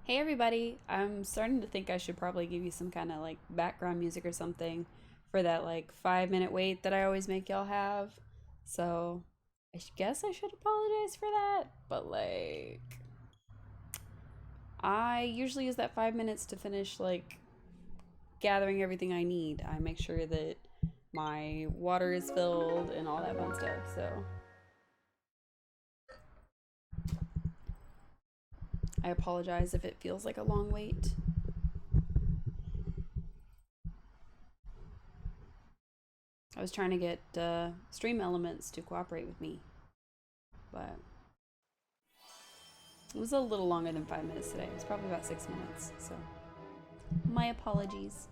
Hey everybody, I'm starting to think I should probably give you some kind of like background music or something for that like 5 minute wait that I always make y'all have. So guess I should apologize for that, but like I usually use that 5 minutes to finish like gathering everything I need. I make sure that my water is filled and all that fun stuff. So I apologize if it feels like a long wait. I was trying to get Stream Elements to cooperate with me, but it was a little longer than 5 minutes today. It was probably about 6 minutes, so my apologies.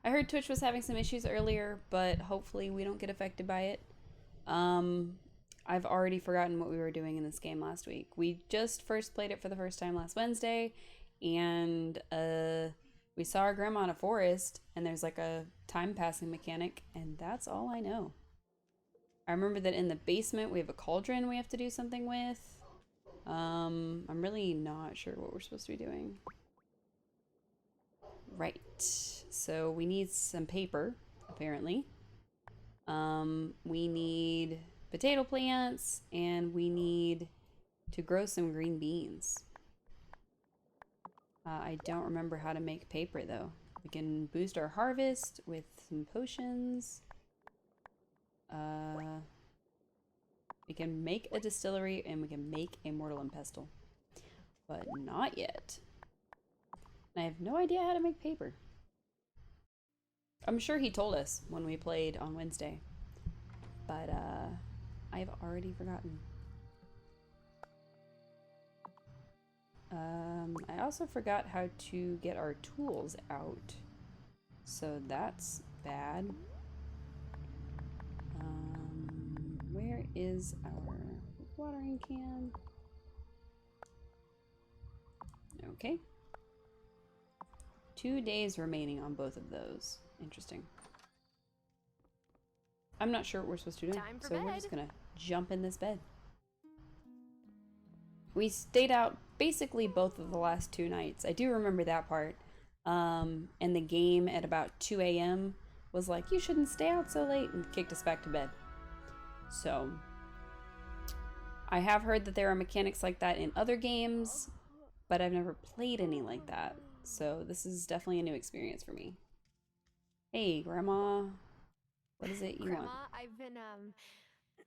I heard Twitch was having some issues earlier, but hopefully we don't get affected by it. Um, I've already forgotten what we were doing in this game last week. We just first played it for the first time last Wednesday, and we saw our grandma in a forest, and there's like a time passing mechanic, and that's all I know. I remember that in the basement we have a cauldron we have to do something with. I'm really not sure what we're supposed to be doing. Right. So we need some paper, apparently. We need potato plants, and we need to grow some green beans. I don't remember how to make paper, though. We can boost our harvest with some potions. We can make a distillery, and we can make a mortal and pestle. But not yet. I have no idea how to make paper. I'm sure he told us when we played on Wednesday, but I've already forgotten. I also forgot how to get our tools out, so that's bad. Where is our watering can? Okay. 2 days remaining on both of those. Interesting. I'm not sure what we're supposed to do, so we're just gonna jump in this bed. We stayed out basically both of the last 2 nights. I do remember that part. And the game at about 2 a.m. was like, you shouldn't stay out so late, and kicked us back to bed. So, I have heard that there are mechanics like that in other games, but I've never played any like that. So this is definitely a new experience for me. Hey, Grandma. What is it you want? Grandma,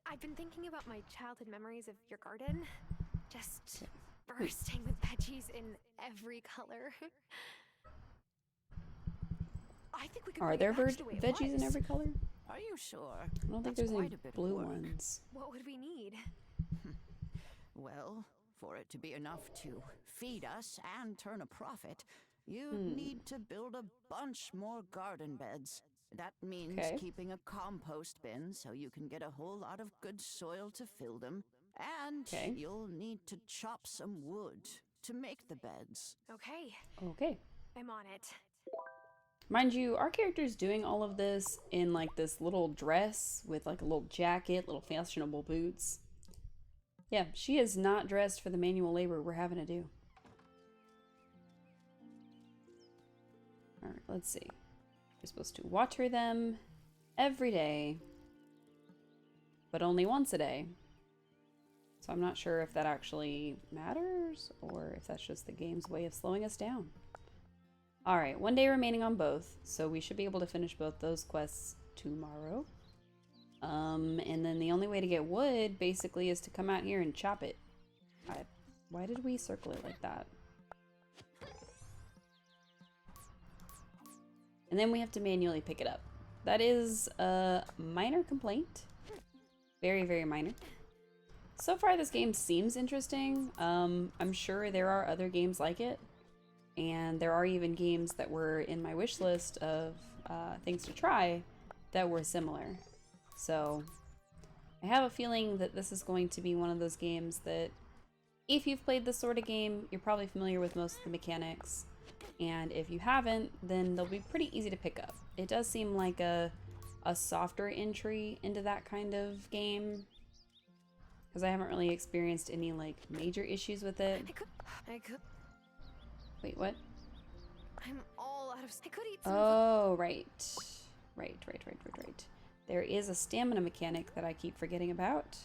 I've been thinking about my childhood memories of your garden. Just bursting with veggies in every color. I think we could Are bring there it back to the way it veggies in was. every color? Are you sure? I don't think That's there's any quite a bit of blue work. ones. What would we need? Well, for it to be enough to feed us and turn a profit, you need to build a bunch more garden beds. That means keeping a compost bin so you can get a whole lot of good soil to fill them. And you'll need to chop some wood to make the beds. Okay. Okay. I'm on it. Mind you, our character's doing all of this in like this little dress with like a little jacket, little fashionable boots. Yeah, she is not dressed for the manual labor we're having to do. Alright, let's see. We're supposed to water them every day, but only once a day. So I'm not sure if that actually matters or if that's just the game's way of slowing us down. Alright, 1 day remaining on both, so we should be able to finish both those quests tomorrow. And then the only way to get wood basically is to come out here and chop it. Why did we circle it like that? And then we have to manually pick it up. That is a minor complaint. Very, very minor. So far this game seems interesting. I'm sure there are other games like it. And there are even games that were in my wish list of things to try that were similar. So I have a feeling that this is going to be one of those games that if you've played this sort of game, you're probably familiar with most of the mechanics. And if you haven't, then they'll be pretty easy to pick up. It does seem like a softer entry into that kind of game, because I haven't really experienced any like major issues with it. I could Wait, what? I'm all out of. I could eat some. Oh, right. Right. There is a stamina mechanic that I keep forgetting about.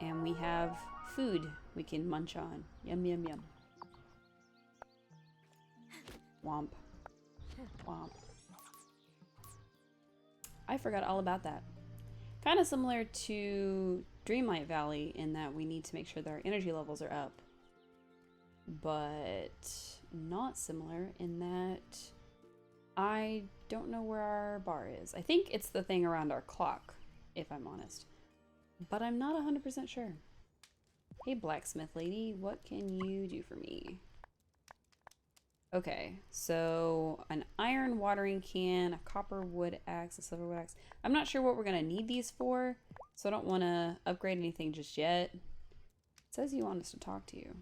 And we have food we can munch on. Yum, yum, yum. Womp. Womp. I forgot all about that. Kind of similar to Dreamlight Valley in that we need to make sure that our energy levels are up. But not similar in that I don't know where our bar is. I think it's the thing around our clock, if I'm honest. But I'm not 100% sure. Hey, blacksmith lady, what can you do for me? Okay, so an iron watering can, a copper wood axe, a silver wood axe. I'm not sure what we're going to need these for, so I don't want to upgrade anything just yet. It says you want us to talk to you.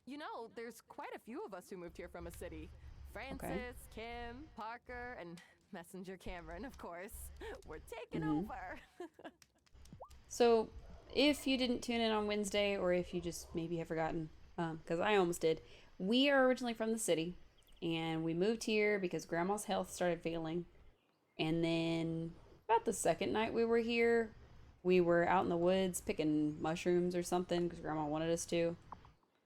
You know, there's quite a few of us who moved here from a city. Francis, Okay. Kim, Parker, and Messenger Cameron, of course. We're taking over. So, if you didn't tune in on Wednesday, or if you just maybe have forgotten, because I almost did, we are originally from the city, and we moved here because Grandma's health started failing. And then, about the second night we were here, we were out in the woods picking mushrooms or something, because Grandma wanted us to.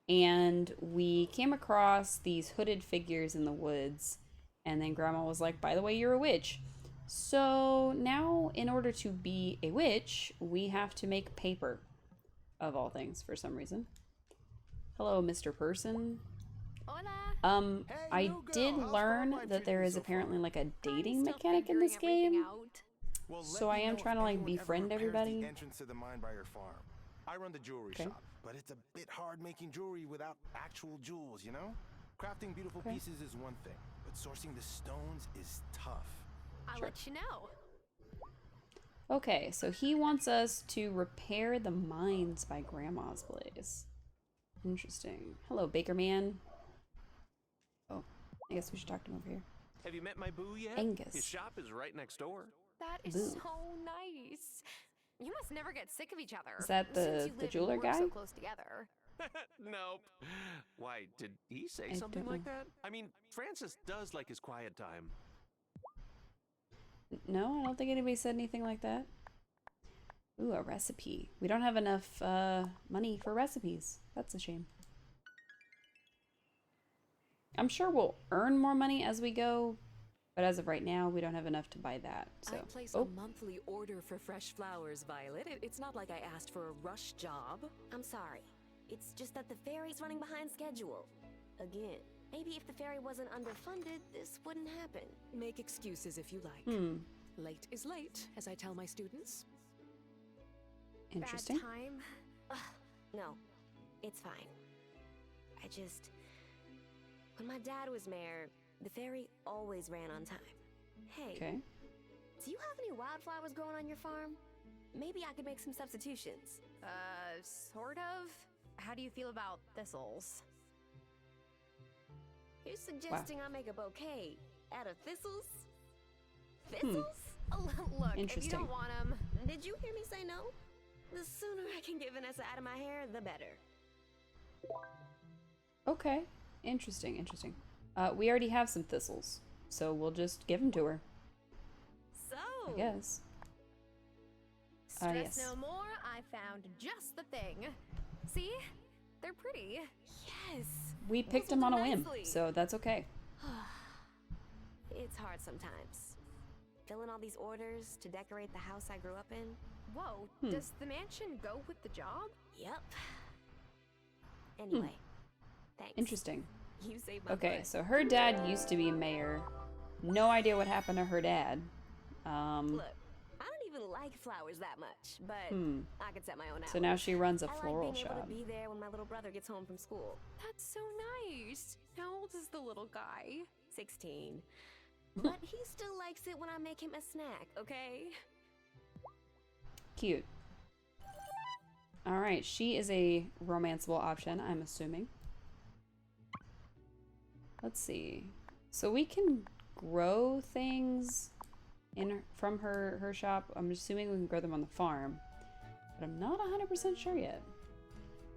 And we came across these hooded figures in the woods, and then Grandma was like, by the way, you're a witch. So now, in order to be a witch, we have to make paper, of all things, for some reason. Hello, Mr. Person. Hola. I did learn that there is apparently like a dating mechanic in this game, so I am trying to like befriend everybody. The entrance to the mine by your farm. I run the jewelry shop, but it's a bit hard making jewelry without actual jewels, you know? Crafting beautiful pieces is one thing, but sourcing the stones is tough. I'll let you know. Okay, so he wants us to repair the mines by Grandma's place. Interesting. Hello, Baker Man. Oh, I guess we should talk to him over here. Have you met my boo yet? Angus. His shop is right next door. That is Boo. so nice. You must never get sick of each other. Is that since the you live and jeweler work guy? so close together. Nope. Why, did he say I something don't like know. that? I mean, Francis does like his quiet time. No, I don't think anybody said anything like that. Ooh, a recipe. We don't have enough money for recipes. That's a shame. I'm sure we'll earn more money as we go, but as of right now, we don't have enough to buy that. So, I place a monthly order for fresh flowers, Violet. It's not like I asked for a rush job. I'm sorry. It's just that the ferry's running behind schedule. Again. Maybe if the ferry wasn't underfunded, this wouldn't happen. Make excuses if you like. Late is late, as I tell my students. Interesting. Bad time. No, it's fine. I just... When my dad was mayor, the ferry always ran on time. Hey, Okay. do you have any wildflowers growing on your farm? Maybe I could make some substitutions. Sort of. How do you feel about thistles? You're suggesting I make a bouquet out of thistles? Hmm. Thistles? Look, if you Interesting. don't want them, Did you hear me say no? The sooner I can get Vanessa out of my hair, the better. Okay. Interesting, interesting. We already have some thistles, so we'll just give them to her, So, I guess. stress yes. no more. I found just the thing. See? They're pretty. yes. We picked Those will them on do a whim, nicely. so that's okay. It's hard sometimes. Filling all these orders to decorate the house I grew up in. Whoa, does the mansion go with the job? Yep. Anyway, thanks. Interesting. You saved my Okay, butt. so her dad used to be mayor. No idea what happened to her dad. Look, I don't even like flowers that much, but I could set my own hours. So now she runs a I floral like being able shop. to be there when my little brother gets home from school. That's so nice. How old is the little guy? 16. But he still likes it when I make him a snack, okay? Cute. Alright, she is a romanceable option, I'm assuming. Let's see. So we can grow things from her shop. I'm assuming we can grow them on the farm. But I'm not 100% sure yet.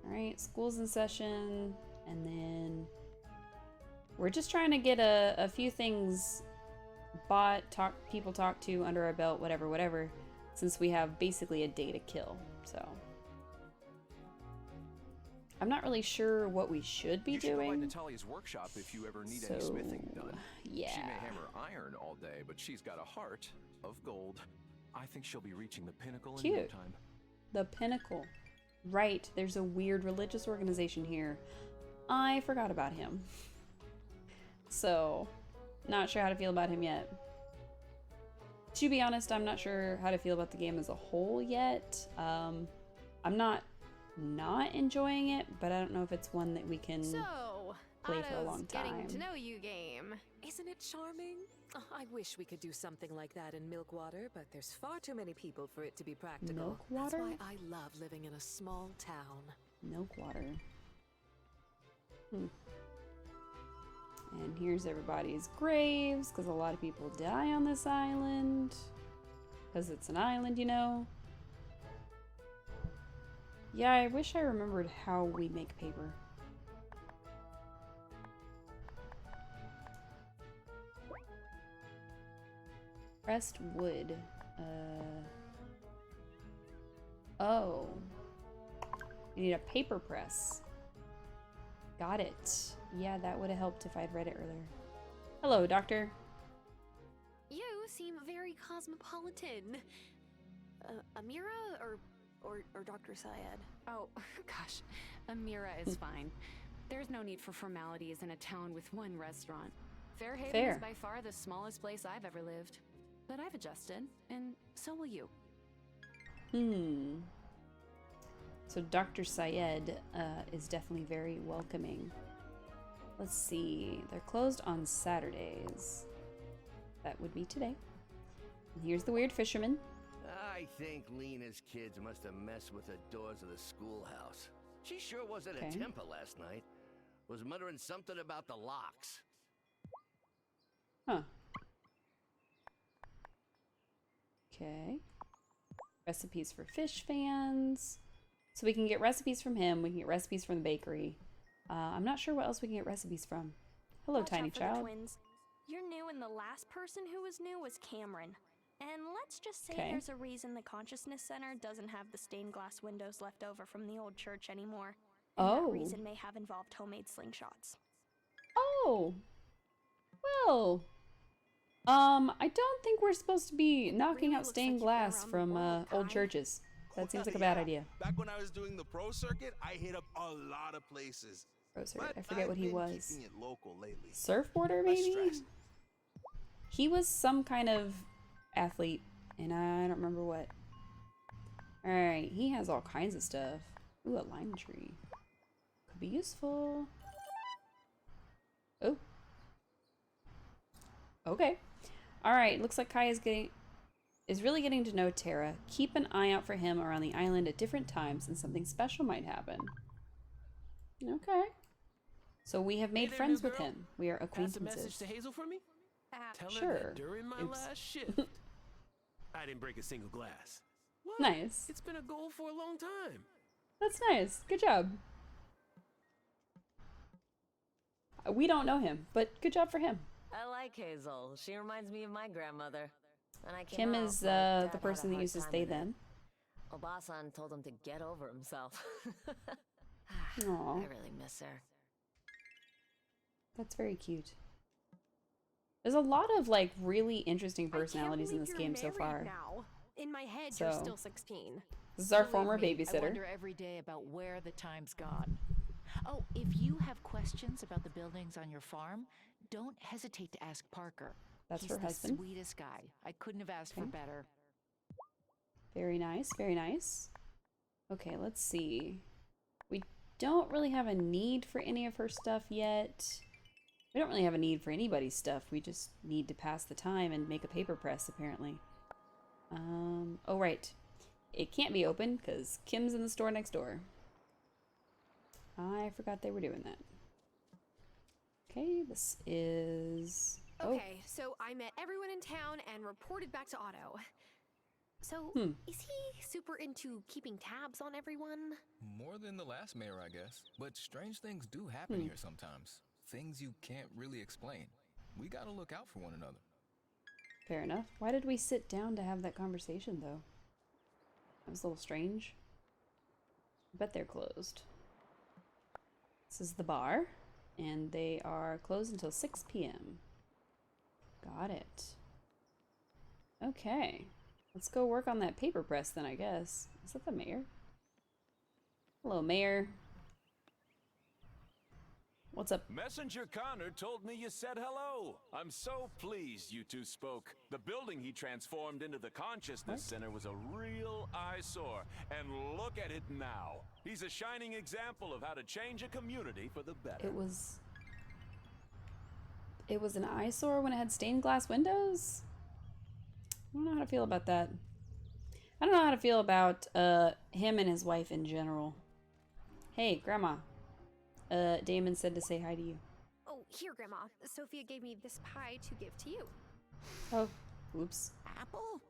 Alright, school's in session. And then We're just trying to get a few things bought, people talk to under our belt, whatever, since we have basically a day to kill. So I'm not really sure what we should be doing. You should go by Natalia's workshop if you ever need any smithing done. Yeah. She may hammer iron all day, but she's got a heart of gold. I think she'll be reaching the pinnacle in no time. The pinnacle. Right, there's a weird religious organization here. I forgot about him. So, not sure how to feel about him yet. To be honest, I'm not sure how to feel about the game as a whole yet. I'm not enjoying it, but I don't know if it's one that we can play for a long time. Getting to know you game. Isn't it charming? Oh, I wish we could do something like that in Milkwater, but there's far too many people for it to be practical. Milkwater? That's why I love living in a small town. Milkwater. And here's everybody's graves, because a lot of people die on this island. Because it's an island, you know. Yeah, I wish I remembered how we make paper. Pressed wood. Oh. You need a paper press. Got it. Yeah, that would have helped if I'd read it earlier. Hello, Doctor. You seem very cosmopolitan. Amira or Dr. Syed? Oh, gosh. Amira is fine. There's no need for formalities in a town with one restaurant. Fairhaven is by far the smallest place I've ever lived. But I've adjusted, and so will you. So Dr. Syed is definitely very welcoming. Let's see. They're closed on Saturdays. That would be today. And here's the weird fisherman. I think Lena's kids must have messed with the doors of the schoolhouse. She sure was at a temple last night. Was muttering something about the locks. Huh. Okay. Recipes for fish fans. So we can get recipes from him. We can get recipes from the bakery. I'm not sure what else we can get recipes from. Hello, Watch tiny out for child. the twins. You're new, and the last person who was new was Cameron. And let's just say there's a reason the Consciousness Center doesn't have the stained glass windows left over from the old church anymore. And that reason may have involved homemade slingshots. Oh. Well. I don't think we're supposed to be knocking out stained glass from old churches. That seems like a bad idea. Back when I was doing the pro circuit, I hit up a lot of places. Pro circuit. I forget what he was. Keeping it local lately. Surfboarder, maybe? He was some kind of athlete, and I don't remember what. Alright, he has all kinds of stuff. Ooh, a lime tree. Could be useful. Oh. Okay. Alright, looks like Kai is really getting to know Tara. Keep an eye out for him around the island at different times, and something special might happen. Okay. So we have made friends with him. We are acquaintances. Pass a message to Hazel for me? Tell her Sure. that during my last shift, I didn't break a single glass. What? Nice. It's been a goal for a long time. That's nice. Good job. We don't know him, but good job for him. I like Hazel. She reminds me of my grandmother. And I Kim is the person that uses they them. Obasan told him to get over himself. Aww. I really miss her. That's very cute. There's a lot of like really interesting personalities in this game so far. Now. In my head, So, you're still 16. This is our former babysitter. I wonder every day about where the time's gone. Oh, if you have questions about the buildings on your farm, don't hesitate to ask Parker. That's He's her husband. the sweetest guy. I couldn't have asked for better. Very nice, very nice. Okay, let's see. We don't really have a need for any of her stuff yet. We don't really have a need for anybody's stuff. We just need to pass the time and make a paper press, apparently. Oh, right. It can't be open because Kim's in the store next door. I forgot they were doing that. Okay, this is... Okay, so I met everyone in town and reported back to Otto. So, is he super into keeping tabs on everyone? More than the last mayor, I guess. But strange things do happen here sometimes. things you can't really explain. We gotta look out for one another. Fair enough. Why did we sit down to have that conversation, though? That was a little strange. I bet they're closed. This is the bar, and they are closed until 6 p.m. Got it. Okay. Let's go work on that paper press then, I guess. Is that the mayor? Hello, mayor. What's up? Messenger Connor told me you said hello. I'm so pleased you two spoke. The building he transformed into the Consciousness Center was a real eyesore. And look at it now. He's a shining example of how to change a community for the better. It was an eyesore when it had stained glass windows? I don't know how to feel about that. I don't know how to feel about him and his wife in general. Hey, Grandma. Damon said to say hi to you. Oh, here, Grandma. Sophia gave me this pie to give to you. Oh, oops. Apple?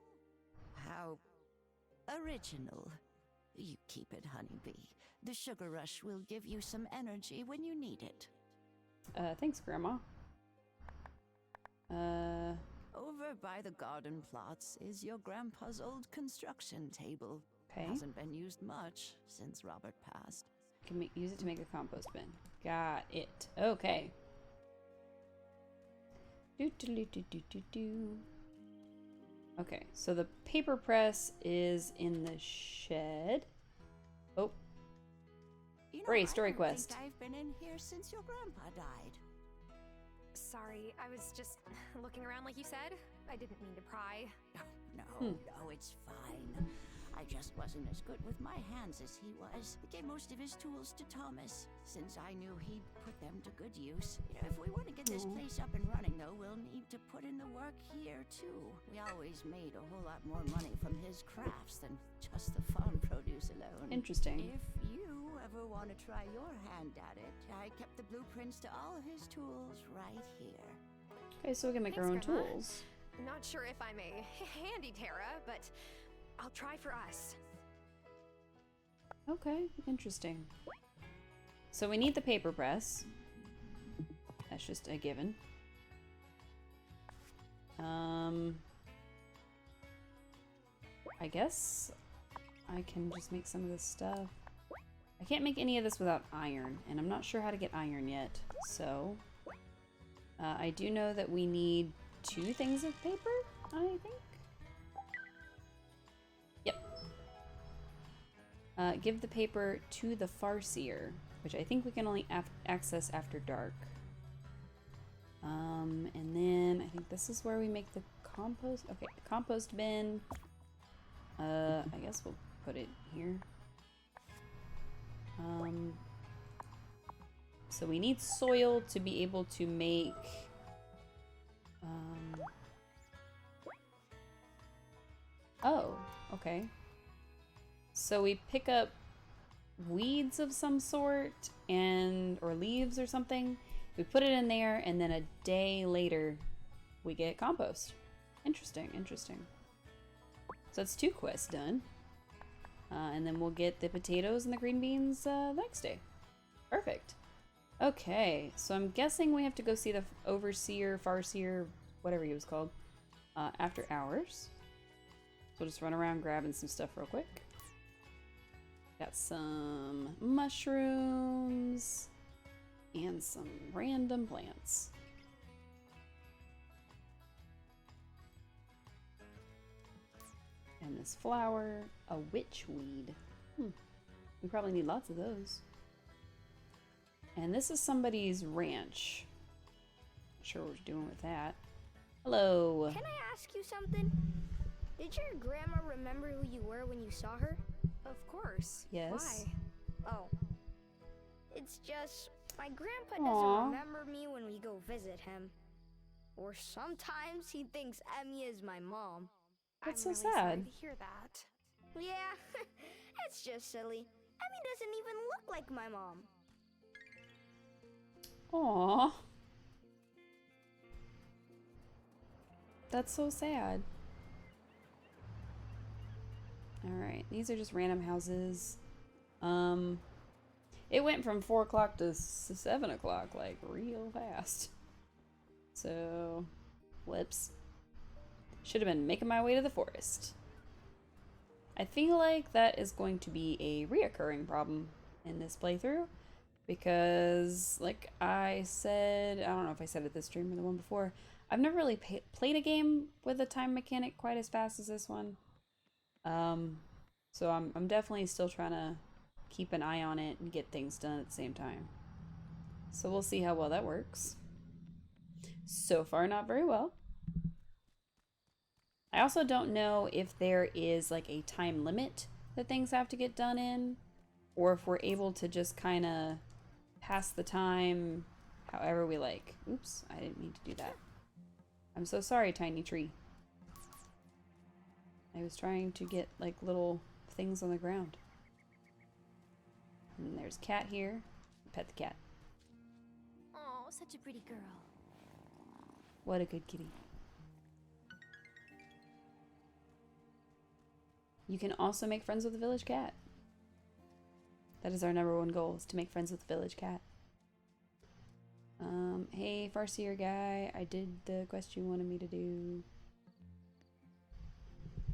How original. You keep it, honeybee. The sugar rush will give you some energy when you need it. Thanks, Grandma. Over by the garden plots is your grandpa's old construction table. Okay. Hasn't been used much since Robert passed. Can use it to make a compost bin. Got it. Okay. Okay, so the paper press is in the shed. Oh. You know, Ray, story quest. I don't think I've been in here since your grandpa died. Sorry, I was just looking around like you said. I didn't mean to pry. No, it's fine. I just wasn't as good with my hands as he was. He gave most of his tools to Thomas, since I knew he'd put them to good use. You know, if we want to get this place up and running, though, we'll need to put in the work here, too. We always made a whole lot more money from his crafts than just the farm produce alone. Interesting. If you ever want to try your hand at it, I kept the blueprints to all his tools right here. Okay, so we can make our own Grandma. tools. Not sure if I'm a handy Terra, but I'll try for us. Okay, interesting. So we need the paper press. That's just a given. I guess I can just make some of this stuff. I can't make any of this without iron, and I'm not sure how to get iron yet, so I do know that we need 2 things of paper, I think. Yep. Give the paper to the Farseer, which I think we can only access after dark. And then I think this is where we make the compost. Okay, the compost bin. I guess we'll put it here. So we need soil to be able to make oh, okay. So we pick up weeds of some sort or leaves or something. We put it in there, and then a day later we get compost. Interesting, interesting. So that's 2 quests done. And then we'll get the potatoes and the green beans the next day. Perfect. Okay, so I'm guessing we have to go see the overseer, farseer, whatever he was called, after hours. So we'll just run around grabbing some stuff real quick. Got some mushrooms and some random plants. And this flower, a witchweed. We probably need lots of those. And this is somebody's ranch. Not sure what we're doing with that. Hello. Can I ask you something? Did your grandma remember who you were when you saw her? Of course. Yes. Why? Oh. It's just, my grandpa Aww. doesn't remember me when we go visit him. Or sometimes he thinks Emmy is my mom. That's I'm so really sorry sad. to hear that. Yeah, it's just silly. Emmy doesn't even look like my mom. Aww. That's so sad. Alright, these are just random houses. It went from 4 o'clock to 7 o'clock, like, real fast. So, whoops. Should have been making my way to the forest. I feel like that is going to be a reoccurring problem in this playthrough. Because, like I said, I don't know if I said it this stream or the one before, I've never really played a game with a time mechanic quite as fast as this one. So I'm definitely still trying to keep an eye on it and get things done at the same time. So we'll see how well that works. So far, not very well. I also don't know if there is like a time limit that things have to get done in, or if we're able to just kind of pass the time however we like. Oops, I didn't mean to do that. I'm so sorry, tiny tree. I was trying to get like little things on the ground. And there's a cat here. Pet the cat. Oh, such a pretty girl. What a good kitty. You can also make friends with the village cat. That is our #1 goal, is to make friends with the village cat. Hey, Farseer guy, I did the quest you wanted me to do.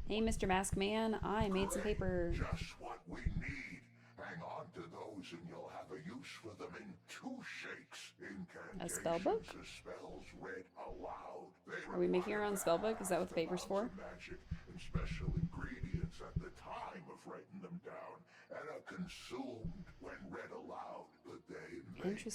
Hey, Mr. Mask Man, I made some paper. Just what we need. Hang on to those and you'll have a use for them in 2 shakes. A spell book? Spells read aloud. Are we making our own spell book? Is that what the paper's for? Magic and special ingredients at the time of writing them down and are consumed when read aloud. But they make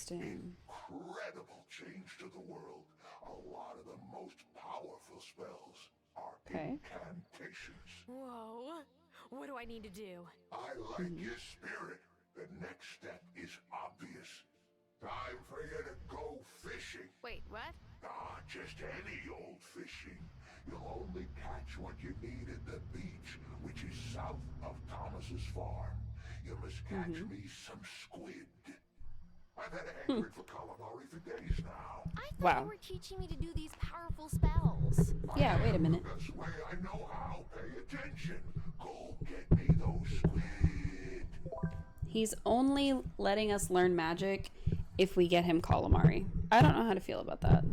incredible change to the world. A lot of the most powerful spells are incantations. Whoa. What do I need to do? I like your spirit. The next step is obvious. Time for you to go fishing. Wait, what? Ah, just any old fishing. You'll only catch what you need at the beach, which is south of Thomas's farm. You must catch me some squid. I've had a hankering for calamari for days now. I thought you were teaching me to do these powerful spells. Yeah, wait a minute. That's why I know how. Pay attention. Go get me those squid. He's only letting us learn magic if we get him calamari. I don't know how to feel about that.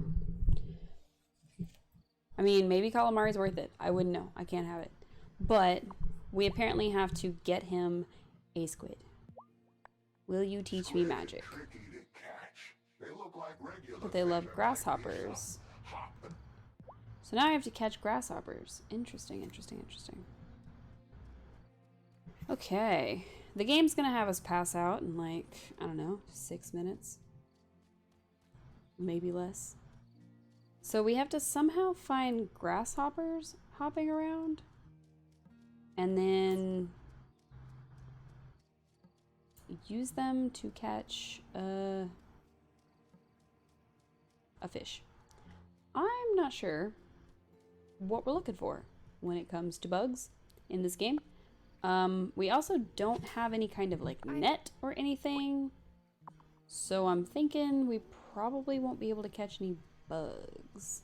I mean, maybe calamari's worth it. I wouldn't know. I can't have it. But we apparently have to get him a squid. Will you teach me magic? But they love grasshoppers. So now I have to catch grasshoppers. Interesting, interesting, interesting. Okay. The game's gonna have us pass out in like, I don't know, 6 minutes. Maybe less. So we have to somehow find grasshoppers hopping around. And then use them to catch a fish. I'm not sure what we're looking for when it comes to bugs in this game. We also don't have any kind of like net or anything, so I'm thinking we probably won't be able to catch any bugs.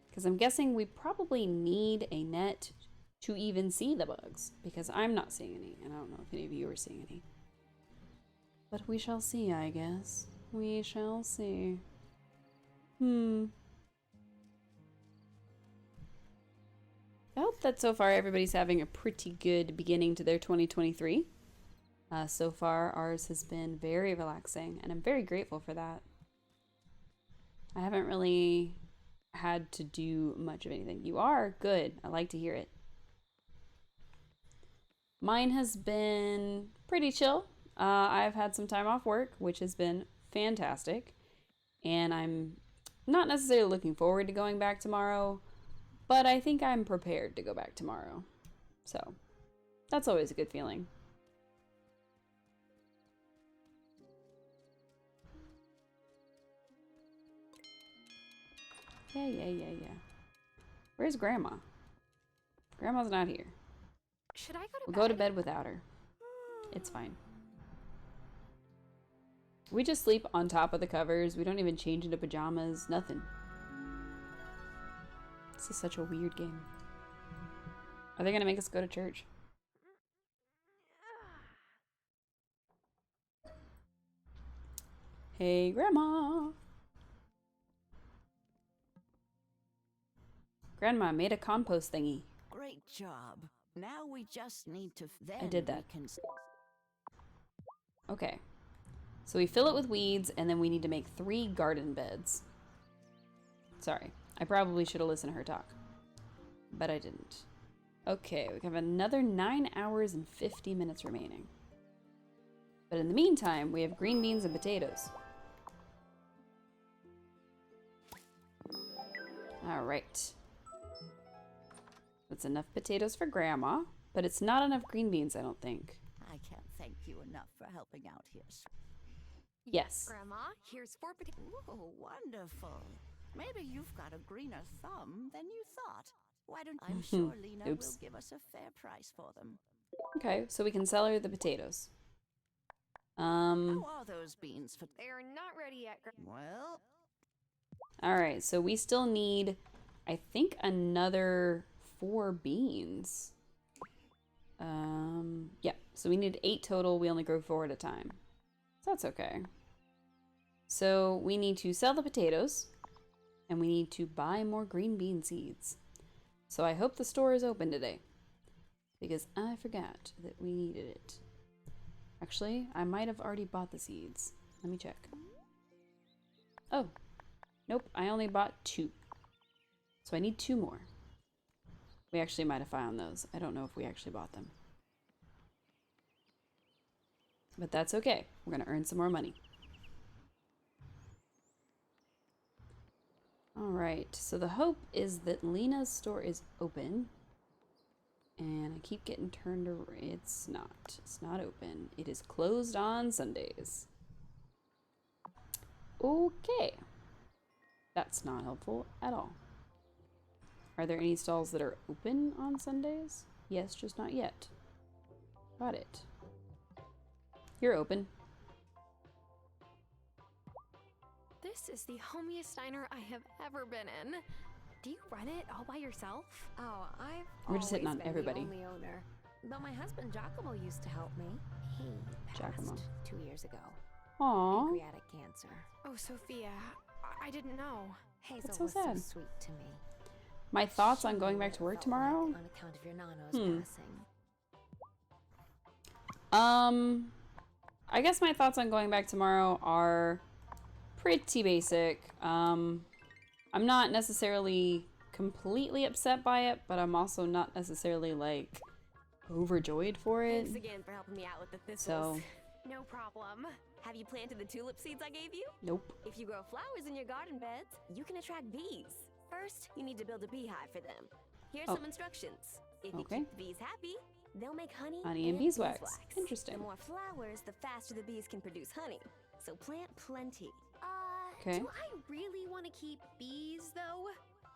Because I'm guessing we probably need a net to even see the bugs, because I'm not seeing any, and I don't know if any of you are seeing any. But we shall see, I guess. We shall see. I hope that so far everybody's having a pretty good beginning to their 2023. So far, ours has been very relaxing, and I'm very grateful for that. I haven't really had to do much of anything. You are? Good. I like to hear it. Mine has been pretty chill. I've had some time off work, which has been fantastic. And I'm not necessarily looking forward to going back tomorrow, but I think I'm prepared to go back tomorrow. So, that's always a good feeling. Yeah. Where's Grandma? Grandma's not here. Should I go to We'll go to bed without her. It's fine. We just sleep on top of the covers. We don't even change into pajamas. Nothing. This is such a weird game. Are they gonna make us go to church? Hey, Grandma. Grandma made a compost thingy. Great job. Now we just need to. Then I did that. We can... Okay. So we fill it with weeds, and then we need to make 3 garden beds. Sorry. I probably should have listened to her talk. But I didn't. Okay, we have another 9 hours and 50 minutes remaining. But in the meantime, we have green beans and potatoes. Alright. That's enough potatoes for Grandma, but it's not enough green beans, I don't think. I can't thank you enough for helping out here. Yes. Grandma, here's 4 potatoes. Oh, wonderful. Maybe you've got a greener thumb than you thought. Why don't I'm sure Lena will give us a fair price for them. Okay, so we can sell her the potatoes. How are those beans for... They're not ready yet, Well... Alright, so we still need, I think, another 4 beans. Yeah, so we need 8 total. We only grow 4 at a time. So that's okay. So we need to sell the potatoes, and we need to buy more green bean seeds. So I hope the store is open today, because I forgot that we needed it. Actually, I might have already bought the seeds. Let me check. Oh, nope, I only bought 2. So I need 2 more. We actually might have found those. I don't know if we actually bought them. But that's okay. We're going to earn some more money. Alright, so the hope is that Lena's store is open. And I keep getting turned around. It's not. It's not open. It is closed on Sundays. Okay. That's not helpful at all. Are there any stalls that are open on Sundays? Yes, just not yet. Got it. You're open. This is the homiest diner I have ever been in. Do you run it all by yourself? Oh, We're just hitting on everybody. The only owner. Though my husband Giacomo used to help me. He passed 2 years ago. Aww. Pancreatic cancer. Oh, Sophia, I didn't know. Hazel That's so was sad. so sweet to me. My thoughts on going back to work tomorrow? On account of your nano's passing. I guess my thoughts on going back tomorrow are pretty basic. I'm not necessarily completely upset by it, but I'm also not necessarily like overjoyed for it. Thanks again for helping me out with the thistles. So, No problem. Have you planted the tulip seeds I gave you? nope. If you grow flowers in your garden beds, you can attract bees. First, you need to build a beehive for them. Here's some instructions. If you keep the bees happy, they'll make honey and beeswax. Interesting. The more flowers, the faster the bees can produce honey. So plant plenty. Okay. Do I really want to keep bees, though?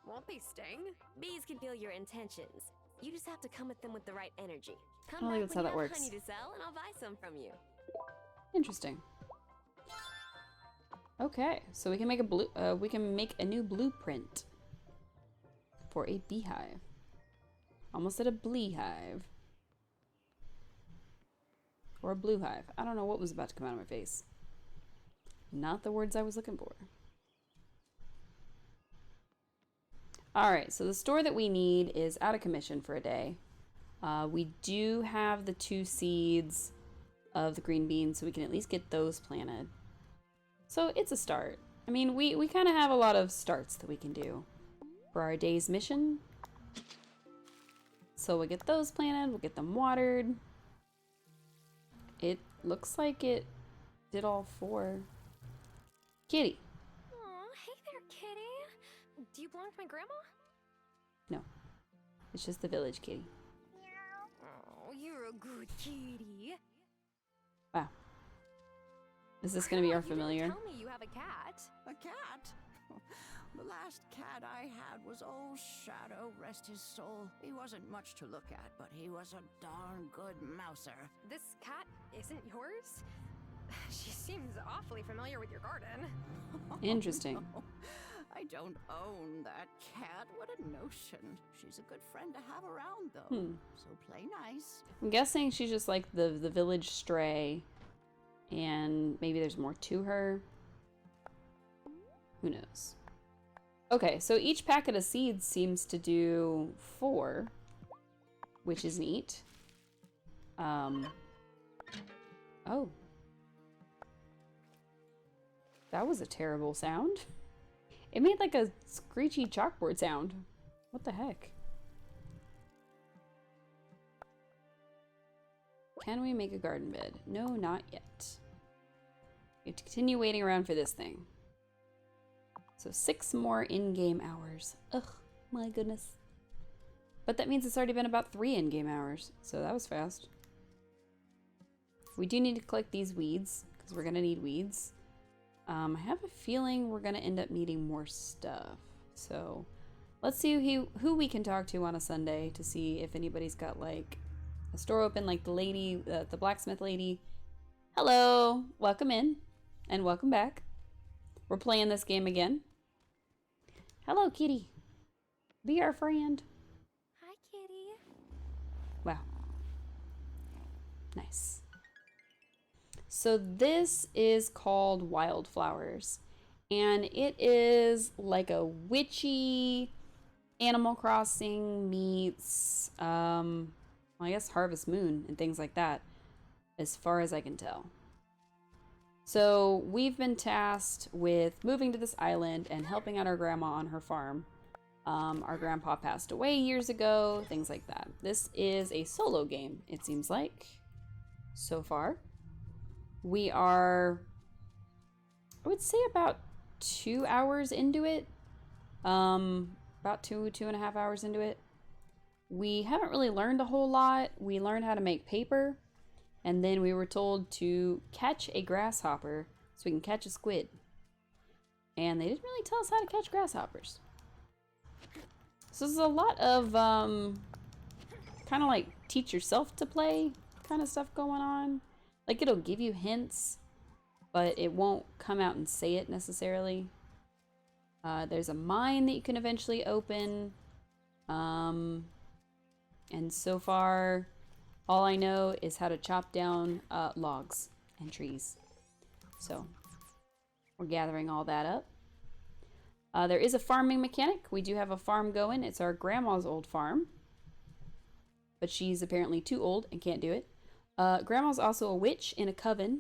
Won't they sting? Bees can feel your intentions. You just have to come at them with the right energy. I Come don't back think that's how when that you have works. honey to sell, and I'll buy some from you. Interesting. Okay, so we can make a new blueprint for a beehive. Almost said a beehive. Or a blue hive. I don't know what was about to come out of my face. Not the words I was looking for. Alright, so the store that we need is out of commission for a day. We do have the 2 seeds of the green beans, so we can at least get those planted. So it's a start. I mean, we kind of have a lot of starts that we can do for our day's mission. So we'll get those planted, we'll get them watered. It looks like it did all 4. Kitty. Aw, hey there, kitty. Do you belong to my grandma? No. It's just the village kitty. Oh, you're a good kitty. Wow. Is this going to be our familiar? Tell me you have a cat. A cat? The last cat I had was old Shadow, rest his soul. He wasn't much to look at, but he was a darn good mouser. This cat isn't yours? She seems awfully familiar with your garden. Interesting. No, I don't own that cat. What a notion. She's a good friend to have around, though. So play nice. I'm guessing she's just like the village stray, and maybe there's more to her. Who knows? Okay, so each packet of seeds seems to do 4, which is neat. Oh. That was a terrible sound. It made like a screechy chalkboard sound. What the heck? Can we make a garden bed? No, not yet. We have to continue waiting around for this thing. So 6 more in-game hours. Ugh, my goodness. But that means it's already been about 3 in-game hours. So that was fast. We do need to collect these weeds, because we're going to need weeds. I have a feeling we're going to end up needing more stuff. So let's see who we can talk to on a Sunday to see if anybody's got like a store open, like the lady, the blacksmith lady. Hello, welcome in and welcome back. We're playing this game again. Hello, kitty. Be our friend. Hi, kitty. Wow. Nice. So this is called Wildflowers, and it is like a witchy Animal Crossing meets, I guess Harvest Moon and things like that, as far as I can tell. So we've been tasked with moving to this island and helping out our grandma on her farm. Our grandpa passed away years ago, things like that. This is a solo game, it seems like, so far. We are, I would say, about 2 hours into it. About 2.5 hours into it. We haven't really learned a whole lot. We learned how to make paper, and then we were told to catch a grasshopper so we can catch a squid. And they didn't really tell us how to catch grasshoppers. So there's a lot of kind of like teach yourself to play kind of stuff going on. Like, it'll give you hints, but it won't come out and say it necessarily. There's a mine that you can eventually open. And so far, all I know is how to chop down logs and trees. So, we're gathering all that up. There is a farming mechanic. We do have a farm going. It's our grandma's old farm. But she's apparently too old and can't do it. Grandma's also a witch in a coven,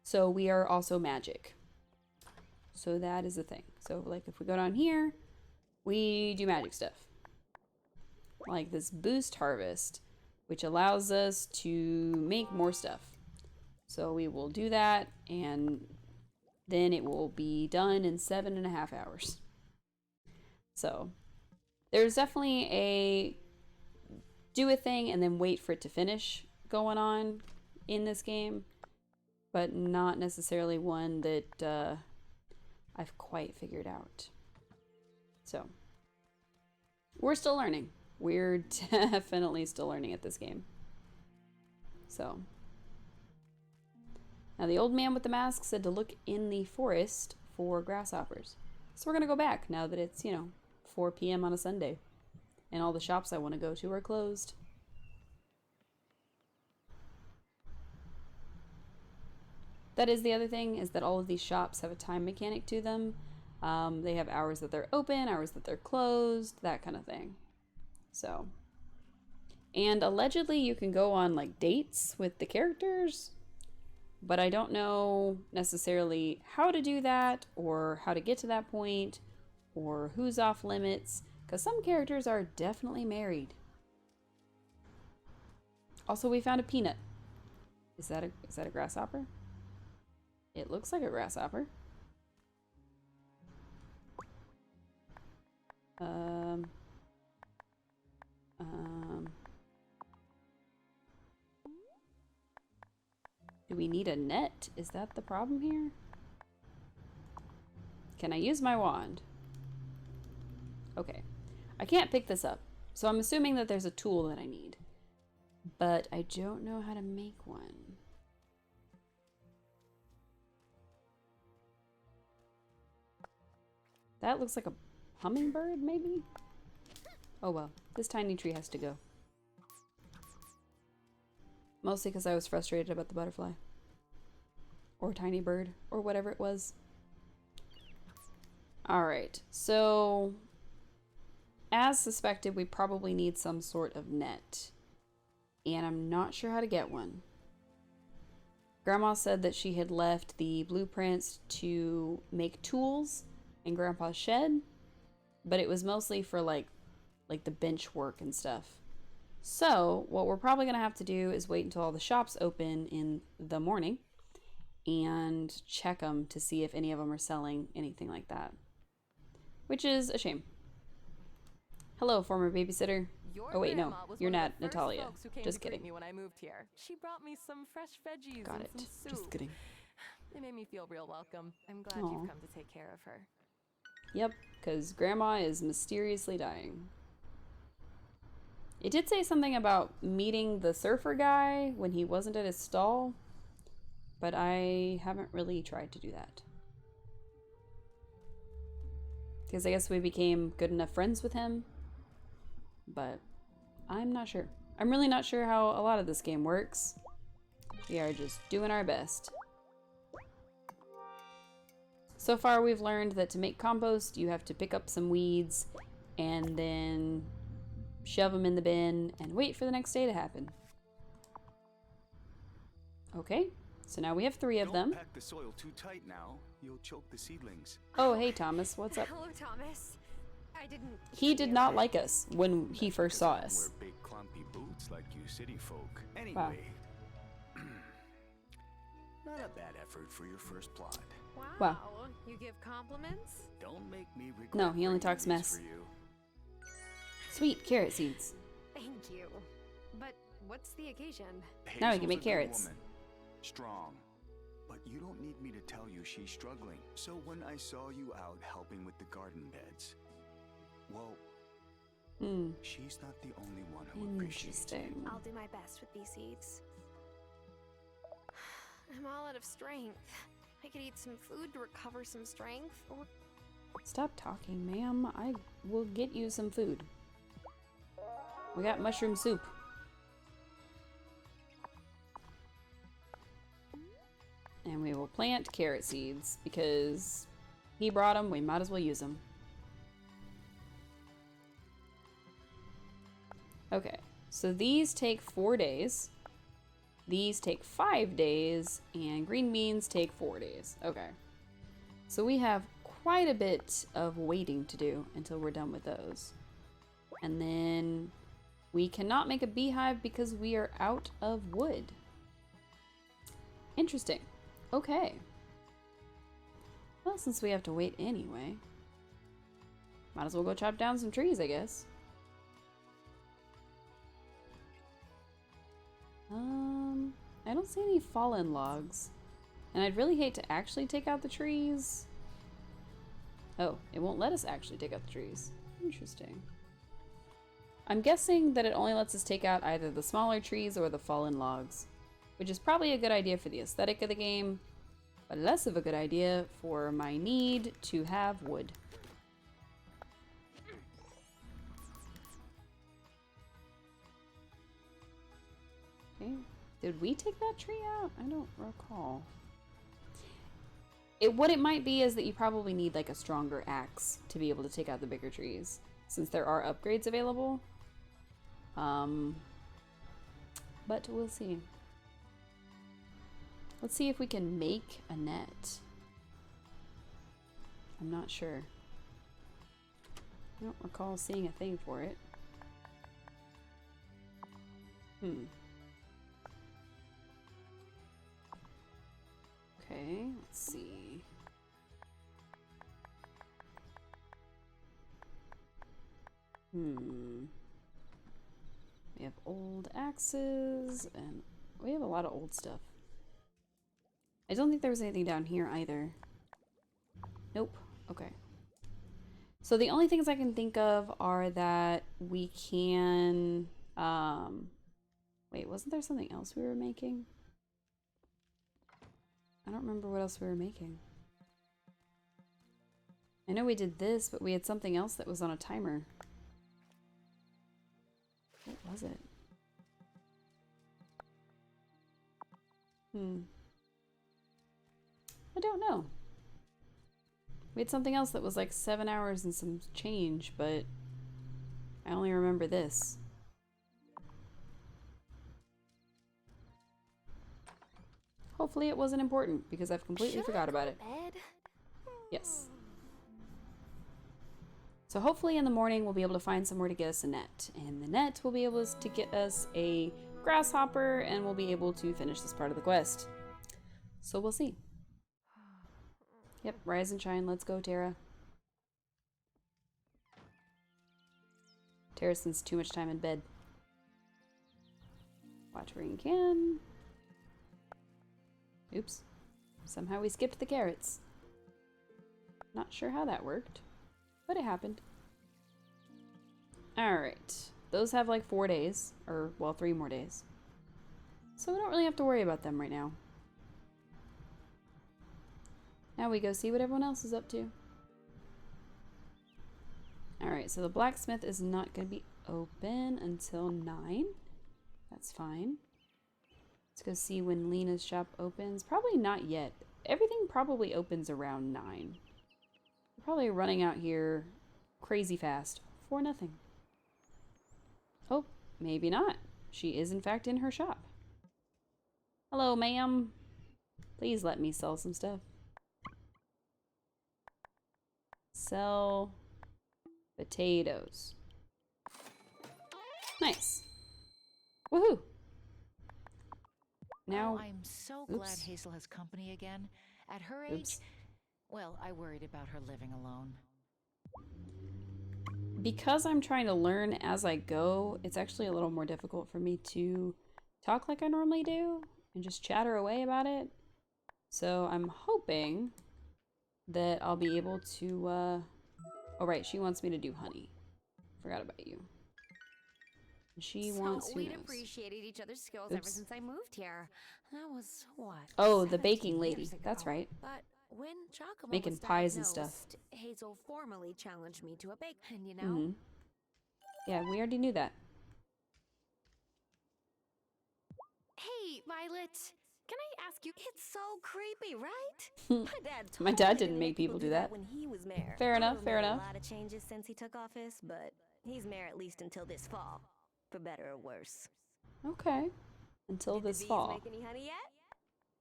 so we are also magic. So that is the thing. So like if we go down here, we do magic stuff. Like this boost harvest, which allows us to make more stuff. So we will do that, and then it will be done in 7.5 hours. So there's definitely a do a thing and then wait for it to finish going on in this game, but not necessarily one that I've quite figured out. So we're still learning. We're definitely still learning at this game. So now the old man with the mask said to look in the forest for grasshoppers. So we're gonna go back now that it's, 4 p.m. on a Sunday and all the shops I want to go to are closed. That is the other thing, is that all of these shops have a time mechanic to them. They have hours that they're open, hours that they're closed, that kind of thing. So, and allegedly you can go on like dates with the characters, but I don't know necessarily how to do that or how to get to that point or who's off limits, because some characters are definitely married. Also, we found a peanut. Is that a grasshopper? It looks like a grasshopper. Do we need a net? Is that the problem here? Can I use my wand? Okay. I can't pick this up, so I'm assuming that there's a tool that I need. But I don't know how to make one. That looks like a hummingbird, maybe? Oh well, this tiny tree has to go. Mostly because I was frustrated about the butterfly. Or tiny bird, or whatever it was. Alright, so as suspected, we probably need some sort of net. And I'm not sure how to get one. Grandma said that she had left the blueprints to make tools in Grandpa's shed, but it was mostly for like the bench work and stuff. So what we're probably gonna have to do is wait until all the shops open in the morning and check them to see if any of them are selling anything like that, which is a shame. Hello, former babysitter. Oh wait, no, you're not Natalia. Just kidding. Me when I moved here. She brought me some fresh veggies Got and it. some soup. Just kidding. It made me feel real welcome. I'm glad Aw. you've come to take care of her. Yep, because Grandma is mysteriously dying. It did say something about meeting the surfer guy when he wasn't at his stall, but I haven't really tried to do that. Because I guess we became good enough friends with him, but I'm not sure. I'm really not sure how a lot of this game works. We are just doing our best. So far we've learned that to make compost you have to pick up some weeds and then shove them in the bin and wait for the next day to happen. Okay, so now we have 3 of them. Don't pack the soil too tight now. You'll choke the seedlings. Oh, hey Thomas, what's up? Hello, Thomas. I didn't. He did not like us when he first saw us. Wear big clumpy boots like you city folk. Anyway, Wow. not a bad effort for your first plot. Wow. You give compliments? Don't make me regret. No, he only bringing talks these mess. for you. Sweet carrot seeds. Thank you. But what's the occasion? Now we Hazel's can make a good carrots. woman, strong. But you don't need me to tell you she's struggling. So when I saw you out helping with the garden beds, well, she's not the only one who appreciates it. Interesting. I'll do my best with these seeds. I'm all out of strength. I could eat some food to recover some strength, or... Stop talking, ma'am. I will get you some food. We got mushroom soup. And we will plant carrot seeds because he brought them, we might as well use them. Okay, so these take 4 days. These take 5 days, and green beans take 4 days. Okay. So we have quite a bit of waiting to do until we're done with those. And then we cannot make a beehive because we are out of wood. Interesting. Okay. Well, since we have to wait anyway, might as well go chop down some trees, I guess. I don't see any fallen logs. And I'd really hate to actually take out the trees. Oh, it won't let us actually take out the trees. Interesting. I'm guessing that it only lets us take out either the smaller trees or the fallen logs, which is probably a good idea for the aesthetic of the game, but less of a good idea for my need to have wood. Okay. Did we take that tree out? I don't recall. What it might be is that you probably need like a stronger axe to be able to take out the bigger trees, since there are upgrades available. But we'll see. Let's see if we can make a net. I'm not sure. I don't recall seeing a thing for it. Okay, let's see. We have old axes, and we have a lot of old stuff. I don't think there was anything down here either. Nope. Okay. So the only things I can think of are that we can, wait, wasn't there something else we were making? I don't remember what else we were making. I know we did this, but we had something else that was on a timer. What was it? I don't know. We had something else that was like 7 hours and some change, but I only remember this. Hopefully it wasn't important, because I've completely forgot about it. Yes. So hopefully in the morning we'll be able to find somewhere to get us a net. And the net will be able to get us a grasshopper, and we'll be able to finish this part of the quest. So we'll see. Yep, rise and shine. Let's go, Tara. Tara spends too much time in bed. Watch where you can. Oops. Somehow we skipped the carrots. Not sure how that worked, but it happened. Alright. Those have like 4 days, or, well, 3 more days. So we don't really have to worry about them right now. Now we go see what everyone else is up to. Alright, so the blacksmith is not going to be open until 9. That's fine. Let's go see when Lena's shop opens. Probably not yet. Everything probably opens around 9. We're probably running out here crazy fast for nothing. Oh, maybe not. She is in fact in her shop. Hello, ma'am. Please let me sell some stuff. Sell potatoes. Nice. Woohoo! Now, I'm so glad Hazel has company again. At her age, well, I worried about her living alone. Because I'm trying to learn as I go, it's actually a little more difficult for me to talk like I normally do and just chatter away about it. So I'm hoping that I'll be able to, oh right, she wants me to do honey. Forgot about you. She wants, who we'd knows? appreciated each other's skills ever since I moved here. That was what? Oh, the baking lady. That's right. But when Giacomo making was pies and stuff. Hazel formally challenged me to a bake, and you know. Yeah, we already knew that. Hey, Violet. Can I ask you? It's so creepy, right? My dad didn't make people do that. When he was mayor. Fair enough, fair enough. A lot of changes since he took office, but he's mayor at least until this fall, for better or worse. Okay, until this fall. Make any honey yet?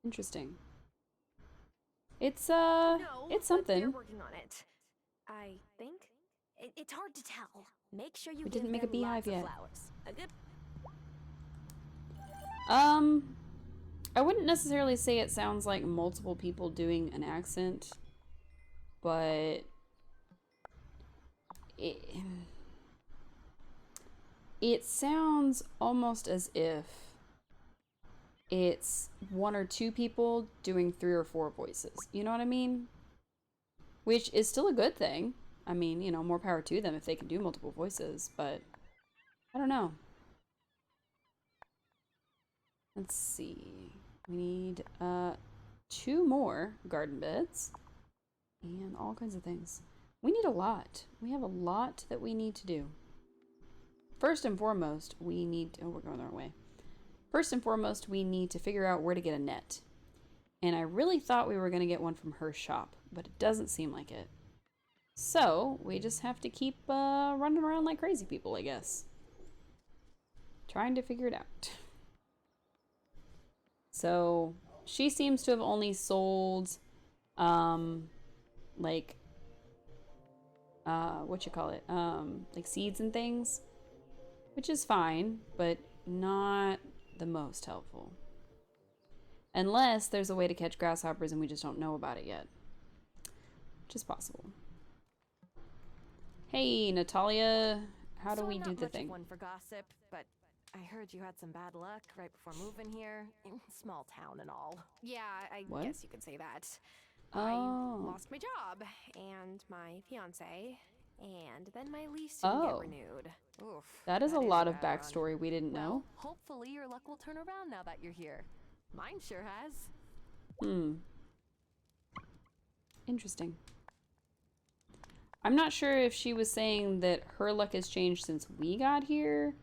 Interesting. It's no, it's but something. they're working on it. I think it's hard to tell. Make sure you We give didn't make a them beehive lots of yet. flowers. A good. I wouldn't necessarily say it sounds like multiple people doing an accent, but it sounds almost as if it's 1 or 2 people doing 3 or 4 voices. You know what I mean? Which is still a good thing. I mean, you know, more power to them if they can do multiple voices, but I don't know. Let's see. We need 2 more garden beds and all kinds of things. We need a lot. We have a lot that we need to do. First and foremost, we need to, oh, we're going the wrong way. First and foremost, we need to figure out where to get a net. And I really thought we were going to get one from her shop, but it doesn't seem like it. So, we just have to keep running around like crazy people, I guess. Trying to figure it out. So, she seems to have only sold, like, like seeds and things, which is fine, but not the most helpful. Unless there's a way to catch grasshoppers and we just don't know about it yet, which is possible. Hey, Natalia, how do we do the thing? One for gossip, but I heard you had some bad luck right before moving here. Small town and all. Yeah, I What? guess you could say that. Oh. I lost my job and my fiance, and then my lease didn't get renewed. Oof, That is a lot of a bad backstory we didn't know. Hopefully your luck will turn around now that you're here. Mine sure has. Interesting. I'm not sure if she was saying that her luck has changed since we got here,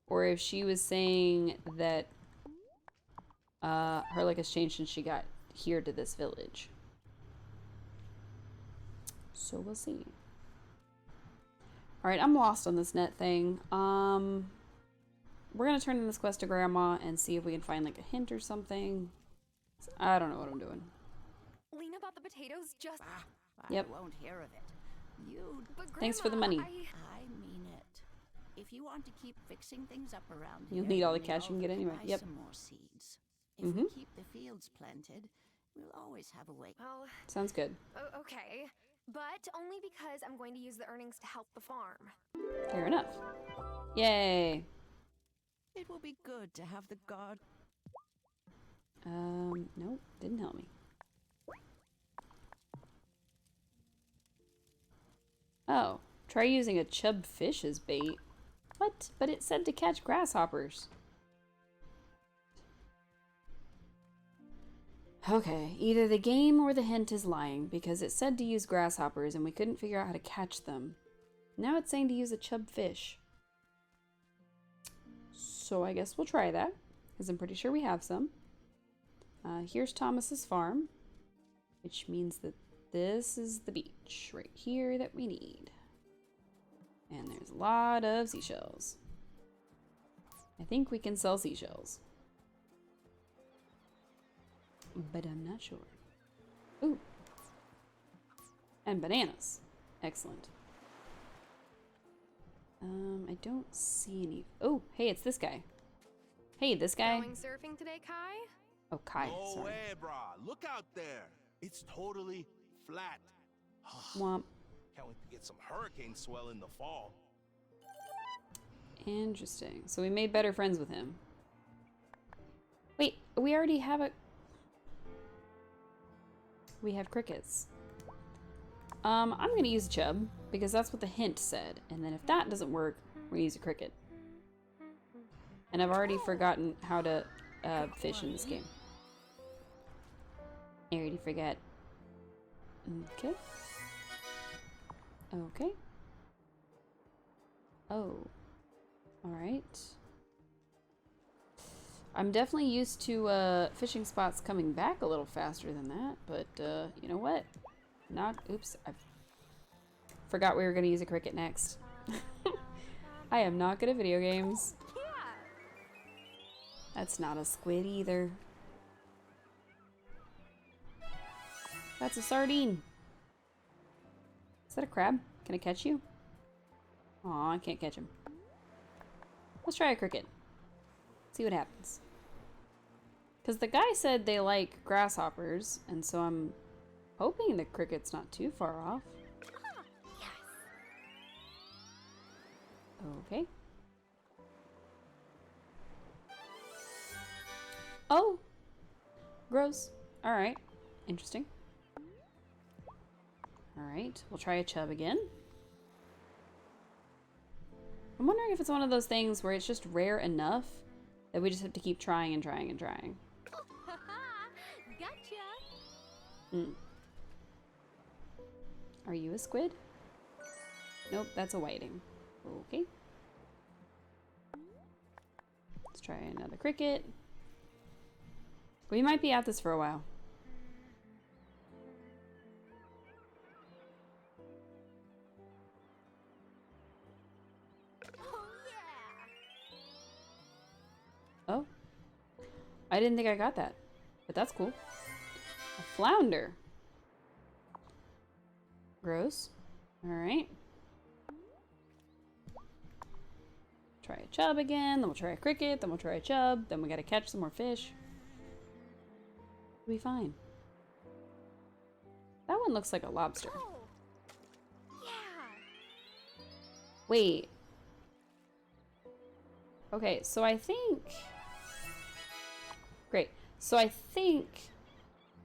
or if she was saying that her luck has changed since she got here to this village. So we'll see. Alright, I'm lost on this net thing. We're gonna turn in this quest to Grandma and see if we can find like a hint or something. I don't know what I'm doing. Lena bought the potatoes just... Yep. I won't hear of it. Thanks for the money. I mean it. If you want to keep fixing things up around You'll here, need all the cash you can get anyway. Yep. Some more seeds. If we keep the fields planted, we'll always have a way. Well, sounds good. Okay, but only because I'm going to use the earnings to help the farm. Fair enough. Yay. It will be good to have the guard. Nope, didn't help me. Oh, try using a chub fish as bait. What? But it said to catch grasshoppers. Okay, either the game or the hint is lying, because it said to use grasshoppers and we couldn't figure out how to catch them. Now it's saying to use a chub fish. So I guess we'll try that, because I'm pretty sure we have some. Here's Thomas's farm, which means that this is the beach right here that we need. And there's a lot of seashells. I think we can sell seashells. But I'm not sure. Ooh. And bananas. Excellent. I don't see any. Oh, hey, it's this guy. Hey, this guy. Going surfing today, Kai? Oh, Kai. No sorry. way, brah. Look out there. It's totally flat. Womp. Can't wait to get some hurricane swell in the fall. Interesting. So we made better friends with him. Wait, we already have a... We have crickets. I'm gonna use a chub, because that's what the hint said. And then if that doesn't work, we're gonna use a cricket. And I've already forgotten how to fish in this game. I already forgot. Okay. Okay. Oh. Alright. I'm definitely used to fishing spots coming back a little faster than that, but you know what? Oops, I forgot we were gonna use a cricket next. I am not good at video games. That's not a squid either. That's a sardine. Is that a crab? Can I catch you? Aw, I can't catch him. Let's try a cricket. See what happens. Because the guy said they like grasshoppers, and so I'm hoping the cricket's not too far off. Okay. Oh! Gross. Alright. Interesting. Alright, we'll try a chub again. I'm wondering if it's one of those things where it's just rare enough that we just have to keep trying and trying and trying. Gotcha! Are you a squid? Nope, that's a whiting. Okay. Let's try another cricket. We might be at this for a while. Oh. I didn't think I got that, but that's cool. A flounder. Gross. Alright. Try a chub again, then we'll try a cricket, then we'll try a chub, then we gotta catch some more fish. We'll be fine. That one looks like a lobster. Oh. Yeah. Wait. Okay, so I think... Great. So I think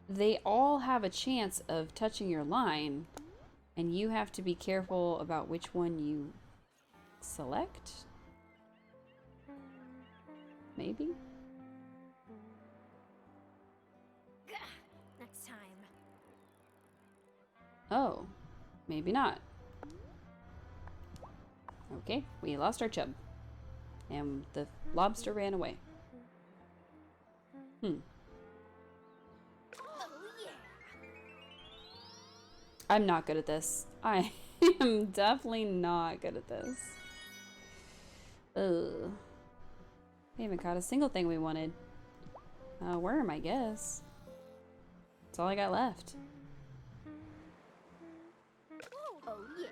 they all have a chance of touching your line, and you have to be careful about which one you select? Maybe? Next time. Oh, maybe not. Okay, we lost our chub. And the lobster ran away. I'm not good at this. I am definitely not good at this. Ugh. We haven't caught a single thing we wanted. Worm, I guess. That's all I got left. Oh, yeah.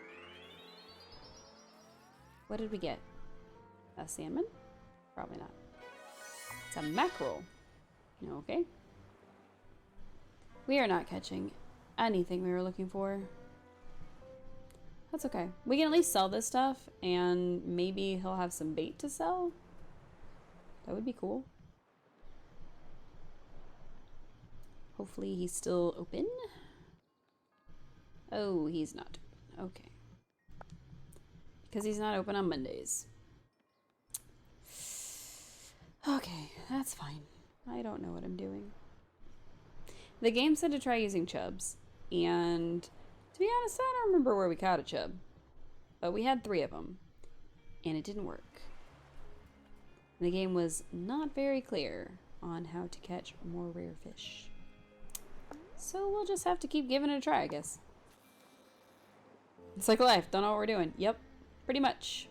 What did we get? A salmon? Probably not. It's a mackerel. Okay. We are not catching anything we were looking for. That's okay. We can at least sell this stuff, and maybe he'll have some bait to sell. That would be cool. Hopefully he's still open. Oh, he's not open. Okay. Because he's not open on Mondays. Okay, that's fine. I don't know what I'm doing. The game said to try using chubs, and to be honest, I don't remember where we caught a chub. But we had 3 of them, and it didn't work. The game was not very clear on how to catch more rare fish. So we'll just have to keep giving it a try, I guess. It's like life, don't know what we're doing. Yep, pretty much.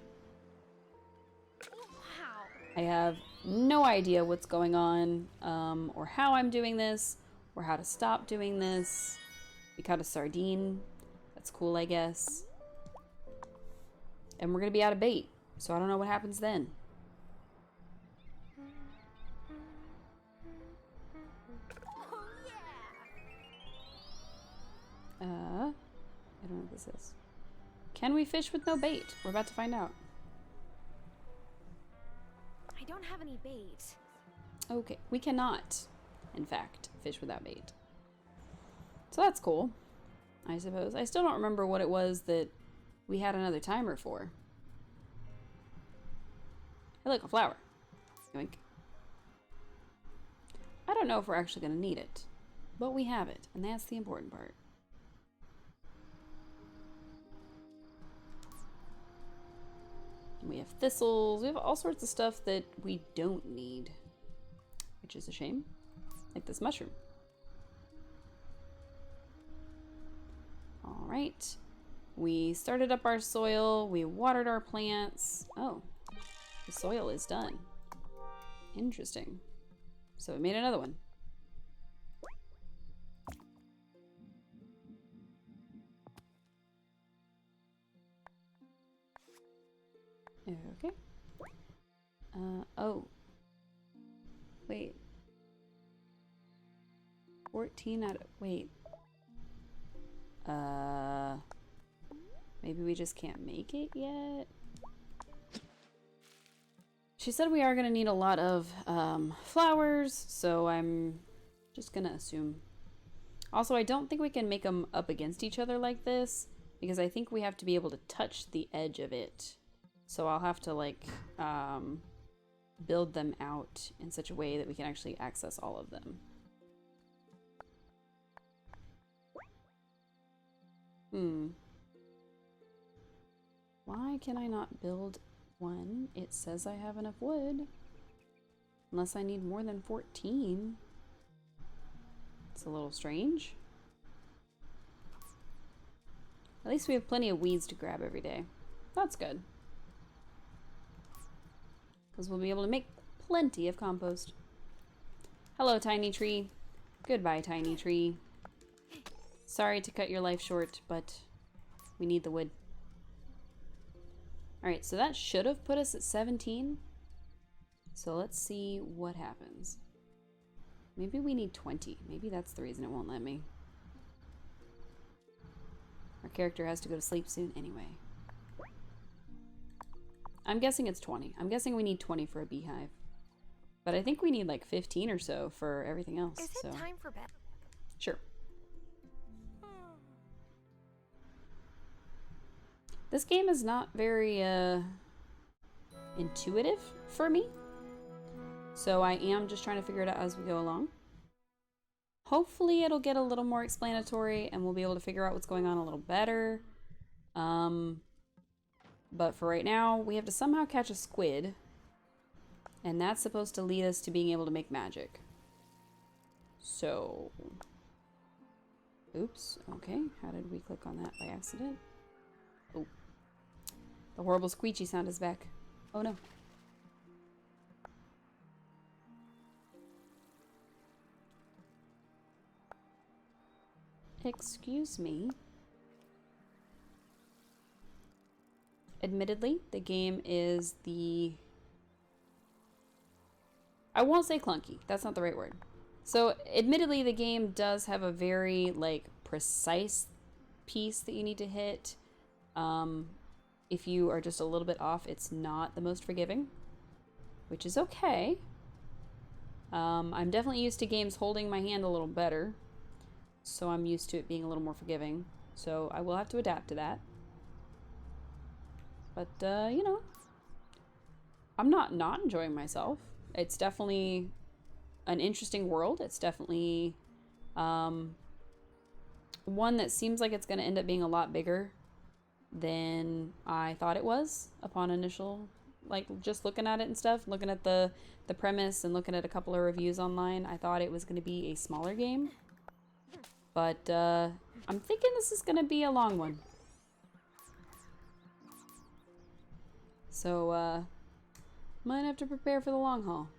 Wow. I have no idea what's going on, or how I'm doing this, or how to stop doing this. We caught a sardine. That's cool, I guess. And we're gonna be out of bait, so I don't know what happens then. I don't know what this is. Can we fish with no bait? We're about to find out. I don't have any bait. Okay, we cannot, in fact, fish without bait. So that's cool, I suppose. I still don't remember what it was that we had another timer for. Hey, look, a flower. Yoink. I don't know if we're actually going to need it, but we have it, and that's the important part. We have thistles. We have all sorts of stuff that we don't need, which is a shame. Like this mushroom. All right. We started up our soil. We watered our plants. Oh, the soil is done. Interesting. So we made another one. Okay. Oh. Wait. 14 out of... Wait. Maybe we just can't make it yet? She said we are going to need a lot of flowers, so I'm just going to assume. Also, I don't think we can make them up against each other like this, because I think we have to be able to touch the edge of it. So I'll have to, like, build them out in such a way that we can actually access all of them. Why can I not build one? It says I have enough wood. Unless I need more than 14. It's a little strange. At least we have plenty of weeds to grab every day. That's good. Because we'll be able to make plenty of compost. Hello, tiny tree. Goodbye, tiny tree. Sorry to cut your life short, but we need the wood. Alright, so that should have put us at 17. So let's see what happens. Maybe we need 20. Maybe that's the reason it won't let me. Our character has to go to sleep soon anyway. I'm guessing it's 20. I'm guessing we need 20 for a beehive. But I think we need like 15 or so for everything else. Is it time for bed? Sure. This game is not very intuitive for me. So I am just trying to figure it out as we go along. Hopefully it'll get a little more explanatory and we'll be able to figure out what's going on a little better. But for right now, we have to somehow catch a squid. And that's supposed to lead us to being able to make magic. So Oops. Okay. How did we click on that by accident? Oh. The horrible squeegee sound is back. Oh no. Excuse me. Admittedly, the game is I won't say clunky. That's not the right word. So, admittedly, the game does have a very, like, precise piece that you need to hit. If you are just a little bit off, it's not the most forgiving, which is okay. I'm definitely used to games holding my hand a little better, so I'm used to it being a little more forgiving. So, I will have to adapt to that. But, you know, I'm not enjoying myself. It's definitely an interesting world. It's definitely one that seems like it's going to end up being a lot bigger than I thought it was upon initial, like, just looking at it and stuff, looking at the premise and looking at a couple of reviews online. I thought it was going to be a smaller game, but I'm thinking this is going to be a long one. So, might have to prepare for the long haul.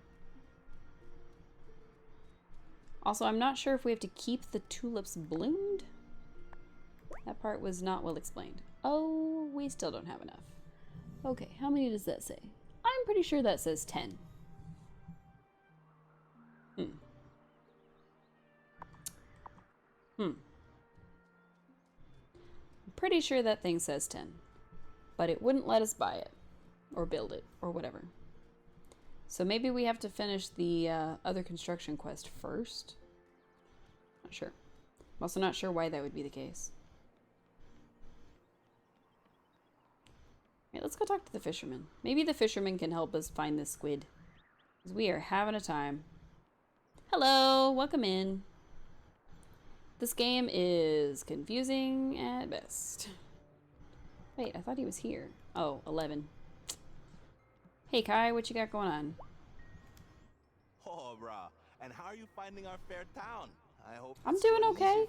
Also, I'm not sure if we have to keep the tulips bloomed. That part was not well explained. Oh, we still don't have enough. Okay, how many does that say? I'm pretty sure that says 10. I'm pretty sure that thing says 10. But it wouldn't let us buy it. Or build it. Or whatever. So maybe we have to finish the other construction quest first. Not sure. I'm also not sure why that would be the case. Okay, let's go talk to the fisherman. Maybe the fisherman can help us find this squid. Because we are having a time. Hello, welcome in. This game is confusing at best. Wait, I thought he was here. Oh, 11. Hey Kai, what you got going on? Oh, brah. And how are you finding our fair town? I hope I'm doing okay.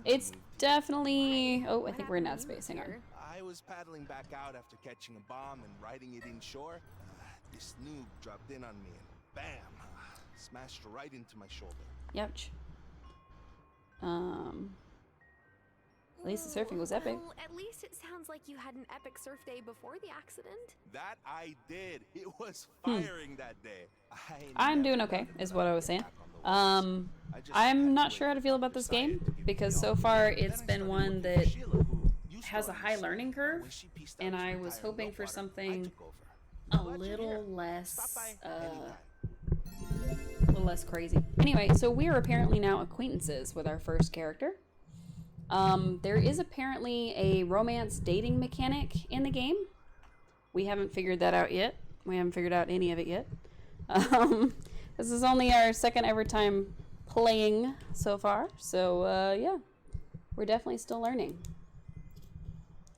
It's definitely... Oh, I think we're in ad space. Hang on. I was paddling back out after catching a bomb and riding it inshore. This noob dropped in on me and bam! Smashed right into my shoulder. Yowch. At least the surfing was epic. Well, at least it sounds like you had an epic surf day before the accident. That I did. It was firing that day. I'm doing okay, is what I was saying. I'm not sure how to feel about this game, because so far it's been one that has a high learning curve, and I was hoping for something a little less crazy. Anyway, so we are apparently now acquaintances with our first character. There is apparently a romance dating mechanic in the game. We haven't figured that out yet. We haven't figured out any of it yet. This is only our second ever time playing so far. So, yeah. We're definitely still learning.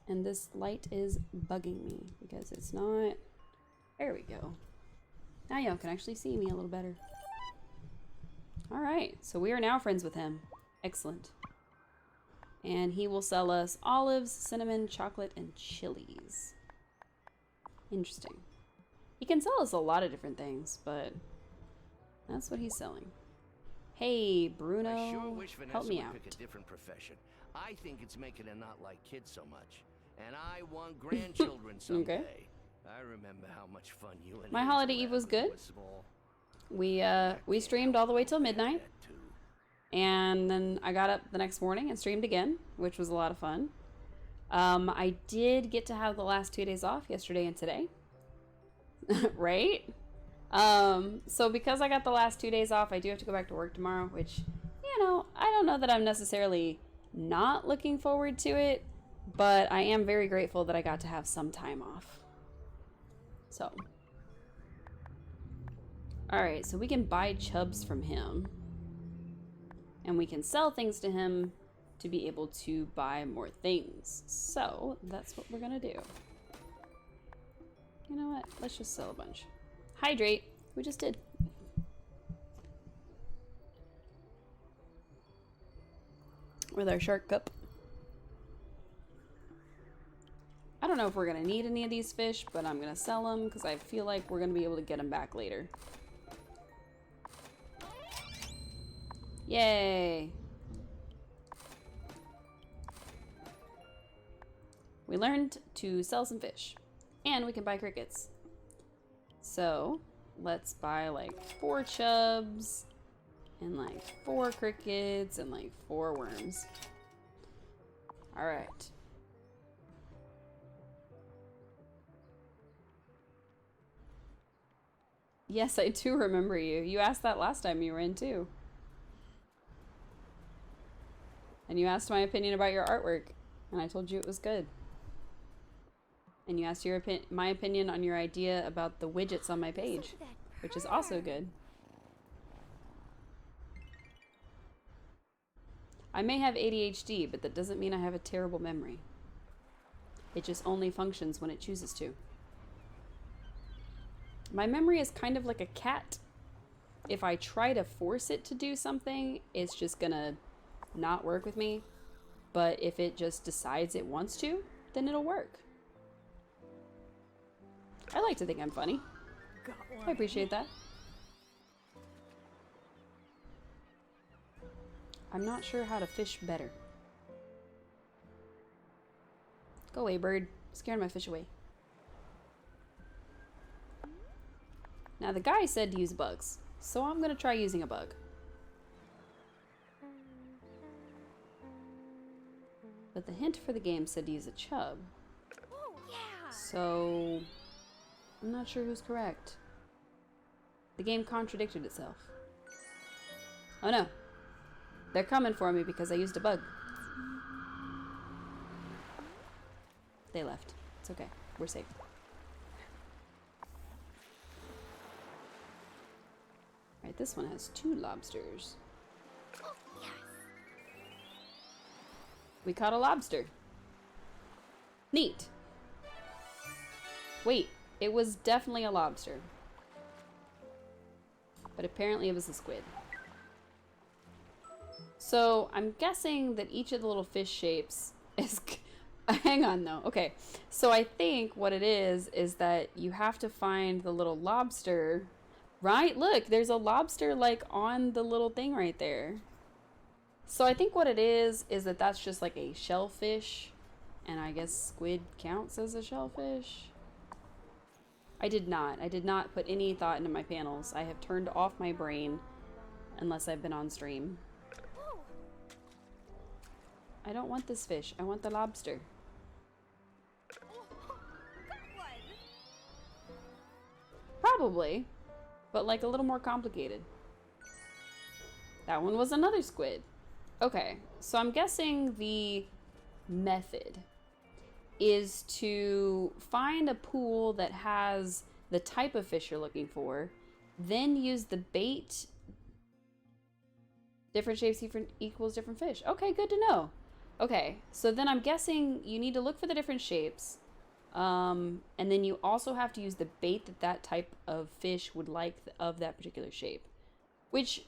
And this light is bugging me because it's not... There we go. Now y'all can actually see me a little better. Alright, so we are now friends with him. Excellent. And he will sell us olives, cinnamon, chocolate, and chilies. Interesting. He can sell us a lot of different things, but that's what he's selling. Hey, Bruno, I sure wish Vanessa help me would out. pick a different profession. I think it's making her not like kids so much. And I want grandchildren someday. Okay. I remember how much fun you and My holiday eve was good. We streamed all the way till midnight. And then I got up the next morning and streamed again, which was a lot of fun. I did get to have the last 2 days off, yesterday and today. Right? So because I got the last 2 days off, I do have to go back to work tomorrow, which, you know, I don't know that I'm necessarily not looking forward to it, but I am very grateful that I got to have some time off. So. Alright, so we can buy chubs from him. And we can sell things to him to be able to buy more things. So, that's what we're gonna do. You know what? Let's just sell a bunch. Hydrate. We just did. with our shark cup. I don't know if we're going to need any of these fish, but I'm going to sell them because I feel like we're going to be able to get them back later. Yay! We learned to sell some fish. And we can buy crickets. So, let's buy like 4 chubs, and like 4 crickets, and like 4 worms. Alright. Yes, I do remember you. You asked that last time you were in too. And you asked my opinion about your artwork, and I told you it was good. And you asked my opinion on your idea about the widgets on my page, which is also good. I may have ADHD, but that doesn't mean I have a terrible memory. It just only functions when it chooses to. My memory is kind of like a cat. If I try to force it to do something, it's just gonna not work with me. But if it just decides it wants to, then it'll work. I like to think I'm funny. I appreciate that. I'm not sure how to fish better. Go away, bird. Scaring my fish away. Now the guy said to use bugs, so I'm gonna try using a bug. But the hint for the game said to use a chub. So I'm not sure who's correct. The game contradicted itself. Oh no. They're coming for me because I used a bug. They left. It's okay. We're safe. Alright, this one has 2 lobsters. Oh, yes. We caught a lobster. Neat. Wait, it was definitely a lobster. But apparently it was a squid. So I'm guessing that each of the little fish shapes is... Hang on though. Okay, so I think what it is that you have to find the little lobster... Right? Look, there's a lobster like on the little thing right there. So I think what it is that that's just like a shellfish. And I guess squid counts as a shellfish. I did not put any thought into my panels. I have turned off my brain unless I've been on stream. I don't want this fish. I want the lobster. Probably. But like a little more complicated. That one was another squid. Okay, so I'm guessing the method is to find a pool that has the type of fish you're looking for, then use the bait. Different shapes equals different fish. Okay, good to know. Okay, so then I'm guessing you need to look for the different shapes. And then you also have to use the bait that type of fish would like of that particular shape. Which,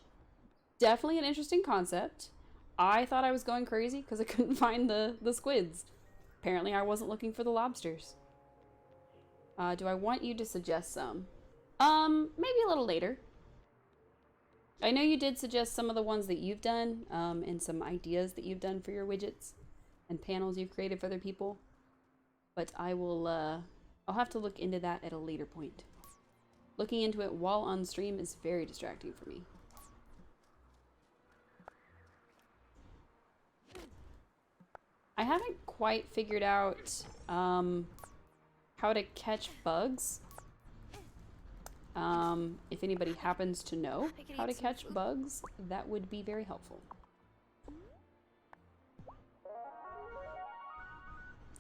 definitely an interesting concept. I thought I was going crazy because I couldn't find the squids. Apparently I wasn't looking for the lobsters. Do I want you to suggest some? Maybe a little later. I know you did suggest some of the ones that you've done, and some ideas that you've done for your widgets and panels you've created for other people. But I will, I'll have to look into that at a later point. Looking into it while on stream is very distracting for me. I haven't quite figured out, how to catch bugs. If anybody happens to know how to catch bugs, that would be very helpful.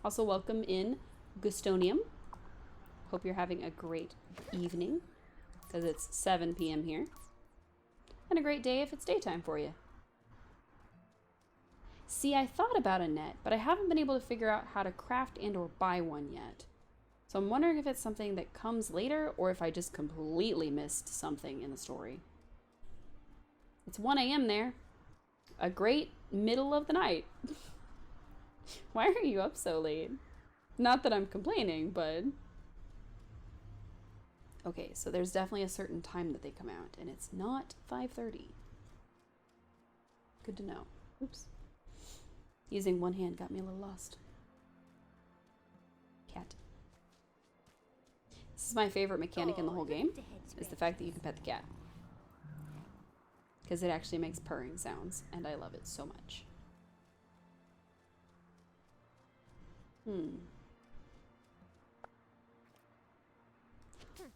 Also, welcome in Gustonium. Hope you're having a great evening, because it's 7 p.m. here. And a great day if it's daytime for you. See, I thought about a net, but I haven't been able to figure out how to craft and or buy one yet. So I'm wondering if it's something that comes later, or if I just completely missed something in the story. It's 1 a.m. there. a great middle of the night. Why are you up so late? Not that I'm complaining, but... Okay, so there's definitely a certain time that they come out, and it's not 5:30. Good to know. Oops. Using one hand got me a little lost. Cat. This is my favorite mechanic in the whole game, is the fact that you can pet the cat. Because it actually makes purring sounds, and I love it so much.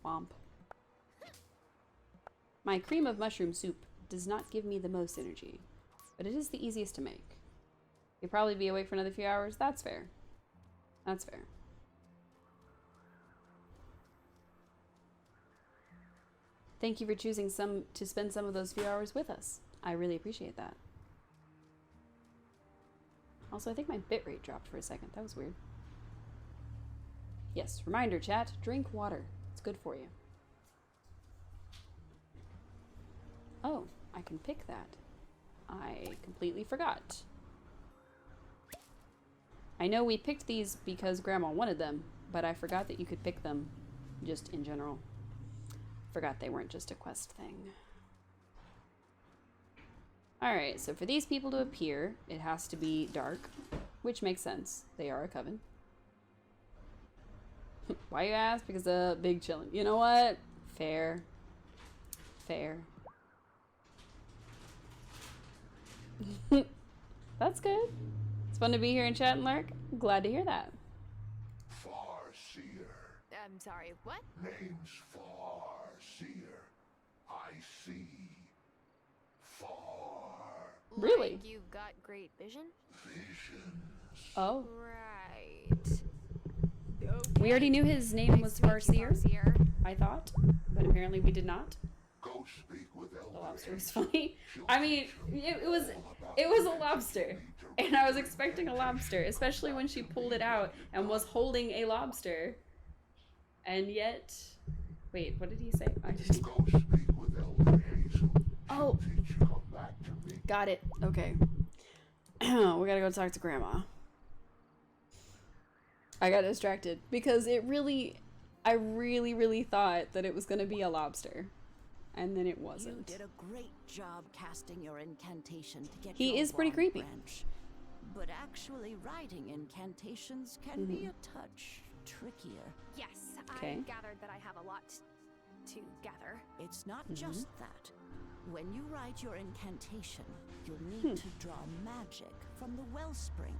Womp. My cream of mushroom soup does not give me the most energy, but it is the easiest to make. You'll probably be awake for another few hours. That's fair. That's fair. Thank you for choosing to spend some of those few hours with us. I really appreciate that. Also, I think my bitrate dropped for a second. That was weird. Yes, reminder chat, drink water. It's good for you. Oh, I can pick that. I completely forgot. I know we picked these because Grandma wanted them, but I forgot that you could pick them just in general. Forgot they weren't just a quest thing. Alright, so for these people to appear, it has to be dark, which makes sense. They are a coven. Why you ask? Because big chillin'. You know what? Fair. Fair. That's good. It's fun to be here and chat and lurk. Glad to hear that. Farseer. I'm sorry, what? Name's Farseer. I see. Far. Really? Like you've got great vision? Visions. Oh. Right. Okay. We already knew his name was Farseer, I thought, but apparently we did not. Go speak with The lobster was funny. I mean, it was a lobster, and I was expecting a lobster, especially when she pulled it out and was holding a lobster. And yet, wait, what did he say? I just go speak with Elder Hazel. Oh, Come back to me. Got it. Okay. We gotta go talk to Grandma. I got distracted because I really thought that it was gonna be a lobster. And then it wasn't. You did a great job casting your incantation to get He your is pretty wand creepy. branch. But actually writing incantations can be a touch trickier. Yes, Okay. I gathered that I have a lot to gather. It's not just that. When you write your incantation, you'll need to draw magic from the wellspring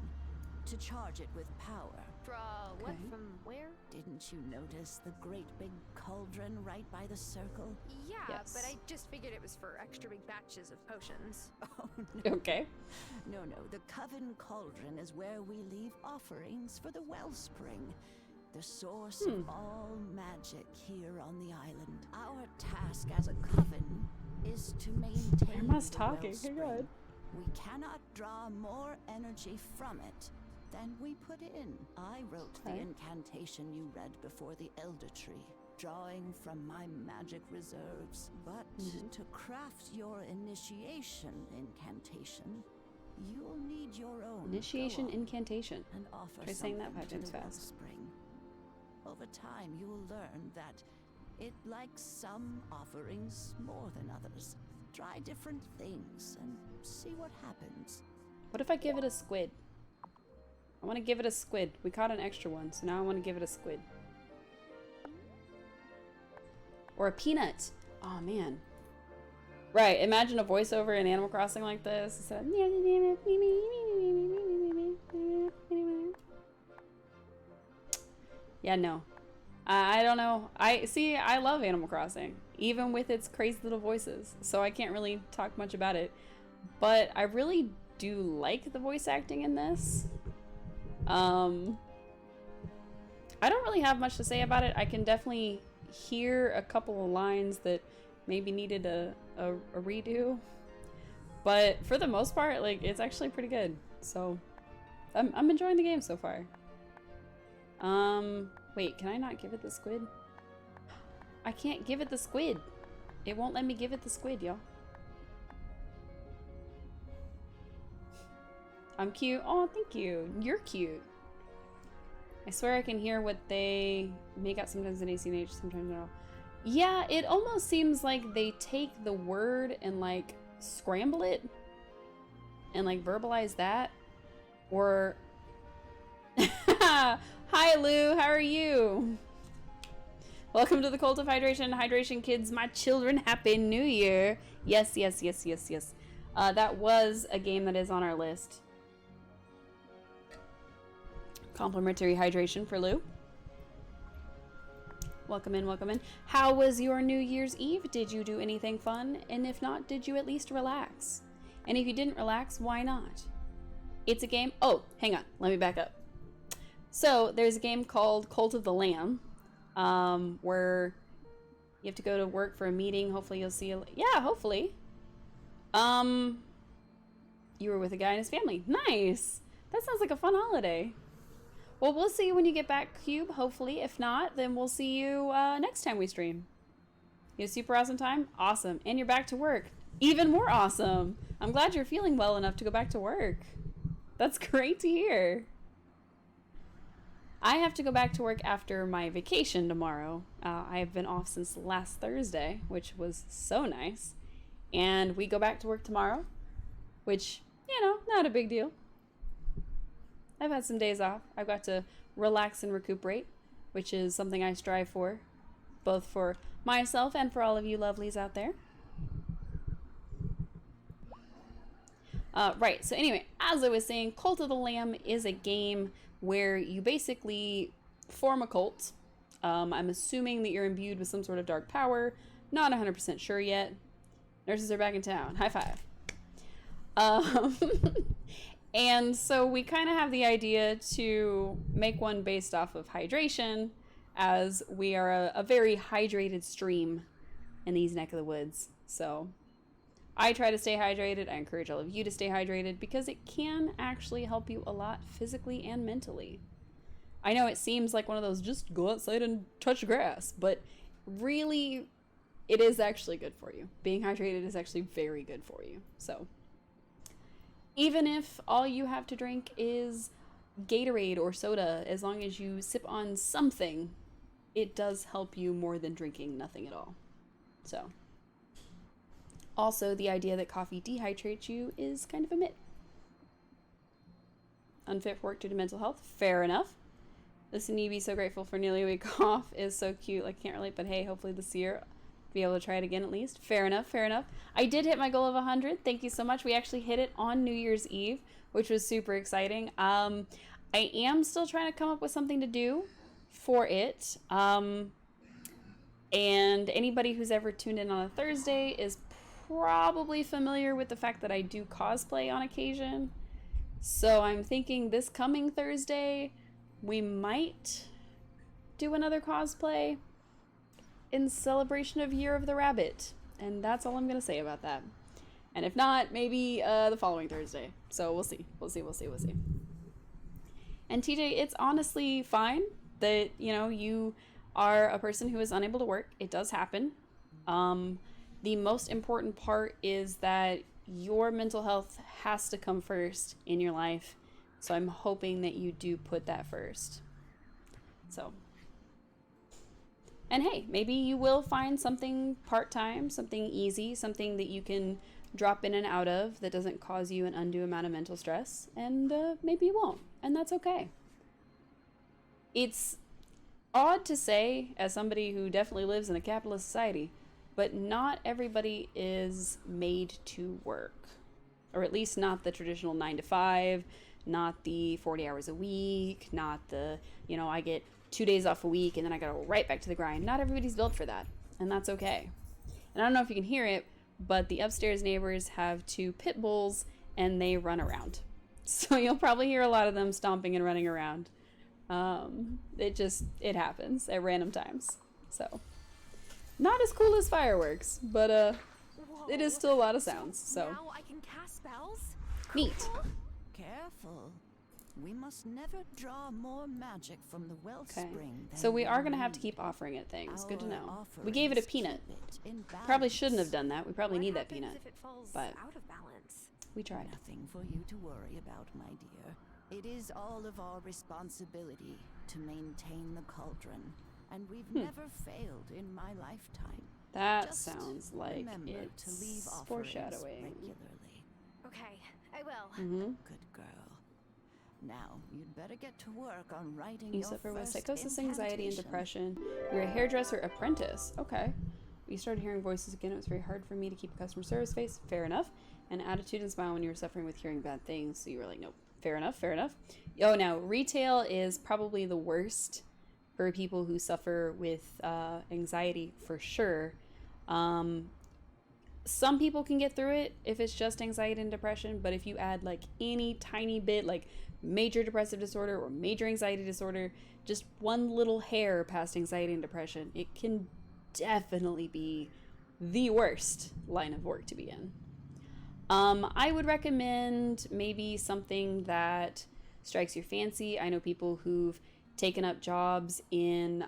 to charge it with power. Draw what from where? Didn't you notice the great big cauldron right by the circle? Yeah, Yes. but I just figured it was for extra big batches of potions. Oh, no. Okay. No, the Coven Cauldron is where we leave offerings for the wellspring, the source of all magic here on the island. Our task as a coven is to maintain Grandma's the talking. wellspring. Hang on. We cannot draw more energy from it than we put in. I wrote the incantation you read before the Elder Tree, drawing from my magic reserves. But to craft your initiation incantation, you'll need your own Initiation incantation. and offer Try saying that something 5 to times the fast. wellspring. Over time, you'll learn that it likes some offerings more than others. Try different things and see what happens. What if I give it a squid? I want to give it a squid. We caught an extra one, so now I want to give it a squid. Or a peanut. Oh, man. Right, imagine a voiceover in Animal Crossing like this. It's yeah, no. I don't know. I love Animal Crossing, even with its crazy little voices, so I can't really talk much about it. But I really do like the voice acting in this. I don't really have much to say about it. I can definitely hear a couple of lines that maybe needed a redo, but for the most part, like, it's actually pretty good. So I'm enjoying the game so far. Wait, can I not give it the squid? I can't give it the squid. It won't let me give it the squid, y'all. I'm cute. Oh, thank you. You're cute. I swear I can hear what they make out sometimes in AC and H, sometimes no. Yeah, it almost seems like they take the word and like scramble it and like verbalize that. Or hi Lou, how are you? Welcome to the Cult of Hydration. Hydration kids, my children, happy new year. Yes. That was a game that is on our list. Complimentary hydration for Lou. Welcome in, welcome in. How was your New Year's Eve? Did you do anything fun? And if not, did you at least relax? And if you didn't relax, why not? It's a game. Oh, hang on. Let me back up. So there's a game called Cult of the Lamb, where you have to go to work for a meeting. Hopefully you'll see. Yeah, hopefully. You were with a guy and his family. Nice. That sounds like a fun holiday. Well, we'll see you when you get back, Cube, hopefully. If not, then we'll see you next time we stream. You had a super awesome time? Awesome. And you're back to work. Even more awesome. I'm glad you're feeling well enough to go back to work. That's great to hear. I have to go back to work after my vacation tomorrow. I have been off since last Thursday, which was so nice. And we go back to work tomorrow, which, you know, not a big deal. I've had some days off. I've got to relax and recuperate, which is something I strive for, both for myself and for all of you lovelies out there. Right, so anyway, as I was saying, Cult of the Lamb is a game where you basically form a cult. I'm assuming that you're imbued with some sort of dark power. Not 100% sure yet. Nurses are back in town. High five. And so we kind of have the idea to make one based off of hydration, as we are a very hydrated stream in these neck of the woods. So I try to stay hydrated. I encourage all of you to stay hydrated because it can actually help you a lot physically and mentally. I know it seems like one of those just go outside and touch grass, but really it is actually good for you. Being hydrated is actually very good for you. So even if all you have to drink is Gatorade or soda, as long as you sip on something, it does help you more than drinking nothing at all. So, also the idea that coffee dehydrates you is kind of a myth. Unfit for work due to mental health, fair enough. Listen, you be so grateful for nearly a week off is so cute. Like, can't relate, but hey, hopefully this year be able to try it again at least. Fair enough, fair enough. I did hit my goal of 100. Thank you so much. We actually hit it on New Year's Eve, which was super exciting. I am still trying to come up with something to do for it. And anybody who's ever tuned in on a Thursday is probably familiar with the fact that I do cosplay on occasion. So I'm thinking this coming Thursday, we might do another cosplay in celebration of Year of the Rabbit. And that's all I'm going to say about that. And if not, maybe the following Thursday. So we'll see. We'll see. And TJ, it's honestly fine that, you know, you are a person who is unable to work. It does happen. The most important part is that your mental health has to come first in your life. So I'm hoping that you do put that first. So, and hey, maybe you will find something part-time, something easy, something that you can drop in and out of that doesn't cause you an undue amount of mental stress, and maybe you won't, and that's okay. It's odd to say, as somebody who definitely lives in a capitalist society, but not everybody is made to work, or at least not the traditional 9-to-5, not the 40 hours a week, not the, you know, I get 2 days off a week and then I gotta go right back to the grind. Not everybody's built for that, and that's okay. And I don't know if you can hear it, but the upstairs neighbors have 2 pit bulls and they run around. So you'll probably hear a lot of them stomping and running around. It happens at random times. So not as cool as fireworks, but it is still a lot of sounds. So now I can cast spells? Neat. Careful. We must never draw more magic from the wellspring. So we are going to have to keep offering it things. Good to know. We gave it a peanut. Probably shouldn't have done that. We probably need that peanut. If it falls but out of balance? We tried. Nothing for you to worry about, my dear. It is all of our responsibility to maintain the cauldron, and we've never failed in my lifetime. That Just sounds like it's to leave foreshadowing. Regularly. Okay, I will. Good girl. Now, you'd better get to work on writing You your suffer with first psychosis, anxiety, and incantation. depression. You're a hairdresser apprentice. Okay. We started hearing voices again. It was very hard for me to keep a customer service face. Fair enough. An attitude and smile when you were suffering with hearing bad things. So you were like, nope. Fair enough. Fair enough. Oh, now, retail is probably the worst for people who suffer with anxiety, for sure. Some people can get through it if it's just anxiety and depression, but if you add like any tiny bit, like major depressive disorder or major anxiety disorder, just one little hair past anxiety and depression, it can definitely be the worst line of work to be in. I would recommend maybe something that strikes your fancy. I know people who've taken up jobs in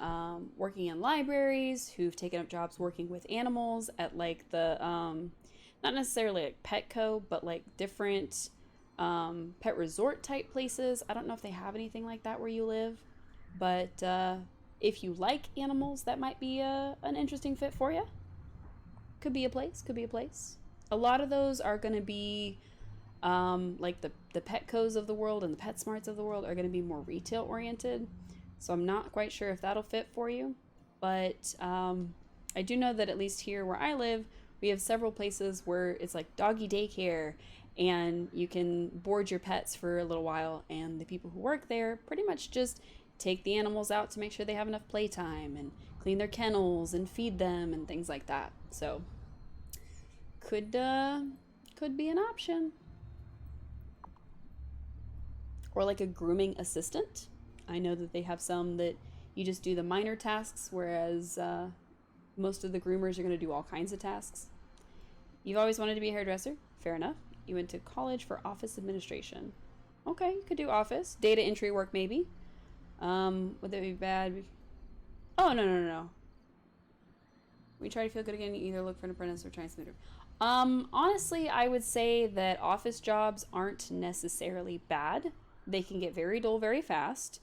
working in libraries, who've taken up jobs working with animals at like the not necessarily like Petco, but like different pet resort type places. I don't know if they have anything like that where you live, but if you like animals, that might be an interesting fit for you. Could be a place. A lot of those are going to be like the Petcos of the world and the PetSmarts of the world are going to be more retail oriented. So I'm not quite sure if that'll fit for you. But I do know that at least here where I live, we have several places where it's like doggy daycare and you can board your pets for a little while. And the people who work there pretty much just take the animals out to make sure they have enough playtime and clean their kennels and feed them and things like that. So could be an option. Or like a grooming assistant. I know that they have some that you just do the minor tasks, whereas most of the groomers are going to do all kinds of tasks. You've always wanted to be a hairdresser. Fair enough. You went to college for office administration. Okay, you could do office. Data entry work maybe. Would that be bad? Oh, no. We try to feel good again. You either look for an apprentice or try and submit. Honestly, I would say that office jobs aren't necessarily bad. They can get very dull very fast.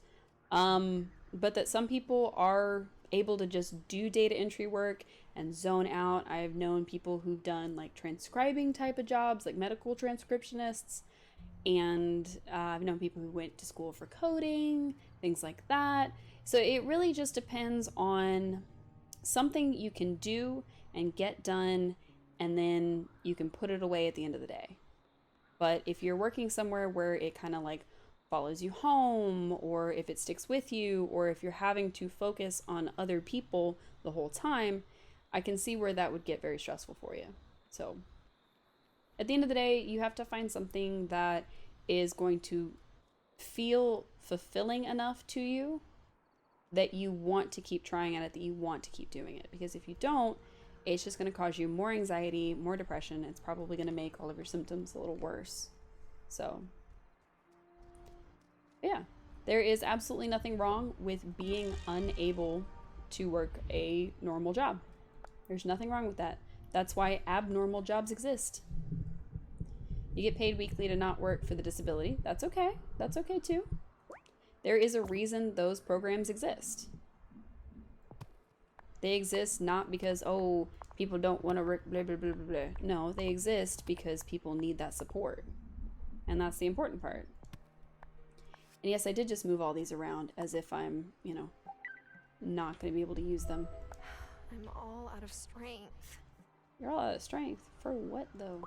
But that some people are able to just do data entry work and zone out. I've known people who've done like transcribing type of jobs, like medical transcriptionists. And I've known people who went to school for coding, things like that. So it really just depends on something you can do and get done, and then you can put it away at the end of the day. But if you're working somewhere where it kind of like follows you home, or if it sticks with you, or if you're having to focus on other people the whole time, I can see where that would get very stressful for you. So at the end of the day, you have to find something that is going to feel fulfilling enough to you that you want to keep trying at it, that you want to keep doing it. Because if you don't, it's just going to cause you more anxiety, more depression. It's probably going to make all of your symptoms a little worse. So yeah, there is absolutely nothing wrong with being unable to work a normal job. There's nothing wrong with that. That's why abnormal jobs exist. You get paid weekly to not work for the disability. That's okay. That's okay too. There is a reason those programs exist. They exist not because, oh, people don't want to work, blah, blah, blah, blah, blah. No, they exist because people need that support. And that's the important part. And yes, I did just move all these around as if I'm, you know, not going to be able to use them. I'm all out of strength. You're all out of strength? For what, though?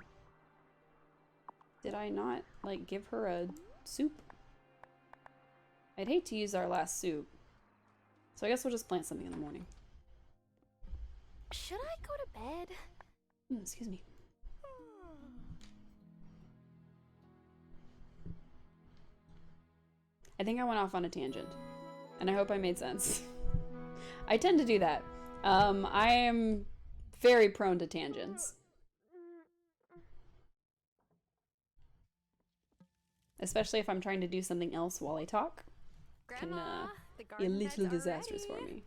Did I not, like, give her a soup? I'd hate to use our last soup. So I guess we'll just plant something in the morning. Should I go to bed? Excuse me. I think I went off on a tangent. And I hope I made sense. I tend to do that. I am very prone to tangents. Especially if I'm trying to do something else while I talk. Grandma, Can be a little disastrous for me.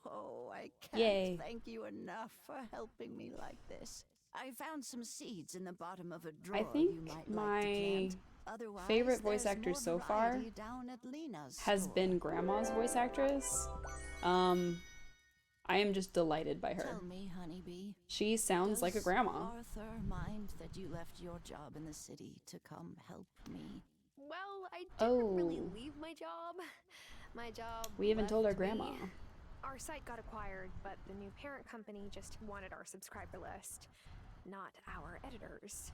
Oh, I can't thank you enough for helping me like this. I found some seeds in the bottom of a drawer. I think you might my like to plant. Otherwise, favorite voice there's actor more so far variety down at Lena's has store. been Grandma's voice actress. I am just delighted by her. Tell me, honeybee. She sounds like a grandma. Arthur mind that you left your job in the city to come help me? Well, I didn't really leave my job. My job. We even told our left grandma. me. Our site got acquired, but the new parent company just wanted our subscriber list, not our editors.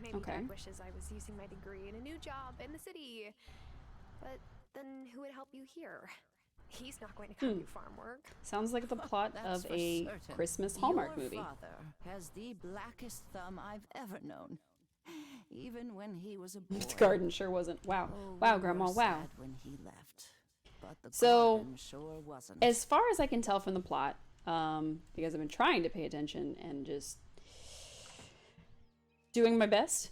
Maybe Dad wishes I was using my degree in a new job in the city. But then who would help you here? He's not going to come do farm work. Sounds like the plot of a certain. Christmas Hallmark Your movie. Father has the blackest thumb I've ever known. Even when he was a boy. The garden sure wasn't. Wow. Wow, Grandma, wow. Sad when he left. But the So, garden sure wasn't. as far as I can tell from the plot, because I've been trying to pay attention and just doing my best,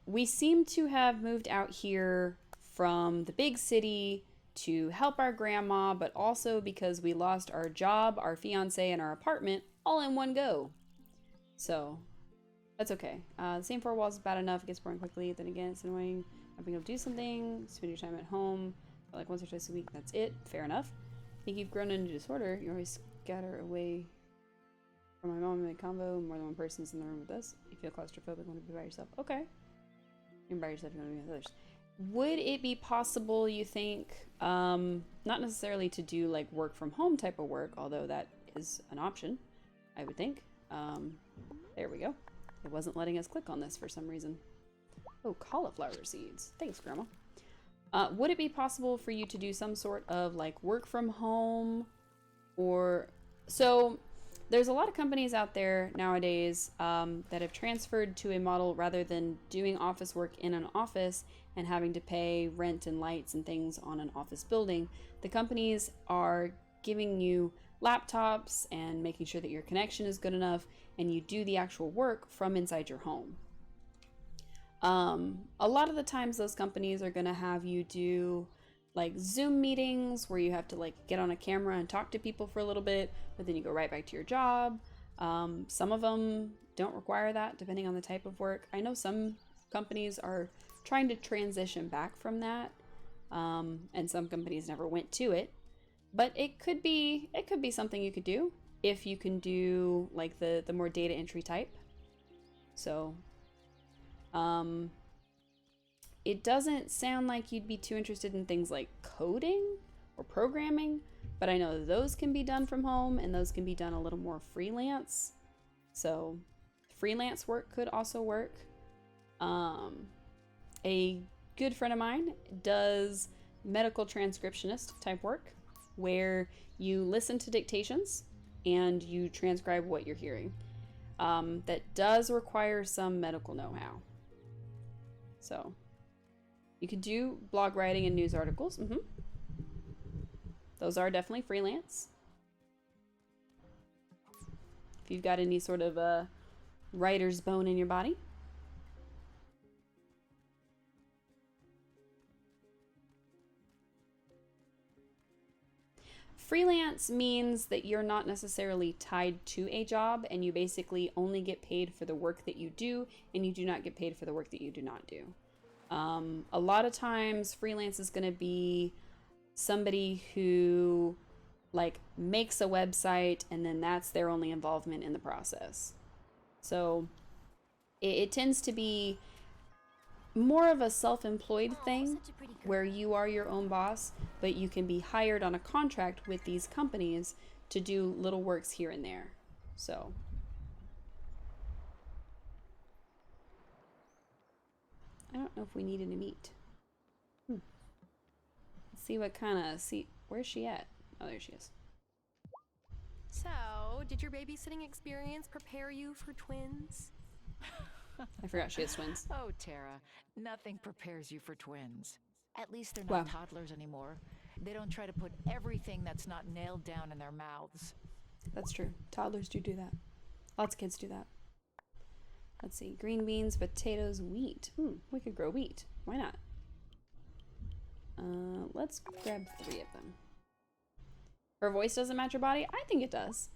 we seem to have moved out here from the big city to help our grandma, but also because we lost our job, our fiance, and our apartment all in one go. So, that's okay. The same four walls is bad enough. It gets boring quickly. Then again, it's annoying. Not being able to do something, spend your time at home, like once or twice a week. That's it. Fair enough. I think you've grown into disorder. You always scatter away from my mom in a convo. More than one person's in the room with us. You feel claustrophobic when you be by yourself. Okay. You're by yourself. You want to be with others. Would it be possible, you think, not necessarily to do like work from home type of work, although that is an option, I would think. There we go. It wasn't letting us click on this for some reason. Oh, cauliflower seeds. Thanks, Grandma. Would it be possible for you to do some sort of like work from home or so there's a lot of companies out there nowadays that have transferred to a model rather than doing office work in an office and having to pay rent and lights and things on an office building. The companies are giving you laptops and making sure that your connection is good enough and you do the actual work from inside your home. A lot of the times those companies are going to have you do like Zoom meetings where you have to like get on a camera and talk to people for a little bit, but then you go right back to your job. Some of them don't require that depending on the type of work. I know some companies are trying to transition back from that, and some companies never went to it, but it could be something you could do if you can do like the more data entry type. So it doesn't sound like you'd be too interested in things like coding or programming, but I know those can be done from home and those can be done a little more freelance. So freelance work could also work. A good friend of mine does medical transcriptionist type work where you listen to dictations and you transcribe what you're hearing. That does require some medical know-how. So you could do blog writing and news articles. Those are definitely freelance. If you've got any sort of a writer's bone in your body. Freelance means that you're not necessarily tied to a job and you basically only get paid for the work that you do and you do not get paid for the work that you do not do. A lot of times freelance is going to be somebody who like makes a website and then that's their only involvement in the process. So it tends to be more of a self-employed thing where you are your own boss, but you can be hired on a contract with these companies to do little works here and there. So I don't know if we need any meat. Let's see what kind of where's she at? Oh, there she is. So, did your babysitting experience prepare you for twins? I forgot she has twins. Oh, Tara, nothing prepares you for twins. At least they're not toddlers anymore. They don't try to put everything that's not nailed down in their mouths. That's true. Toddlers do that. Lots of kids do that. Let's see. Green beans, potatoes, wheat. We could grow wheat. Why not? Let's grab 3 of them. Her voice doesn't match her body? I think it does.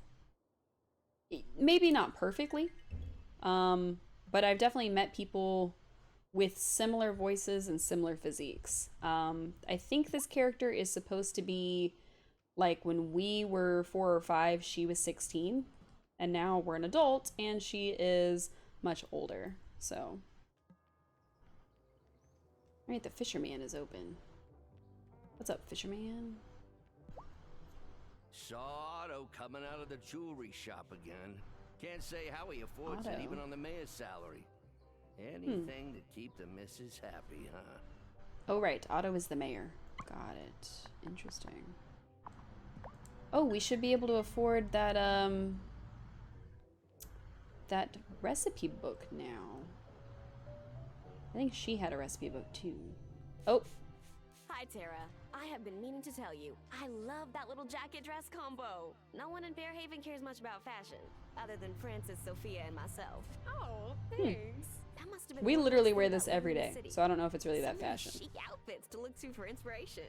Maybe not perfectly, But I've definitely met people with similar voices and similar physiques. I think this character is supposed to be like when we were 4 or 5, she was 16, and now we're an adult and she is much older. So, all right, the fisherman is open. What's up, fisherman? Saw Otto coming out of the jewelry shop again. Can't say how he affords it even on the mayor's salary. Anything to keep the missus happy, huh? Oh, right. Otto is the mayor. Got it. Interesting. Oh, we should be able to afford that, that recipe book now. I think she had a recipe book, too. Oh. Hi, Tara. I have been meaning to tell you, I love that little jacket dress combo. No one in Fairhaven cares much about fashion, other than Francis, Sophia, and myself. Oh, thanks. That must have been We one literally less wear thing this about every living in day, the city. so I don't know if it's really that So many fashion. chic outfits to look to for inspiration.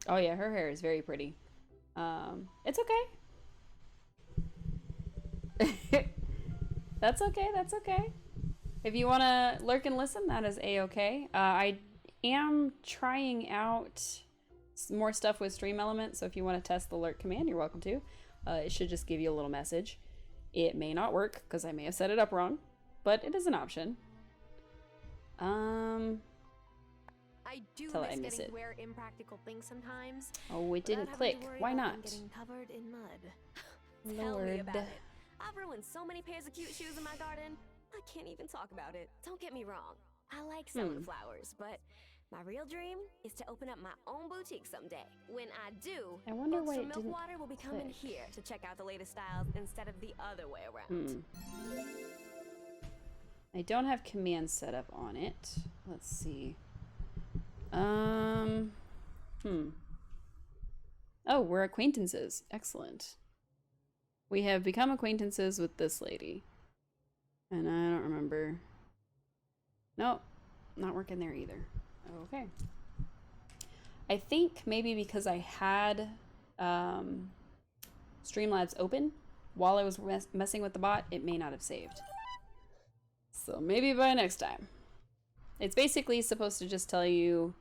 Oh yeah, her hair is very pretty. It's okay. That's okay, that's okay. If you want to lurk and listen, that is a-okay. I am trying out more stuff with Stream Element, so if you want to test the lurk command, you're welcome to. It should just give you a little message. It may not work, because I may have set it up wrong, but it is an option. I do Till I miss miss getting it. to wear impractical things sometimes. Oh, it didn't without having click. to worry Why about not? them getting covered in mud. Tell me Lord. about it. I've ruined so many pairs of cute shoes in my garden. I can't even talk about it. Don't get me wrong. I like selling flowers, but my real dream is to open up my own boutique someday. When I do, I wonder folks why from it didn't Milkwater will be coming click. here to check out the latest styles instead of the other way around. I don't have command set up on it. Let's see. Oh, we're acquaintances. Excellent. We have become acquaintances with this lady. And I don't remember. Nope. Not working there either. Okay. I think maybe because I had Streamlabs open while I was messing with the bot, it may not have saved. So maybe by next time. It's basically supposed to just tell you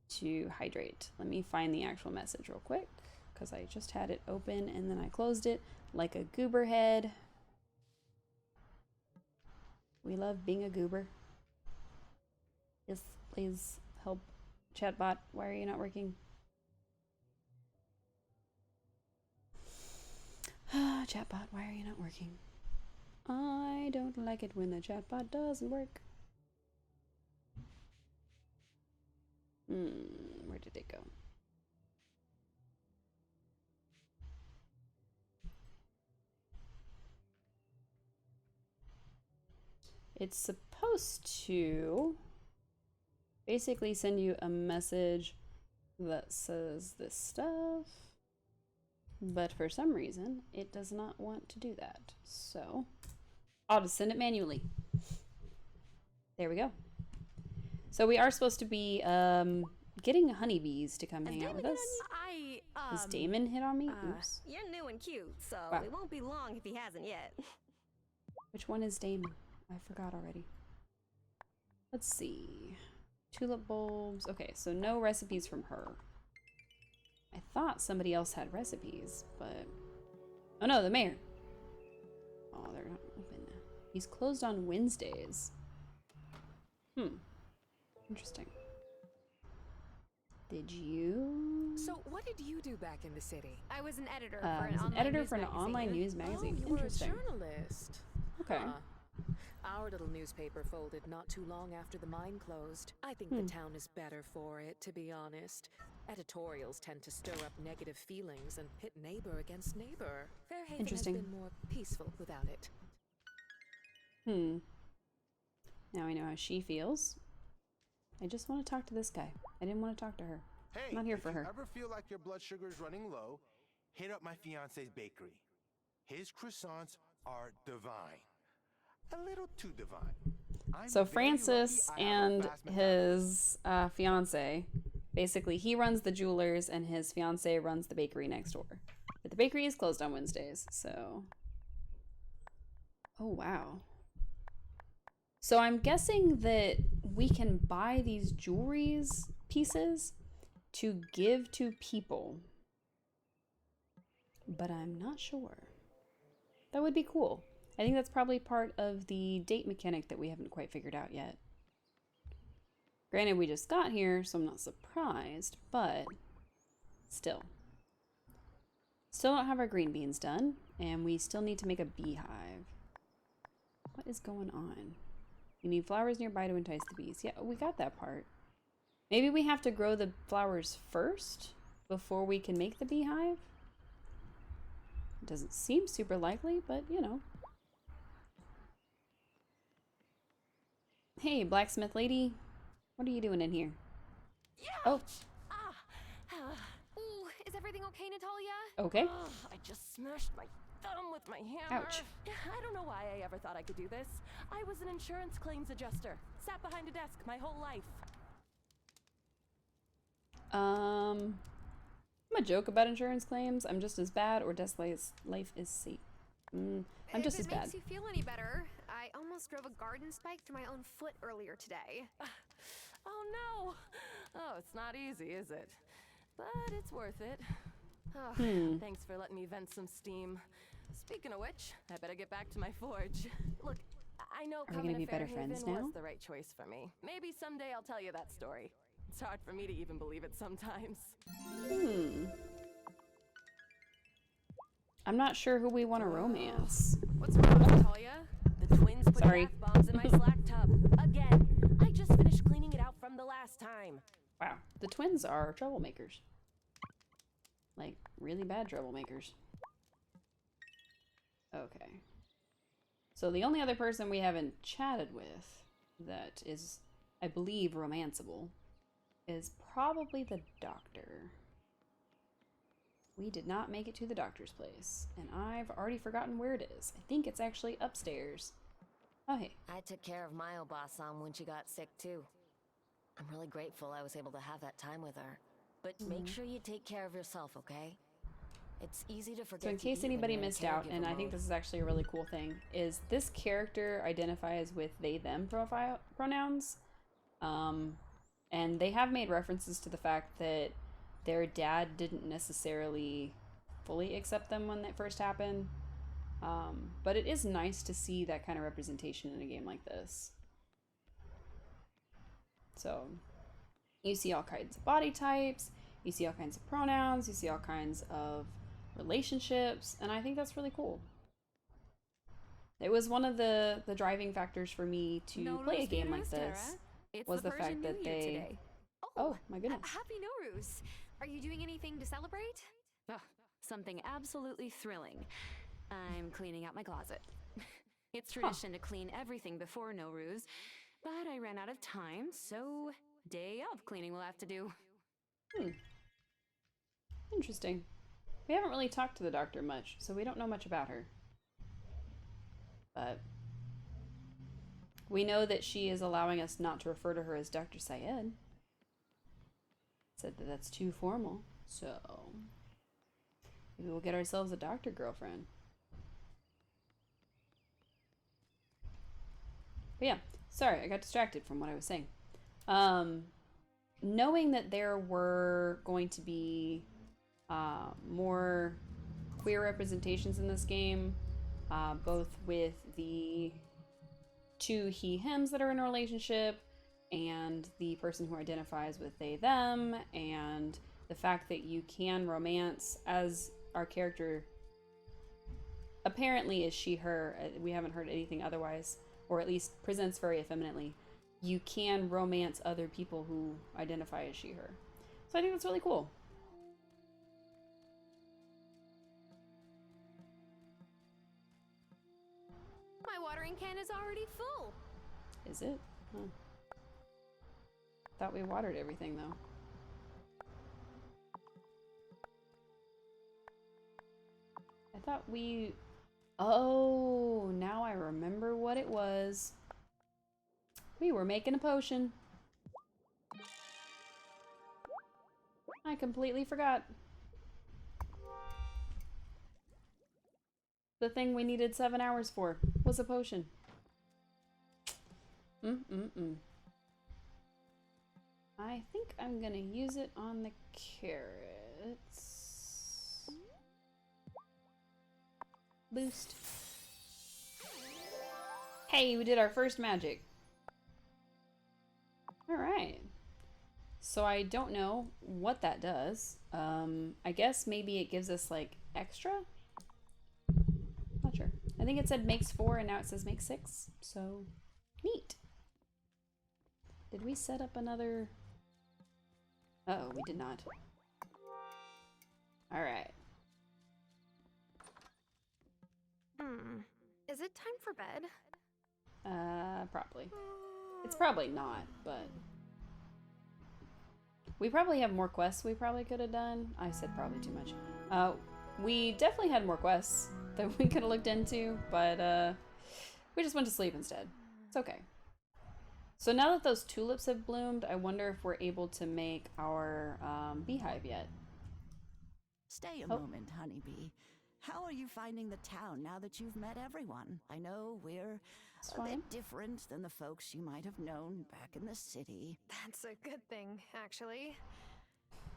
to hydrate. Let me find the actual message real quick, because I just had it open and then I closed it like a goober head. We love being a goober. Yes, please help. Chatbot, why are you not working? Chatbot, why are you not working? I don't like it when the chatbot doesn't work. Where did it go? It's supposed to basically send you a message that says this stuff, but for some reason it does not want to do that. So I'll just send it manually. There we go. So we are supposed to be getting honeybees to come hang out with us. Has Damon hit on me? Oops. You're new and cute, so Wow. it won't be long if he hasn't yet. Which one is Damon? I forgot already. Let's see. Tulip bulbs. Okay, so no recipes from her. I thought somebody else had recipes, but... Oh no, the mayor. Oh, they're not open. He's closed on Wednesdays. Interesting. Did you... So, what did you do back in the city? I was an editor for an online news magazine. Oh, you Interesting. were a journalist. Okay. Our little newspaper folded not too long after the mine closed. I think the town is better for it, to be honest. Editorials tend to stir up negative feelings and pit neighbor against neighbor. Fairhaven has Interesting. been more peaceful without it. Now I know how she feels. I just want to talk to this guy. I didn't want to talk to her. Hey, I'm not here for if you her. ever feel like your blood sugar is running low, hit up my fiance's bakery. His croissants are divine. A little too divine. So Francis and his fiance, basically he runs the jewelers and his fiance runs the bakery next door. But the bakery is closed on Wednesdays, so Oh, wow. So I'm guessing that we can buy these jewelries pieces to give to people. But I'm not sure. That would be cool. I think that's probably part of the date mechanic that we haven't quite figured out yet. Granted, we just got here, so I'm not surprised, but still. Still don't have our green beans done, and we still need to make a beehive. What is going on? You need flowers nearby to entice the bees. Yeah, we got that part. Maybe we have to grow the flowers first before we can make the beehive? It doesn't seem super likely, but you know. Hey, blacksmith lady. What are you doing in here? Yeah. Oh. Ooh, is everything okay, Natalia? Okay. I just smashed my thumb with my hammer. Ouch. I don't know why I ever thought I could do this. I was an insurance claims adjuster. Sat behind a desk my whole life. I'm a joke about insurance claims. I'm just as bad, or Death's life is safe. I'm just as bad. If it makes you feel any better, I almost drove a garden spike through my own foot earlier today. Oh no! Oh, it's not easy, is it? But it's worth it. Oh, thanks for letting me vent some steam. Speaking of which, I better get back to my forge. Look, I know coming to Fairhaven was the right choice for me. Maybe someday I'll tell you that story. It's hard for me to even believe it sometimes. I'm not sure who we want to romance. What's wrong, Natalia? The twins put bath bombs in my slack tub. Again. I just finished cleaning it out from the last time. Wow. The twins are troublemakers. Like, really bad troublemakers. Okay. So the only other person we haven't chatted with that is, I believe, romanceable is probably the doctor. We did not make it to the doctor's place, and I've already forgotten where it is. I think it's actually upstairs. Oh, hey. I took care of my Obasan when she got sick, too. I'm really grateful I was able to have that time with her. But make sure you take care of yourself, okay? It's easy to forget. So in case anybody missed out, and I think this is actually a really cool thing, is this character identifies with they, them pronouns. And they have made references to the fact that their dad didn't necessarily fully accept them when that first happened. But it is nice to see that kind of representation in a game like this. So you see all kinds of body types, you see all kinds of pronouns, you see all kinds of relationships, and I think that's really cool. It was one of the driving factors for me to play a game like this, was the fact that they... Oh, my goodness. Happy Nowruz! Are you doing anything to celebrate? Oh, something absolutely thrilling. I'm cleaning out my closet. It's tradition to clean everything before Nowruz, but I ran out of time, so day of cleaning will have to do. Interesting. We haven't really talked to the doctor much, so we don't know much about her. But we know that she is allowing us not to refer to her as Dr. Syed. Said that that's too formal, so maybe we'll get ourselves a doctor girlfriend. But yeah, sorry, I got distracted from what I was saying. Knowing that there were going to be more queer representations in this game, both with the two he-hims that are in a relationship, and the person who identifies with they them, and the fact that you can romance, as our character apparently is she her, we haven't heard anything otherwise, or at least presents very effeminately, you can romance other people who identify as she her. So I think that's really cool. My watering can is already full. Is it? Huh. Thought we watered everything though. I thought we... Oh, now I remember what it was. We were making a potion. I completely forgot. The thing we needed 7 hours for was a potion. I think I'm gonna use it on the carrots. Boost. Hey, we did our first magic. Alright. So I don't know what that does. I guess maybe it gives us like extra? Not sure. I think it said makes 4 and now it says makes 6. So neat. Did we set up another? Uh-oh, we did not. Alright. Is it time for bed? Probably. It's probably not, but we probably have more quests we probably could have done. I said probably too much. We definitely had more quests that we could have looked into, but we just went to sleep instead. It's okay. So now that those tulips have bloomed, I wonder if we're able to make our beehive yet. Stay a moment, honeybee. How are you finding the town now that you've met everyone? I know we're a bit different than the folks you might have known back in the city. That's a good thing, actually.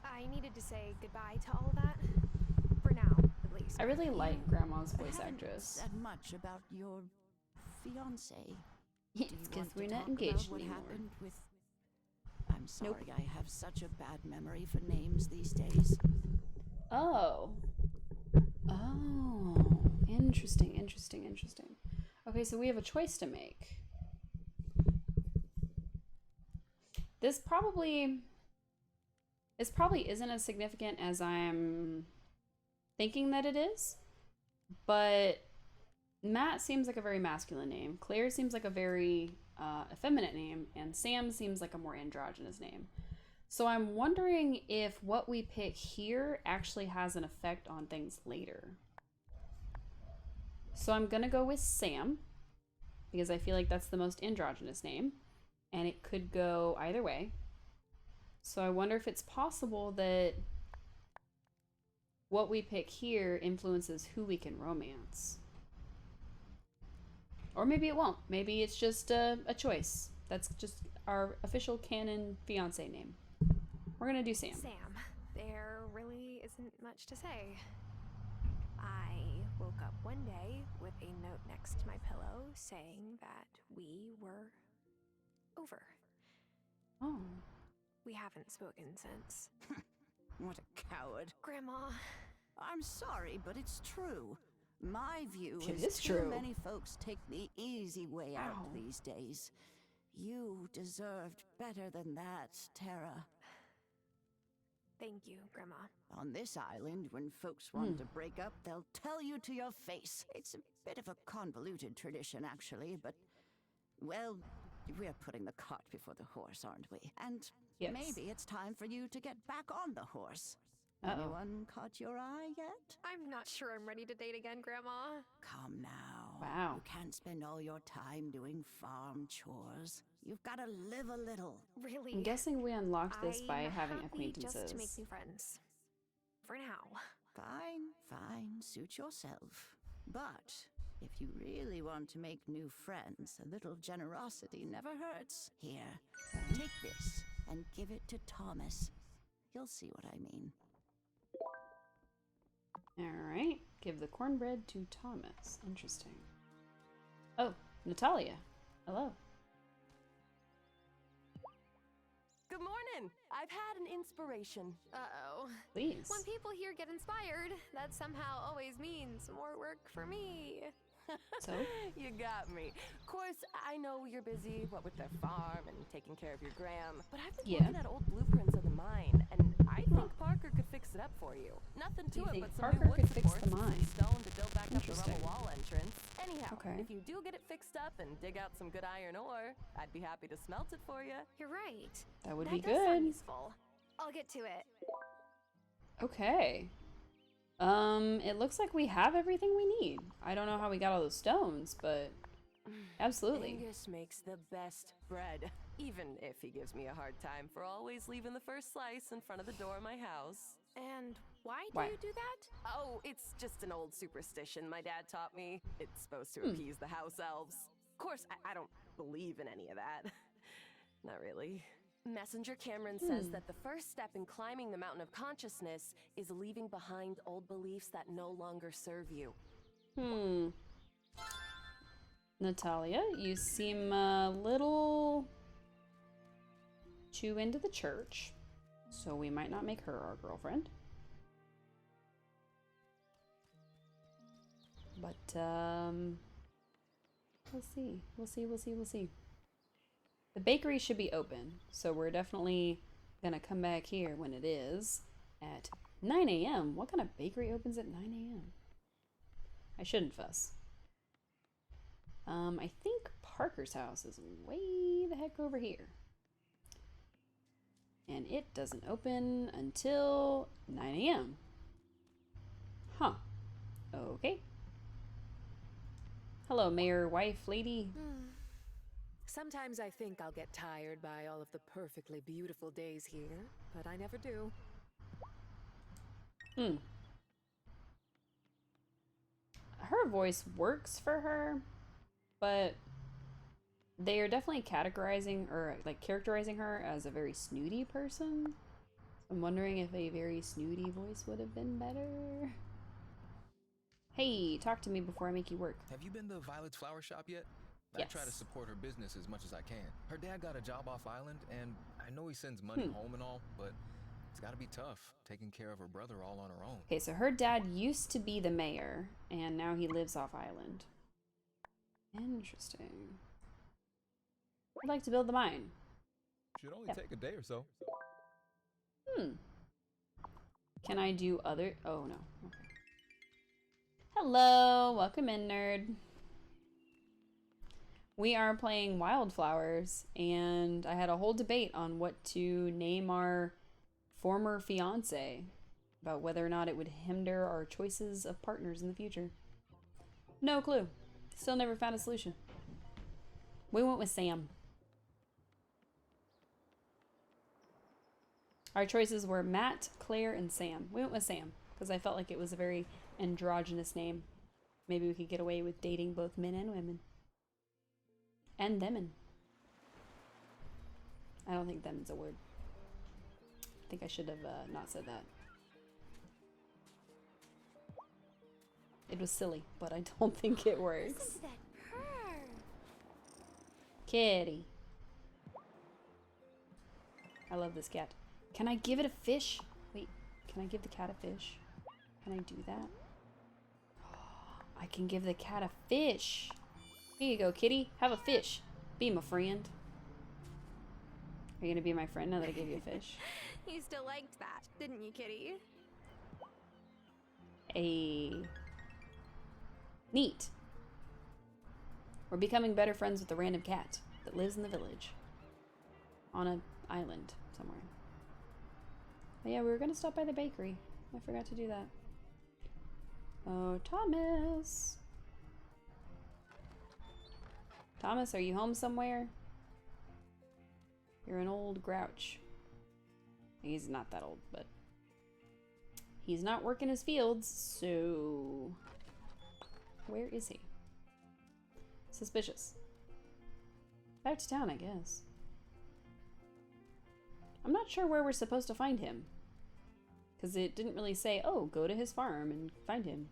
I needed to say goodbye to all that. For now, at least. I really like Grandma's voice actress. Said much about your fiance. It's because we're not engaged anymore. With... I'm sorry, I have such a bad memory for names these days. Oh. Oh. Interesting, interesting, interesting. Okay, so we have a choice to make. This probably isn't as significant as I'm thinking that it is, but Matt seems like a very masculine name. Claire seems like a very effeminate name, and Sam seems like a more androgynous name. So I'm wondering if what we pick here actually has an effect on things later. So I'm gonna go with Sam, because I feel like that's the most androgynous name, and it could go either way. So I wonder if it's possible that what we pick here influences who we can romance. Or maybe it won't. Maybe it's just a choice. That's just our official canon fiance name. We're gonna do Sam. Sam. There really isn't much to say. I woke up one day with a note next to my pillow saying that we were over. Oh. We haven't spoken since. What a coward. Grandma. I'm sorry, but it's true. My view It is is too true. many folks take the easy way out these days. You deserved better than that, Tara. Thank you, Grandma. On this island, when folks want to break up, they'll tell you to your face. It's a bit of a convoluted tradition, actually, but, well, we're putting the cart before the horse, aren't we? And maybe it's time for you to get back on the horse. Anyone caught your eye yet? I'm not sure I'm ready to date again, Grandma. Come now. Wow. You can't spend all your time doing farm chores. You've got to live a little. Really? I'm guessing we unlocked this by having happy acquaintances. just to make new friends. For now. Fine, fine. Suit yourself. But if you really want to make new friends, a little generosity never hurts. Here, take this and give it to Thomas. You'll see what I mean. Alright, give the cornbread to Thomas. Interesting. Oh, Natalia. Hello. Good morning. I've had an inspiration. Uh-oh. Please. When people here get inspired, that somehow always means more work for me. So? You got me. Of course, I know you're busy, what with the farm and taking care of your gram, but I've been looking at old blueprints of the mine, and I think Parker could fix it up for you. Nothing to it, but some Parker new wood could fix supports the and mine? some stone to build back up the Interesting. rubble wall entrance. Anyhow, Okay. if you do get it fixed up and dig out some good iron ore, I'd be happy to smelt it for you. You're right. That would be does sound good. useful. I'll get to it. Okay. It looks like we have everything we need. I don't know how we got all those stones, but absolutely. Angus makes the best bread, even if he gives me a hard time for always leaving the first slice in front of the door of my house. And Why do you do that? Oh, it's just an old superstition my dad taught me. It's supposed to appease the house elves. Of course, I don't believe in any of that. Not really. Messenger Cameron says that the first step in climbing the mountain of consciousness is leaving behind old beliefs that no longer serve you. Natalia, you seem a little too into the church, so we might not make her our girlfriend. But, we'll see. We'll see. The bakery should be open, so we're definitely gonna come back here when it is at 9 a.m. What kind of bakery opens at 9 a.m.? I shouldn't fuss. I think Parker's house is way the heck over here. And it doesn't open until 9 a.m. Huh. Okay. Hello, mayor, wife, lady. Sometimes I think I'll get tired by all of the perfectly beautiful days here, but I never do. Her voice works for her, but they are definitely categorizing or like characterizing her as a very snooty person. I'm wondering if a very snooty voice would have been better. Hey, talk to me before I make you work. Have you been to Violet's flower shop yet? Yes. I try to support her business as much as I can. Her dad got a job off island, and I know he sends money home and all, but it's gotta be tough, taking care of her brother all on her own. Okay, so her dad used to be the mayor, and now he lives off island. Interesting. I'd like to build the mine. Should only take a day or so. Can I do other... Oh, no. Okay. Hello! Welcome in, nerd. We are playing Wildflowers, and I had a whole debate on what to name our former fiance, about whether or not it would hinder our choices of partners in the future. No clue. Still never found a solution. We went with Sam. Our choices were Matt, Claire, and Sam. We went with Sam, because I felt like it was a very androgynous name. Maybe we could get away with dating both men and women. And themin. I don't think themin's a word. I think I should have not said that. It was silly, but I don't think it works. Listen to that purr. Kitty. I love this cat. Can I give it a fish? Wait, can I give the cat a fish? Can I do that? I can give the cat a fish. Here you go, kitty. Have a fish. Be my friend. Are you gonna be my friend now that I gave you a fish? You still liked that, didn't you, kitty? Neat. We're becoming better friends with the random cat that lives in the village. On an island somewhere. But yeah, we were gonna stop by the bakery. I forgot to do that. Oh, Thomas. Thomas, are you home somewhere? You're an old grouch. He's not that old, but he's not working his fields, so where is he? Suspicious. Back to town, I guess. I'm not sure where we're supposed to find him, because it didn't really say, oh, go to his farm and find him.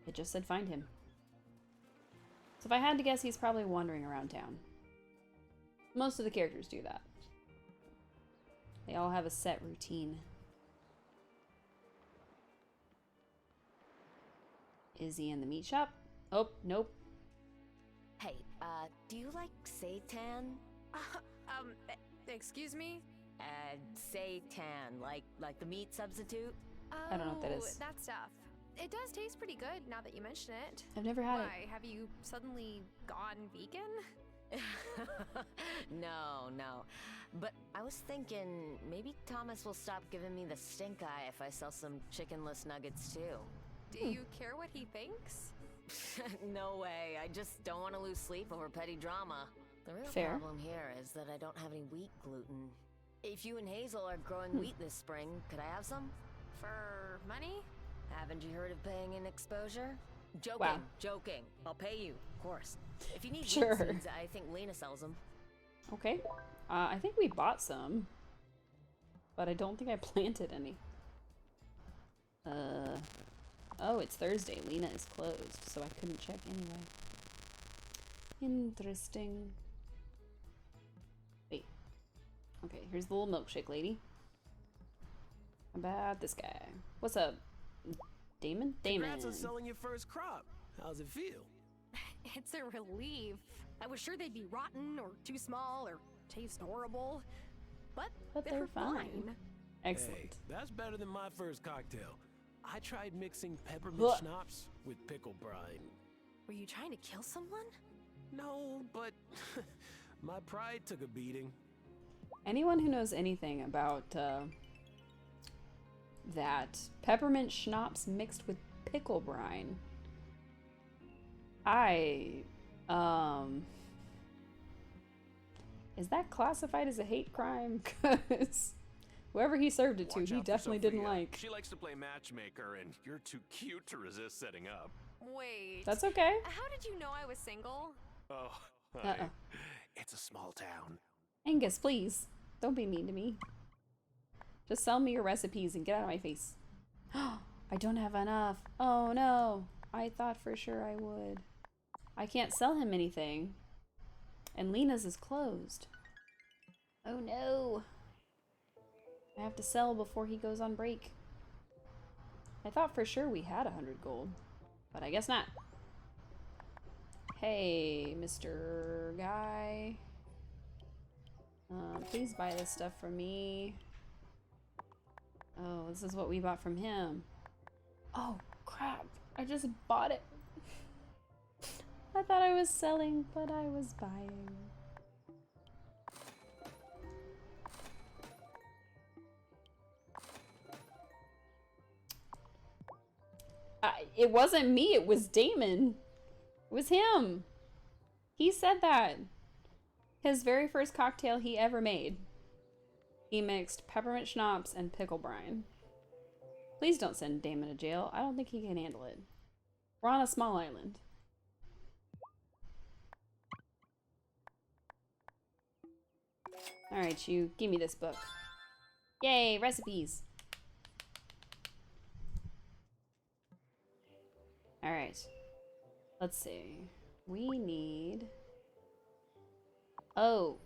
It just said find him. So if I had to guess, he's probably wandering around town. Most of the characters do that. They all have a set routine. Is he in the meat shop? Oh, nope. Hey, do you like seitan? Excuse me? Seitan, like the meat substitute? I don't know what that is. That stuff. It does taste pretty good now that you mention it. I've never had it. Why, have you suddenly gone vegan? No. But I was thinking maybe Thomas will stop giving me the stink eye if I sell some chickenless nuggets too. Do you care what he thinks? No way. I just don't want to lose sleep over petty drama. The real Fair. problem here is that I don't have any wheat gluten. If you and Hazel are growing wheat this spring, could I have some? For money? Haven't you heard of paying in exposure? Joking, Wow. joking. I'll pay you, of course. If you need Sure. weed seeds, I think Lena sells them. Okay. I think we bought some, but I don't think I planted any. Oh, it's Thursday. Lena is closed, so I couldn't check anyway. Interesting. Wait. Okay, here's the little milkshake lady. How about this guy? What's up? Damon? Damon. Congrats on selling your first crop. How's it feel? It's a relief. I was sure they'd be rotten or too small or taste horrible. But they're fine. Excellent. Hey, that's better than my first cocktail. I tried mixing peppermint schnapps with pickle brine. Were you trying to kill someone? No, but my pride took a beating. Anyone who knows anything about that peppermint schnapps mixed with pickle brine, is that classified as a hate crime? Because whoever he served it to, he definitely didn't like. She likes to play matchmaker, and you're too cute to resist setting up. Wait. That's okay. How did you know I was single? Oh, honey, it's a small town. Angus, please. Don't be mean to me. Just sell me your recipes and get out of my face. I don't have enough. Oh no. I thought for sure I would. I can't sell him anything. And Lena's is closed. Oh no. I have to sell before he goes on break. I thought for sure we had 100 gold. But I guess not. Hey, Mr. Guy. Please buy this stuff from me. Oh, this is what we bought from him. Oh, crap. I just bought it. I thought I was selling, but I was buying. It wasn't me, it was Damon. It was him. He said that. His very first cocktail he ever made. He mixed peppermint schnapps and pickle brine. Please don't send Damon to jail. I don't think he can handle it. We're on a small island. Alright, you. Give me this book. Yay, recipes. Alright. Let's see. We need... Oh,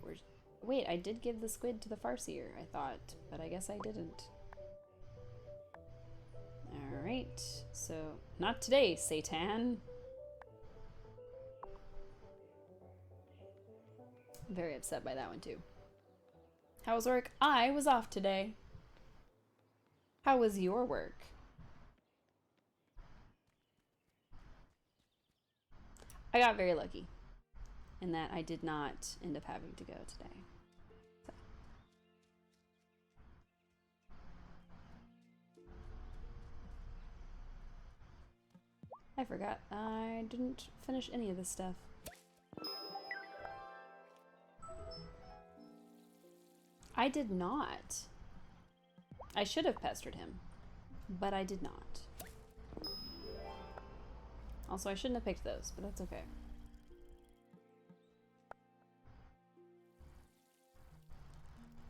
wait, I did give the squid to the farseer, I thought, but I guess I didn't. Alright, so, not today, Satan. Very upset by that one, too. How was work? I was off today. How was your work? I got very lucky in that I did not end up having to go today. So. I forgot. I didn't finish any of this stuff. I did not. I should have pestered him, but I did not. Also, I shouldn't have picked those, but that's okay.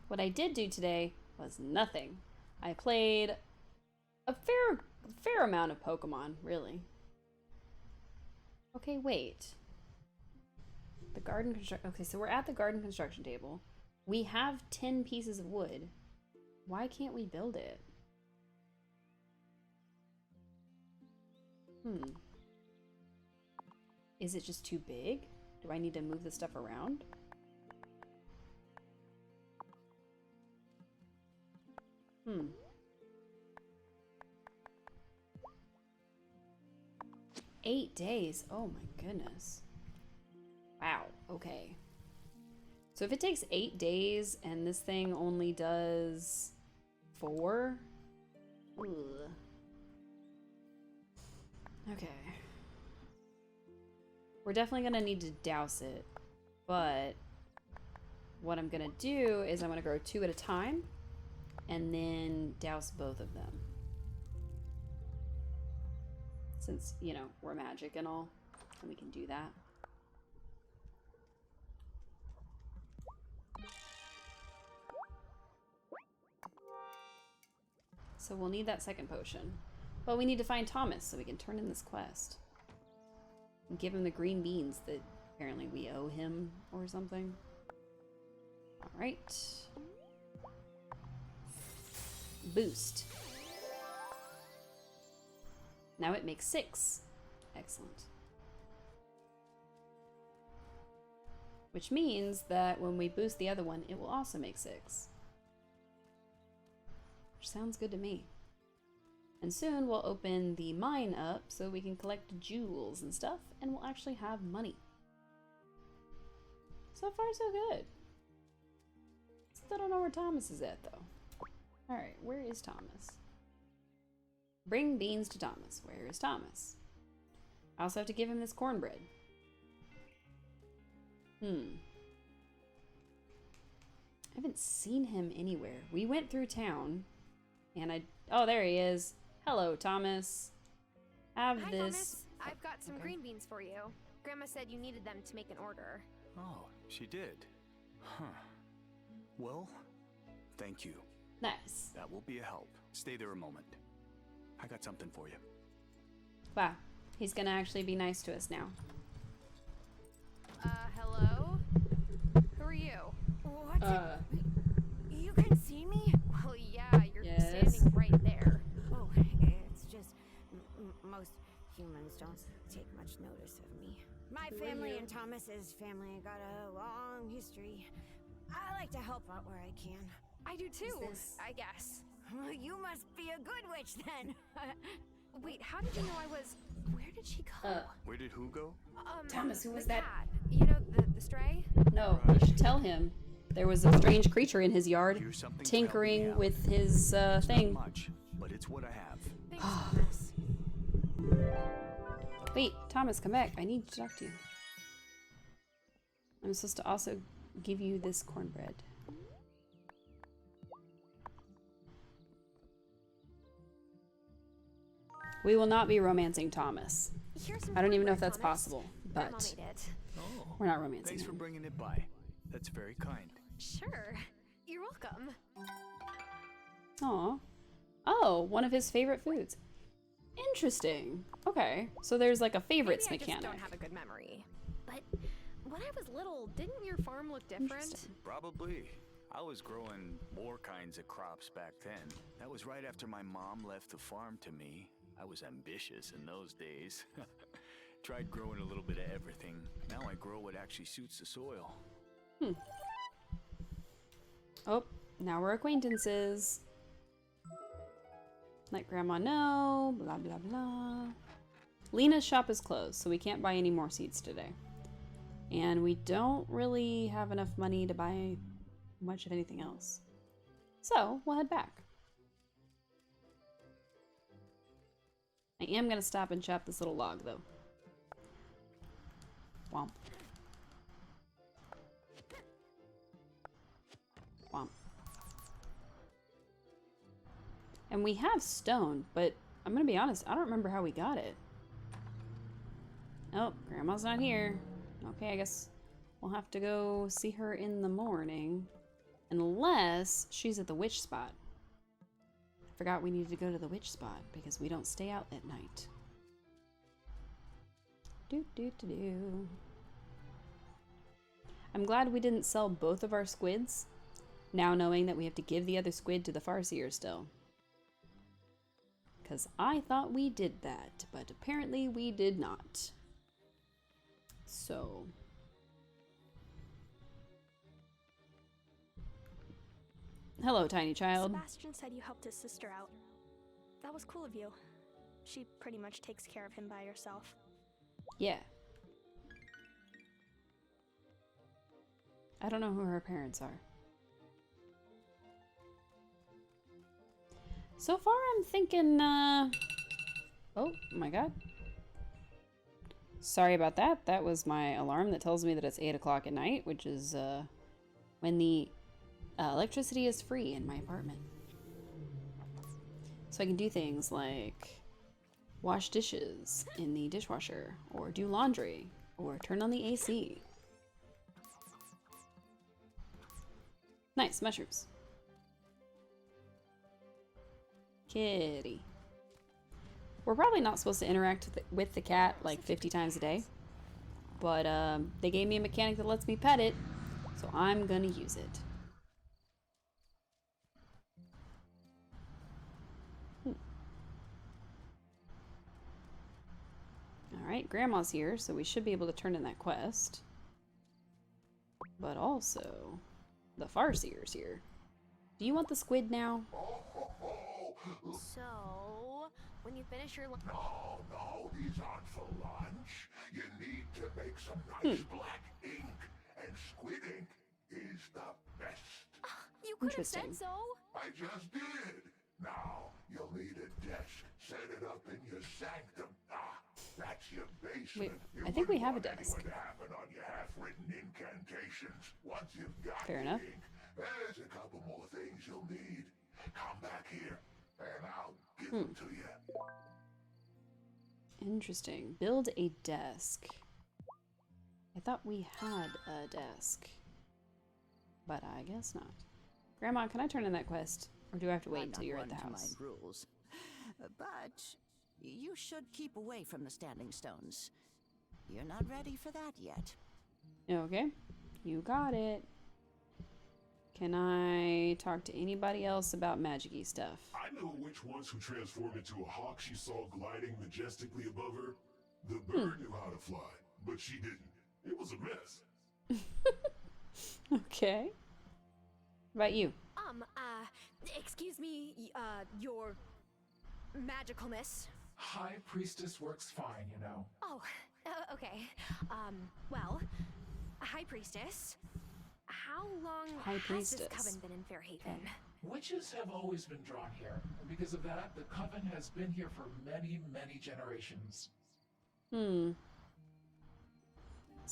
What I did do today was nothing. I played a fair amount of Pokemon, really. Okay, wait. The garden construction. Okay, so we're at the garden construction table. We have 10 pieces of wood. Why can't we build it? Is it just too big? Do I need to move the stuff around? Hmm. Eight days. Oh my goodness. Wow. Okay. So if it takes 8 days and this thing only does 4? Ugh. Okay. We're definitely gonna need to douse it, but what I'm gonna do is I'm gonna grow 2 at a time and then douse both of them. Since, you know, we're magic and all, and we can do that. So we'll need that second potion. But we need to find Thomas so we can turn in this quest. And give him the green beans that apparently we owe him or something. Alright. Boost. Now it makes 6. Excellent. Which means that when we boost the other one, it will also make 6. Which sounds good to me. And soon we'll open the mine up so we can collect jewels and stuff, and we'll actually have money. So far, so good. Still don't know where Thomas is at, though. Alright, where is Thomas? Bring beans to Thomas. Where is Thomas? I also have to give him this cornbread. I haven't seen him anywhere. We went through town, and oh, there he is. Hello, Thomas. Have Hi, this. Thomas. I've got some green beans for you. Grandma said you needed them to make an order. Oh, she did. Huh. Well, thank you. Nice. That will be a help. Stay there a moment. I got something for you. Wow. He's gonna actually be nice to us now. Hello? Who are you? What? You can see me? Well, yeah, you're standing right there. Oh, it's just most humans don't take much notice of me. My family and Thomas's family got a long history. I like to help out where I can. I do too, I guess. Well, you must be a good witch then. Wait, how did you know I was... Where did she go? Where did who go? Thomas, who was the that? Cat. You know, the stray? No, you should tell him. There was a strange creature in his yard, tinkering with his thing. Not much, but it's what I have. Thanks, Thomas. Wait, Thomas, come back. I need to talk to you. I'm supposed to also give you this cornbread. We will not be romancing Thomas. I don't even know if that's possible, but we're not romancing Thanks him. for bringing it by. That's very kind. Sure. You're welcome. Aw. Oh, one of his favorite foods. Interesting. Okay, so there's like a favorites Maybe I mechanic. just don't have a good memory. But when I was little, didn't your farm look different? Probably. I was growing more kinds of crops back then. That was right after my mom left the farm to me. I was ambitious in those days. Tried growing a little bit of everything. Now I grow what actually suits the soil. Oh, now we're acquaintances. Let Grandma know, blah, blah, blah. Lena's shop is closed, so we can't buy any more seeds today. And we don't really have enough money to buy much of anything else. So, we'll head back. I am going to stop and chop this little log, though. Womp. Womp. And we have stone, but I'm going to be honest, I don't remember how we got it. Oh, Grandma's not here. Okay, I guess we'll have to go see her in the morning. Unless she's at the witch spot. I forgot we needed to go to the witch spot because we don't stay out at night. Do. I'm glad we didn't sell both of our squids, now knowing that we have to give the other squid to the farseer still. Because I thought we did that, but apparently we did not. So... Hello, tiny child. Sebastian said you helped his sister out. That was cool of you. She pretty much takes care of him by herself. Yeah. I don't know who her parents are. So far, I'm thinking, oh my god. Sorry about that. That was my alarm that tells me that it's 8 o'clock at night, which is, when the electricity is free in my apartment. So I can do things like Wash dishes in the dishwasher, or do laundry, or turn on the AC. Nice, mushrooms. Kitty. We're probably not supposed to interact with the cat like 50 times a day, but they gave me a mechanic that lets me pet it, so I'm gonna use it. Alright, Grandma's here, so we should be able to turn in that quest. But also, the Farseer's here. Do you want the squid now? So, when you finish your lunch... No, he's on for lunch. You need to make some nice black ink, and squid ink is the best. You could have said so. I just did. Now, you'll need a desk. Set it up in your sanctum. That's your basement. Wait, I think we have a desk. To happen on your half-written incantations. Once you've got Fair enough. ink, there's a couple more things you'll need. Come back here, and I'll give them to you. Interesting. Build a desk. I thought we had a desk, but I guess not. Grandma, can I turn in that quest, or do I have to wait until you're at the house? Rules. But you should keep away from the standing stones. You're not ready for that yet. Okay, you got it. Can I talk to anybody else about magic-y stuff? I know which ones who transformed into a hawk she saw gliding majestically above her. The bird knew how to fly, but she didn't. It was a mess. Okay. What about you? Excuse me, your magicalness. High Priestess works fine, you know. Oh, okay. Well, High Priestess, how long has this coven been in Fairhaven? Witches have always been drawn here, and because of that, the coven has been here for many, many generations. So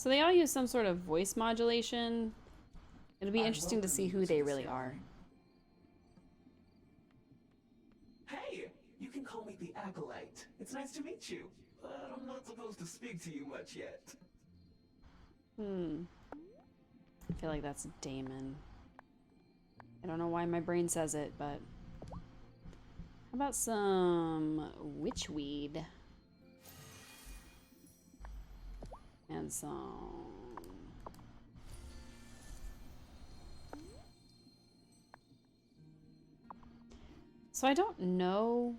they all use some sort of voice modulation. It'll be interesting to see who they really are. Hey, you can call me the Acolyte. It's nice to meet you, but I'm not supposed to speak to you much yet. I feel like that's Damon. I don't know why my brain says it, but... How about some witchweed? And some... So I don't know,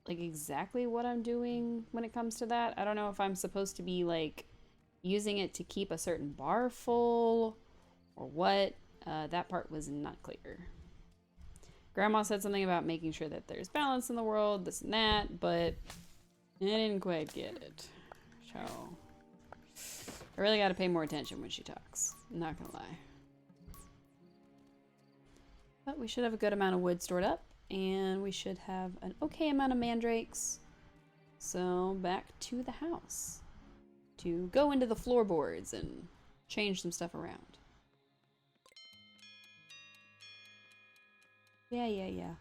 like, exactly what I'm doing when it comes to that. I don't know if I'm supposed to be, like, using it to keep a certain bar full or what. That part was not clear. Grandma said something about making sure that there's balance in the world, this and that, but I didn't quite get it. So I really got to pay more attention when she talks. I'm not gonna lie. But we should have a good amount of wood stored up, and we should have an okay amount of mandrakes. So back to the house to go into the floorboards and change some stuff around. Yeah.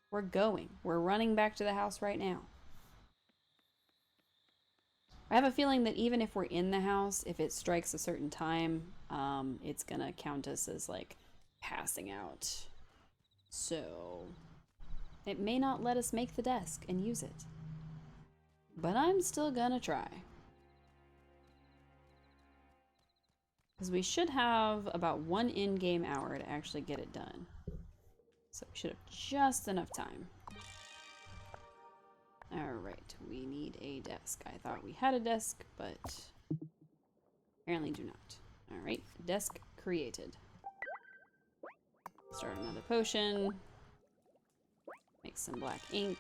We're going. We're running back to the house right now. I have a feeling that even if we're in the house, if it strikes a certain time, it's gonna count us as, like, passing out. So it may not let us make the desk and use it. But I'm still gonna try. Because we should have about 1 in-game hour to actually get it done. So we should have just enough time. Alright, we need a desk. I thought we had a desk, but apparently do not. Alright, desk created. Start another potion. Make some black ink.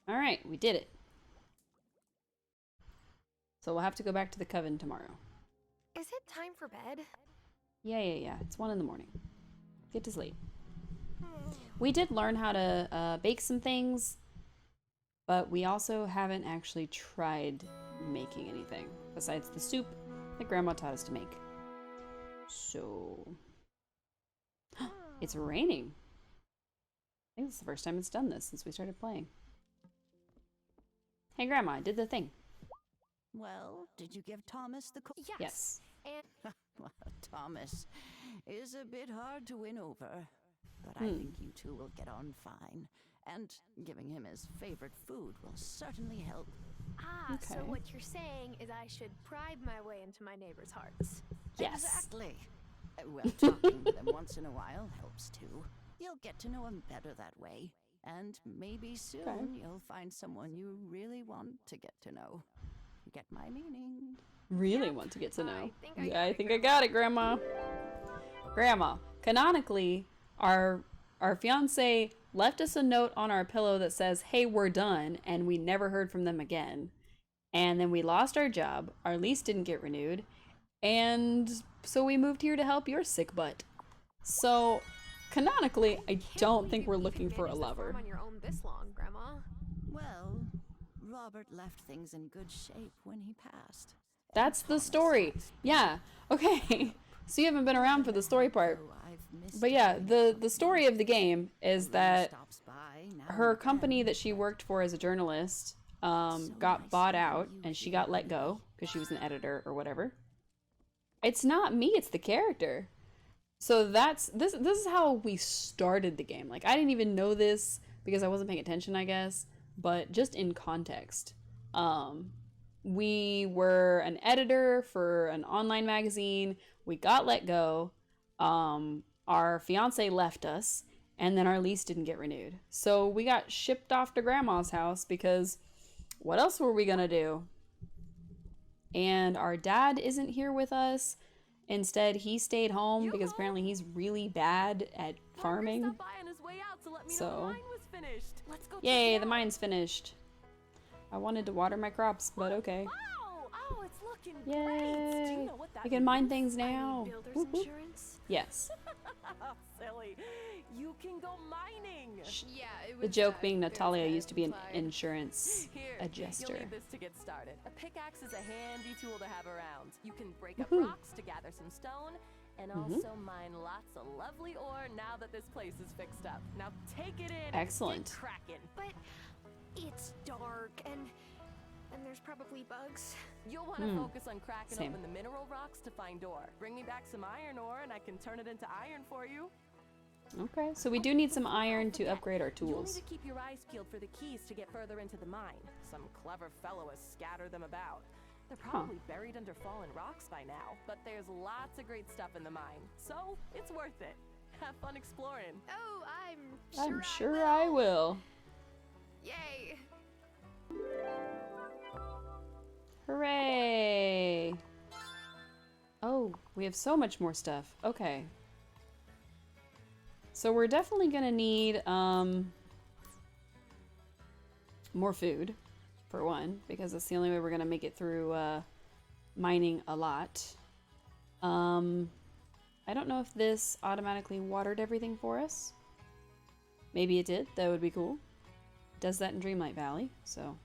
Alright, we did it. So we'll have to go back to the coven tomorrow. Is it time for bed? Yeah. It's 1 in the morning. Get to sleep. We did learn how to bake some things, but we also haven't actually tried making anything besides the soup that Grandma taught us to make. So... It's raining. I think it's the first time it's done this since we started playing. Hey, Grandma, I did the thing. Well, did you give Thomas the Yes. And well, Thomas is a bit hard to win over, but I think you two will get on fine. And giving him his favorite food will certainly help. Ah, so what you're saying is I should bribe my way into my neighbors' hearts. Yes. Exactly. Well, talking to them once in a while helps too. You'll get to know them better that way. And maybe soon you'll find someone you really want to get to know. Get my meaning? Really want to get to know. I think I got it, Grandma. Grandma, canonically, our fiance left us a note on our pillow that says, "Hey, we're done," and we never heard from them again. And then we lost our job, our lease didn't get renewed, and so we moved here to help your sick butt. So, canonically, I don't think we're looking for a lover. On your own this long, Grandma. Well, Robert left things in good shape when he passed. That's the story. Yeah. Okay. So you haven't been around for the story part. But yeah, the story of the game is that her company that she worked for as a journalist got bought out and she got let go because she was an editor or whatever. It's not me, it's the character. So this is how we started the game. Like, I didn't even know this because I wasn't paying attention, I guess, but just in context. We were an editor for an online magazine. We got let go. Our fiance left us, and then our lease didn't get renewed. So we got shipped off to Grandma's house because what else were we gonna do? And our dad isn't here with us. Instead, he stayed home because apparently he's really bad at farming. So, yay, the mine's finished. I wanted to water my crops, but okay. Wow! Oh, it's looking Yay! great. Do you know what that We can mine things now. Builder's insurance? Yes. Silly. You can go mining. Yeah, it was The joke being Natalia used to be an insurance adjuster. You'll need this to get started. A pickaxe is a handy tool to have around. You can break up Woohoo. rocks to gather some stone, and also mine lots of lovely ore now that this place is fixed up. Now take it in. Excellent. And get cracking. But it's dark and there's probably bugs. You'll want to focus on cracking open the mineral rocks to find ore. Bring me back some iron ore and I can turn it into iron for you. Okay, so we do need some iron to upgrade our You'll tools. need to keep your eyes peeled for the keys to get further into the mine. Some clever fellow has scattered them about. They're probably buried under fallen rocks by now, but there's lots of great stuff in the mine, so it's worth it. Have fun exploring. Oh, I'm sure I will. Yay! Hooray! Oh, we have so much more stuff. Okay. So we're definitely gonna need more food, for one, because that's the only way we're gonna make it through mining a lot. I don't know if this automatically watered everything for us. Maybe it did. That would be cool. It does that in Dreamlight Valley, so.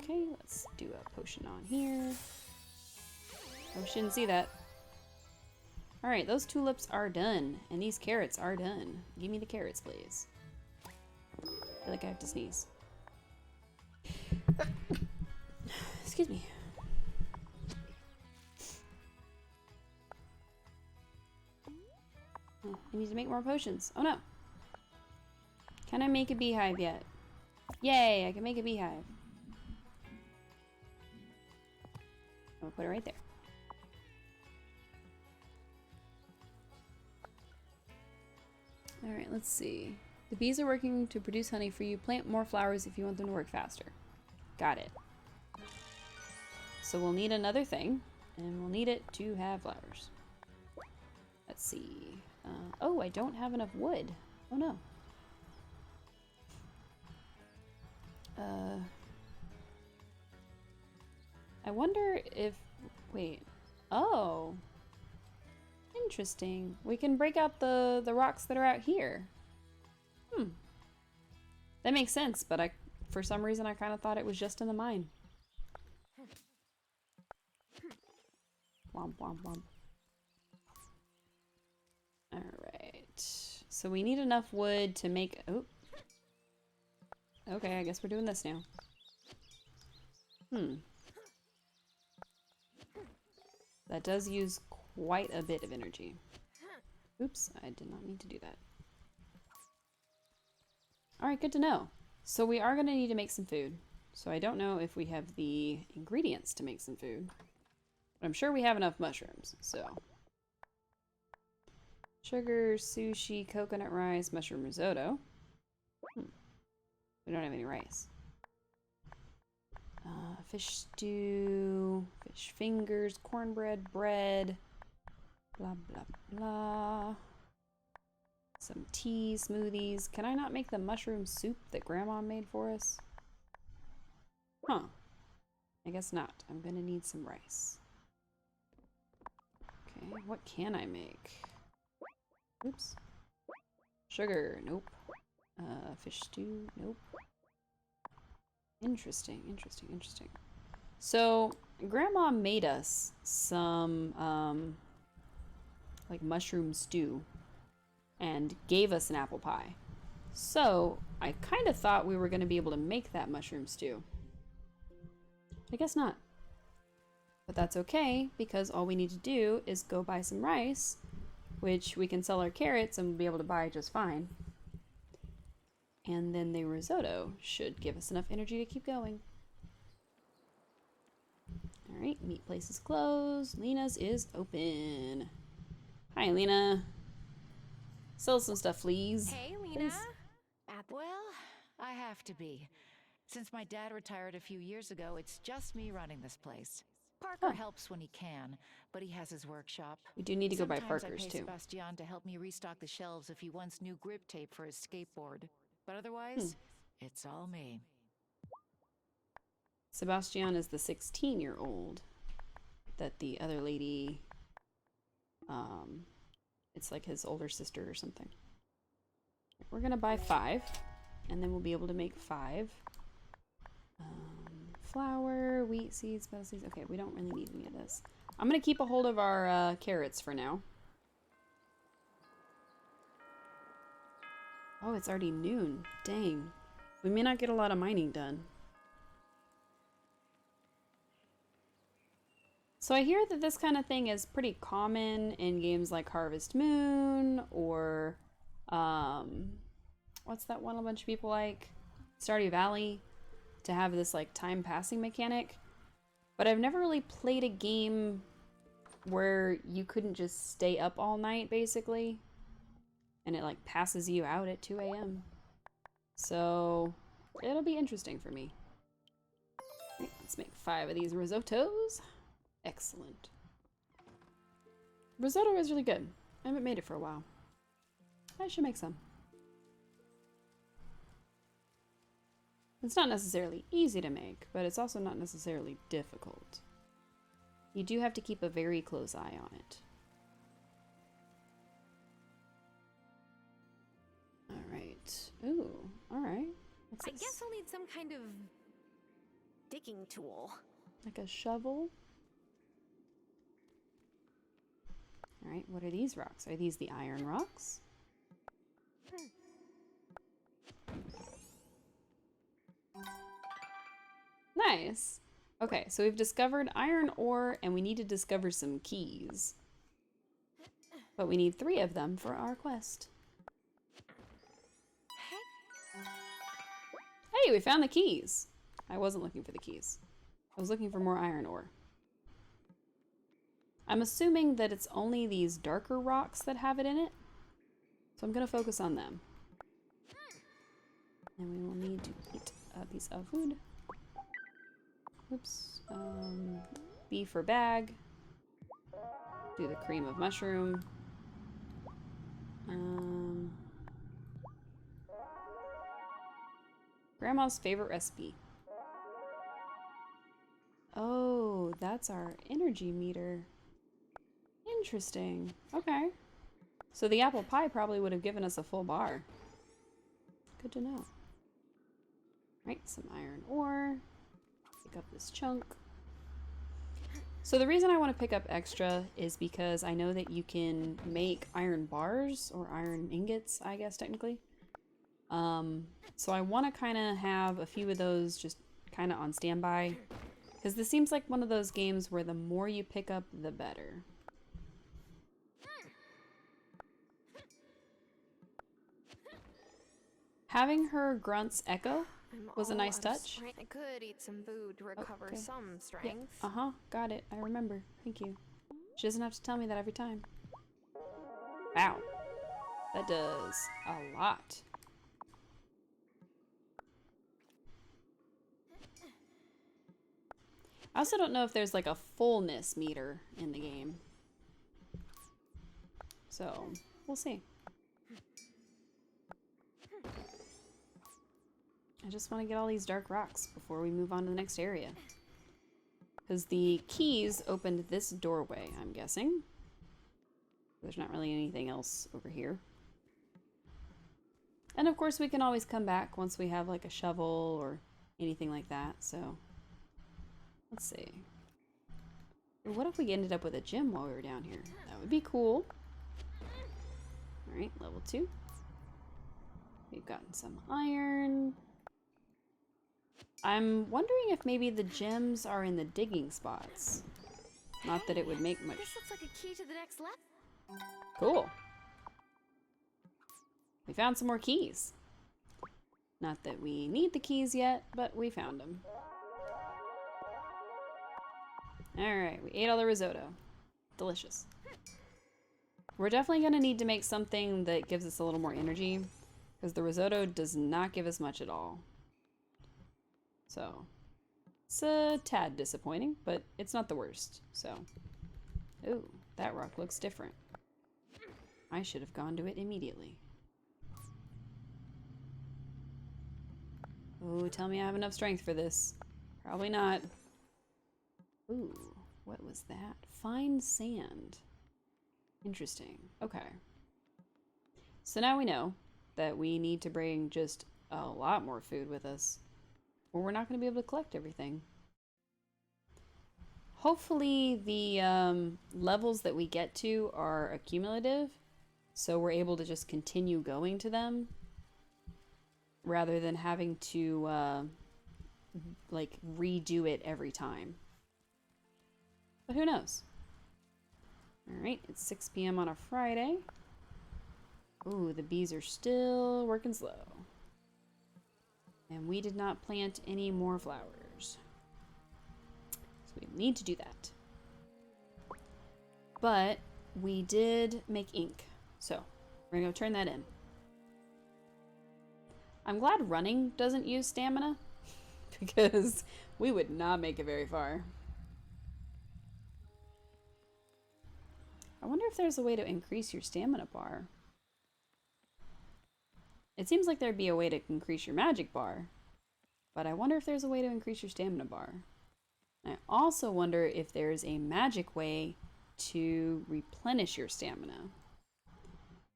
Okay, let's do a potion on here. Oh, shouldn't see that. Alright, those tulips are done, and these carrots are done. Give me the carrots, please. I feel like I have to sneeze. Excuse me. Oh, I need to make more potions. Oh no! Can I make a beehive yet? Yay, I can make a beehive. I'm gonna put it right there. Alright, let's see. The bees are working to produce honey for you. Plant more flowers if you want them to work faster. Got it. So we'll need another thing, and we'll need it to have flowers. Let's see. Oh, I don't have enough wood. Oh no. I wonder if... Wait. Oh. Interesting. We can break out the rocks that are out here. That makes sense, but for some reason I kind of thought it was just in the mine. Womp womp womp. Alright. So we need enough wood to make... Oh. Okay, I guess we're doing this now. That does use quite a bit of energy. Oops, I did not mean to do that. Alright, good to know. So we are going to need to make some food. So I don't know if we have the ingredients to make some food. But I'm sure we have enough mushrooms, so. Sugar, sushi, coconut rice, mushroom risotto. We don't have any rice. Fish stew, fish fingers, cornbread, bread, blah, blah, blah. Some tea, smoothies. Can I not make the mushroom soup that Grandma made for us? Huh. I guess not. I'm gonna need some rice. Okay, what can I make? Oops. Sugar, nope. Fish stew, nope. Interesting, interesting, interesting. So, Grandma made us some, like mushroom stew and gave us an apple pie. So, I kind of thought we were going to be able to make that mushroom stew. I guess not. But that's okay, because all we need to do is go buy some rice, which we can sell our carrots and we'll be able to buy just fine. And then the risotto should give us enough energy to keep going. Alright, meat place is closed. Lena's is open. Hi, Lena. Sell some stuff, please. Hey, Lena. Please. Well, I have to be. Since my dad retired a few years ago, it's just me running this place. Parker helps when he can, but he has his workshop. We do need to go buy Sometimes Parker's, I pay too. Sebastian to help me restock the shelves if he wants new grip tape for his skateboard. But otherwise, it's all me. Sebastian is the 16-year-old that the other lady, it's like his older sister or something. We're gonna buy 5, and then we'll be able to make 5. Flour, wheat seeds, metal seeds. Okay, we don't really need any of this. I'm gonna keep a hold of our carrots for now. Oh, it's already noon. Dang. We may not get a lot of mining done. So I hear that this kind of thing is pretty common in games like Harvest Moon or what's that one a bunch of people like? Stardew Valley, to have this like time passing mechanic. But I've never really played a game where you couldn't just stay up all night basically. And it like passes you out at 2 a.m. So it'll be interesting for me. Right, let's make 5 of these risottos. Excellent. Risotto is really good. I haven't made it for a while. I should make some. It's not necessarily easy to make, but it's also not necessarily difficult. You do have to keep a very close eye on it. Alright. Ooh, alright. I guess I'll need some kind of digging tool. Like a shovel? Alright, what are these rocks? Are these the iron rocks? Nice! Okay, so we've discovered iron ore and we need to discover some keys. But we need 3 of them for our quest. Hey, we found the keys! I wasn't looking for the keys. I was looking for more iron ore. I'm assuming that it's only these darker rocks that have it in it. So I'm going to focus on them. And we will need to eat a piece of food. Oops. B for bag. Do the cream of mushroom. Grandma's favorite recipe. Oh, that's our energy meter. Interesting. Okay. So the apple pie probably would have given us a full bar. Good to know. Right, some iron ore. Pick up this chunk. So the reason I want to pick up extra is because I know that you can make iron bars or iron ingots, I guess technically. So I want to kind of have a few of those just kind of on standby, because this seems like one of those games where the more you pick up, the better. Having her grunts echo was a nice touch. I could eat some food to recover some strength. Yeah. Uh-huh, got it. I remember. Thank you. She doesn't have to tell me that every time. Wow. That does a lot. I also don't know if there's like a fullness meter in the game. So, we'll see. I just want to get all these dark rocks before we move on to the next area. Because the keys opened this doorway, I'm guessing. There's not really anything else over here. And of course we can always come back once we have like a shovel or anything like that, so... Let's see. What if we ended up with a gym while we were down here? That would be cool. Alright, level 2. We've gotten some iron. I'm wondering if maybe the gems are in the digging spots. Not that it would make much. This looks like a key to the next level. Cool. We found some more keys. Not that we need the keys yet, but we found them. Alright, we ate all the risotto. Delicious. We're definitely going to need to make something that gives us a little more energy, because the risotto does not give us much at all. So, it's a tad disappointing, but it's not the worst, so. Ooh, that rock looks different. I should have gone to it immediately. Ooh, tell me I have enough strength for this. Probably not. Ooh, what was that? Fine sand. Interesting. Okay. So now we know that we need to bring just a lot more food with us, or we're not going to be able to collect everything. Hopefully the levels that we get to are accumulative, so we're able to just continue going to them rather than having to like redo it every time. But who knows? Alright, it's 6 p.m. on a Friday. Ooh, the bees are still working slow. And we did not plant any more flowers. So we need to do that. But we did make ink. So we're gonna go turn that in. I'm glad running doesn't use stamina, because we would not make it very far. I wonder if there's a way to increase your stamina bar. It seems like there'd be a way to increase your magic bar, but I wonder if there's a way to increase your stamina bar. I also wonder if there's a magic way to replenish your stamina,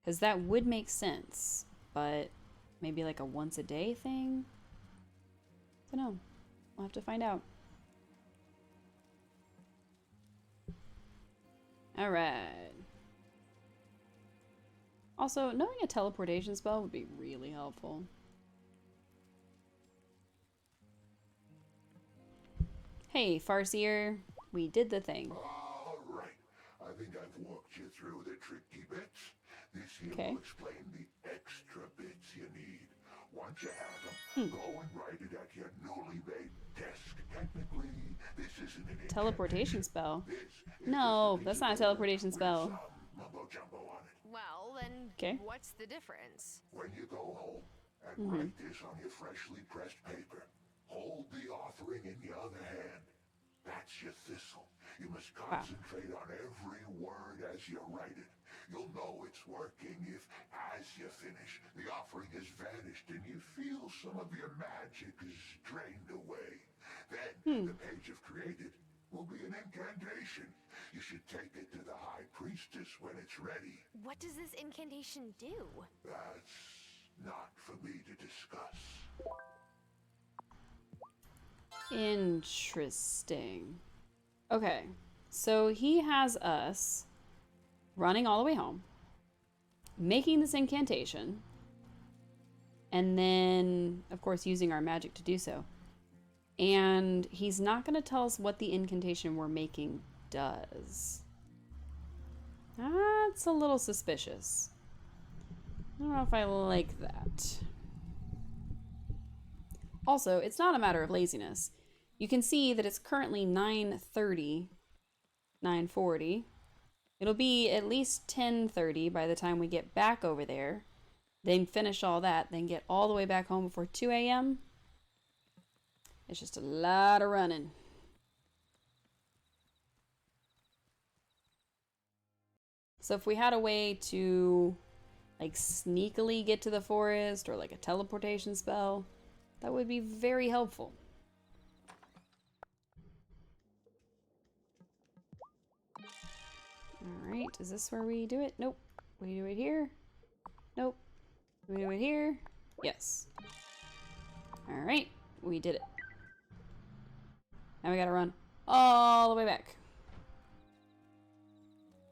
because that would make sense, but maybe like a once a day thing? I don't know. We'll have to find out. Alright. Also, knowing a teleportation spell would be really helpful. Hey, Farseer. We did the thing. Alright. I think I've walked you through the tricky bits. This here will explain the extra bits you need. Once you have them, go and write it at your newly made desk. Technically, this isn't an teleportation spell. No, that's not a teleportation spell. Well, then what's the difference? When you go home and write this on your freshly pressed paper, hold the offering in your other hand. That's your thistle. You must concentrate on every word as you write it. You'll know it's working if, as you finish, the offering has vanished and you feel some of your magic is drained away. Then the page you've created will be an incantation. You should take it to the High Priestess when it's ready. What does this incantation do? That's not for me to discuss. Interesting. Okay, so he has us running all the way home, making this incantation, And then, of course, using our magic to do so. And he's not going to tell us what the incantation we're making does. That's a little suspicious. I don't know if I like that. Also, it's not a matter of laziness. You can see that it's currently 9:30, 9:40. It'll be at least 10:30 by the time we get back over there. Then finish all that, then get all the way back home before 2 a.m. It's just a lot of running. So if we had a way to like sneakily get to the forest or like a teleportation spell, that would be very helpful. Alright, is this where we do it? Nope. We do it here? Nope. We do it here? Yes. Alright, we did it. Now we gotta run all the way back.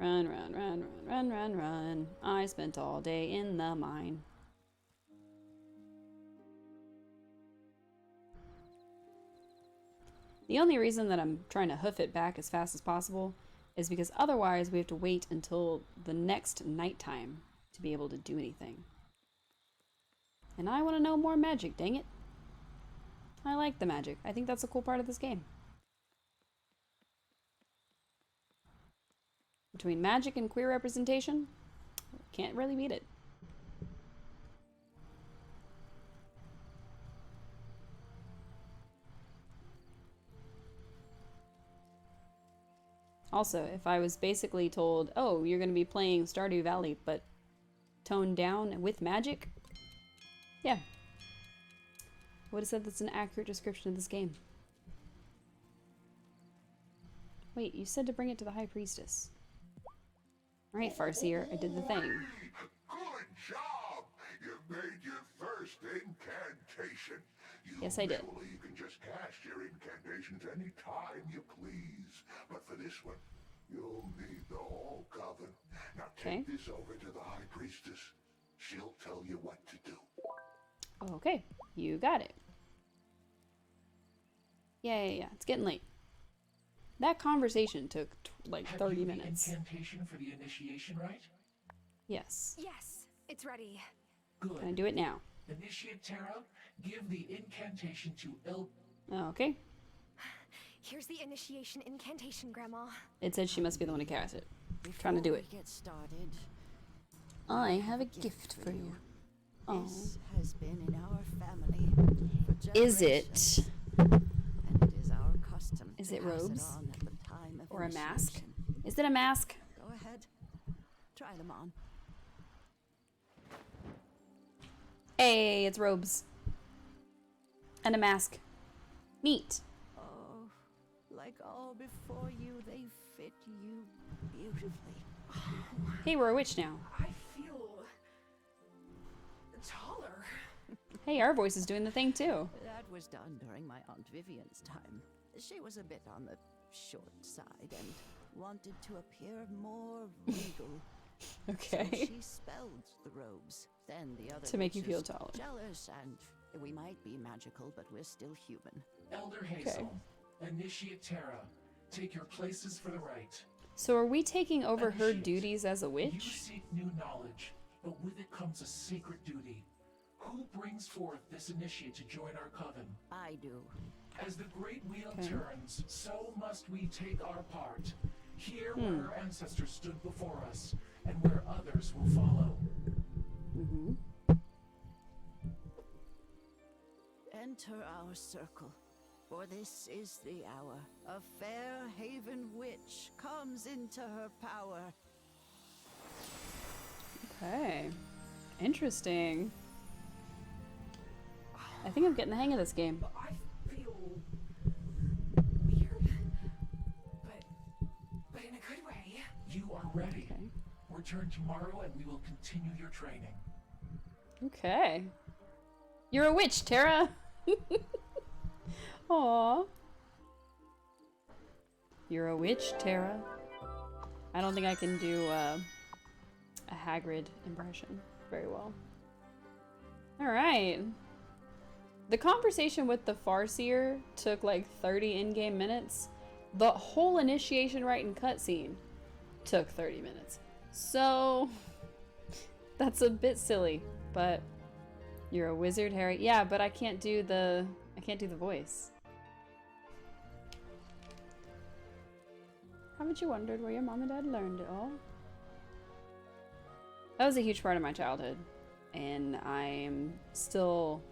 Run, run, run, run, run, run, run. I spent all day in the mine. The only reason that I'm trying to hoof it back as fast as possible is because otherwise we have to wait until the next nighttime to be able to do anything. And I want to know more magic, dang it. I like the magic. I think that's a cool part of this game. Between magic and queer representation, can't really beat it. Also, if I was basically told, oh, you're going to be playing Stardew Valley, but toned down with magic, yeah. I would have said that's an accurate description of this game. Wait, you said to bring it to the High Priestess. Alright, Farseer, I did the thing. Good job! You made your first incantation. Yes, I did. Usually you can just cast your incantations any time you please. But for this one, you'll need the whole coven. Now take this over to the High Priestess. She'll tell you what to do. Okay, you got it. Yeah, it's getting late. That conversation took like 30 minutes. Have you the incantation for the initiation, right? Yes. Yes, it's ready. Good. Can I do it now? Initiate Terra, give the incantation to Il... Okay. Here's the initiation incantation, Grandma. It said she must be the one to cast it. Trying to do it. Get started. I have a gift for you. Oh. This has been in our family for Is it? and it is our custom. Is to it pass robes? on at the time of Or a mask? initiation. Is it a mask? Go ahead. Try them on. Hey, it's robes. And a mask. Neat. Oh, like all before you, they fit you beautifully. Hey, we're a witch now. I feel... taller. Hey, our voice is doing the thing too. That was done during my Aunt Vivian's time. She was a bit on the short side and wanted to appear more regal. Okay. So she spelled the robes. Then the other To make you feel witches taller. jealous, and we might be magical, but we're still human. Elder Hazel, Initiate Terra, take your places for the right. So are we taking over her Initiate. duties as a You witch? seek new knowledge, but with it comes a sacred duty. Who brings forth this initiate to join our coven? I do. As the great wheel Okay. turns, so must we take our part. Here where our ancestors stood before us, and where others will follow. Enter our circle, for this is the hour. A fair haven witch comes into her power. Okay. Interesting. I think I'm getting the hang of this game. I feel weird, but in a good way. You are ready. Okay. Return tomorrow and we will continue your training. Okay. You're a witch, Terra. Aww. You're a witch, Terra. I don't think I can do a Hagrid impression very well. Alright. The conversation with the Farseer took like 30 in-game minutes. The whole initiation rite and cutscene took 30 minutes. So that's a bit silly, but you're a wizard, Harry. Yeah, but I can't do the voice. Haven't you wondered where your mom and dad learned it all? That was a huge part of my childhood, and I'm still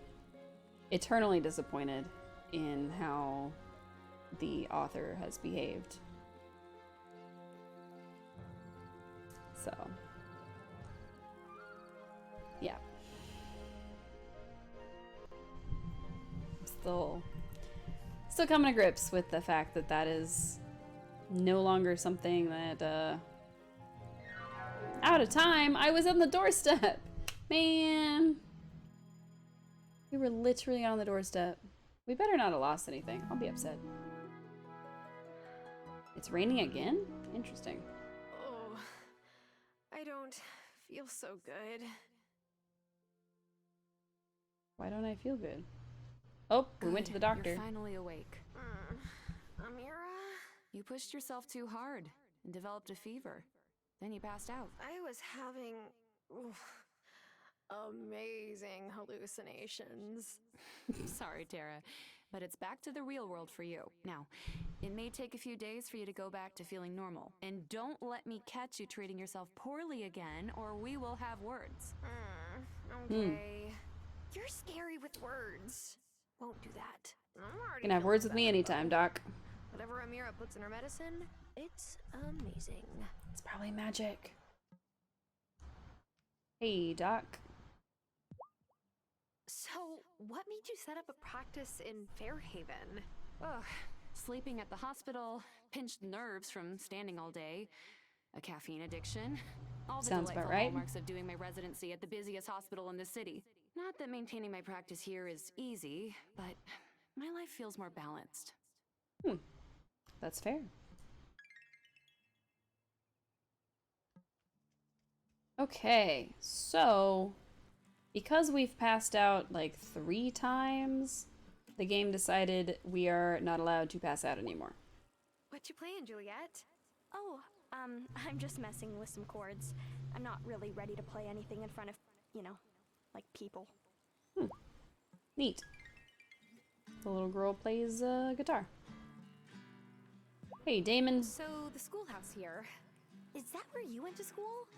eternally disappointed in how the author has behaved. So, yeah. I'm still coming to grips with the fact that that is no longer something that, out of time. I was on the doorstep. Man. We were literally on the doorstep. We better not have lost anything. I'll be upset. It's raining again? Interesting. Oh, I don't feel so good. Why don't I feel good? Oh, we went to the doctor. You're finally awake. Amira? You pushed yourself too hard and developed a fever. Then you passed out. I was having amazing hallucinations. Sorry, Tara, but it's back to the real world for you. Now, it may take a few days for you to go back to feeling normal. And don't let me catch you treating yourself poorly again, or we will have words. Okay. You're scary with words. Won't do that. You can have words with me anytime, Doc. Whatever Amira puts in her medicine, it's amazing. It's probably magic. Hey, Doc. So, what made you set up a practice in Fairhaven? Ugh, sleeping at the hospital, pinched nerves from standing all day, a caffeine addiction. All the Sounds delightful about right. hallmarks of doing my residency at the busiest hospital in the city. Not that maintaining my practice here is easy, but my life feels more balanced. That's fair. Okay, so because we've passed out like 3 times, the game decided we are not allowed to pass out anymore. What you playing, Juliet? Oh, I'm just messing with some chords. I'm not really ready to play anything in front of, you know, like people. Neat. The little girl plays guitar. Hey, Damon. So, the schoolhouse here. Is that where you went to school?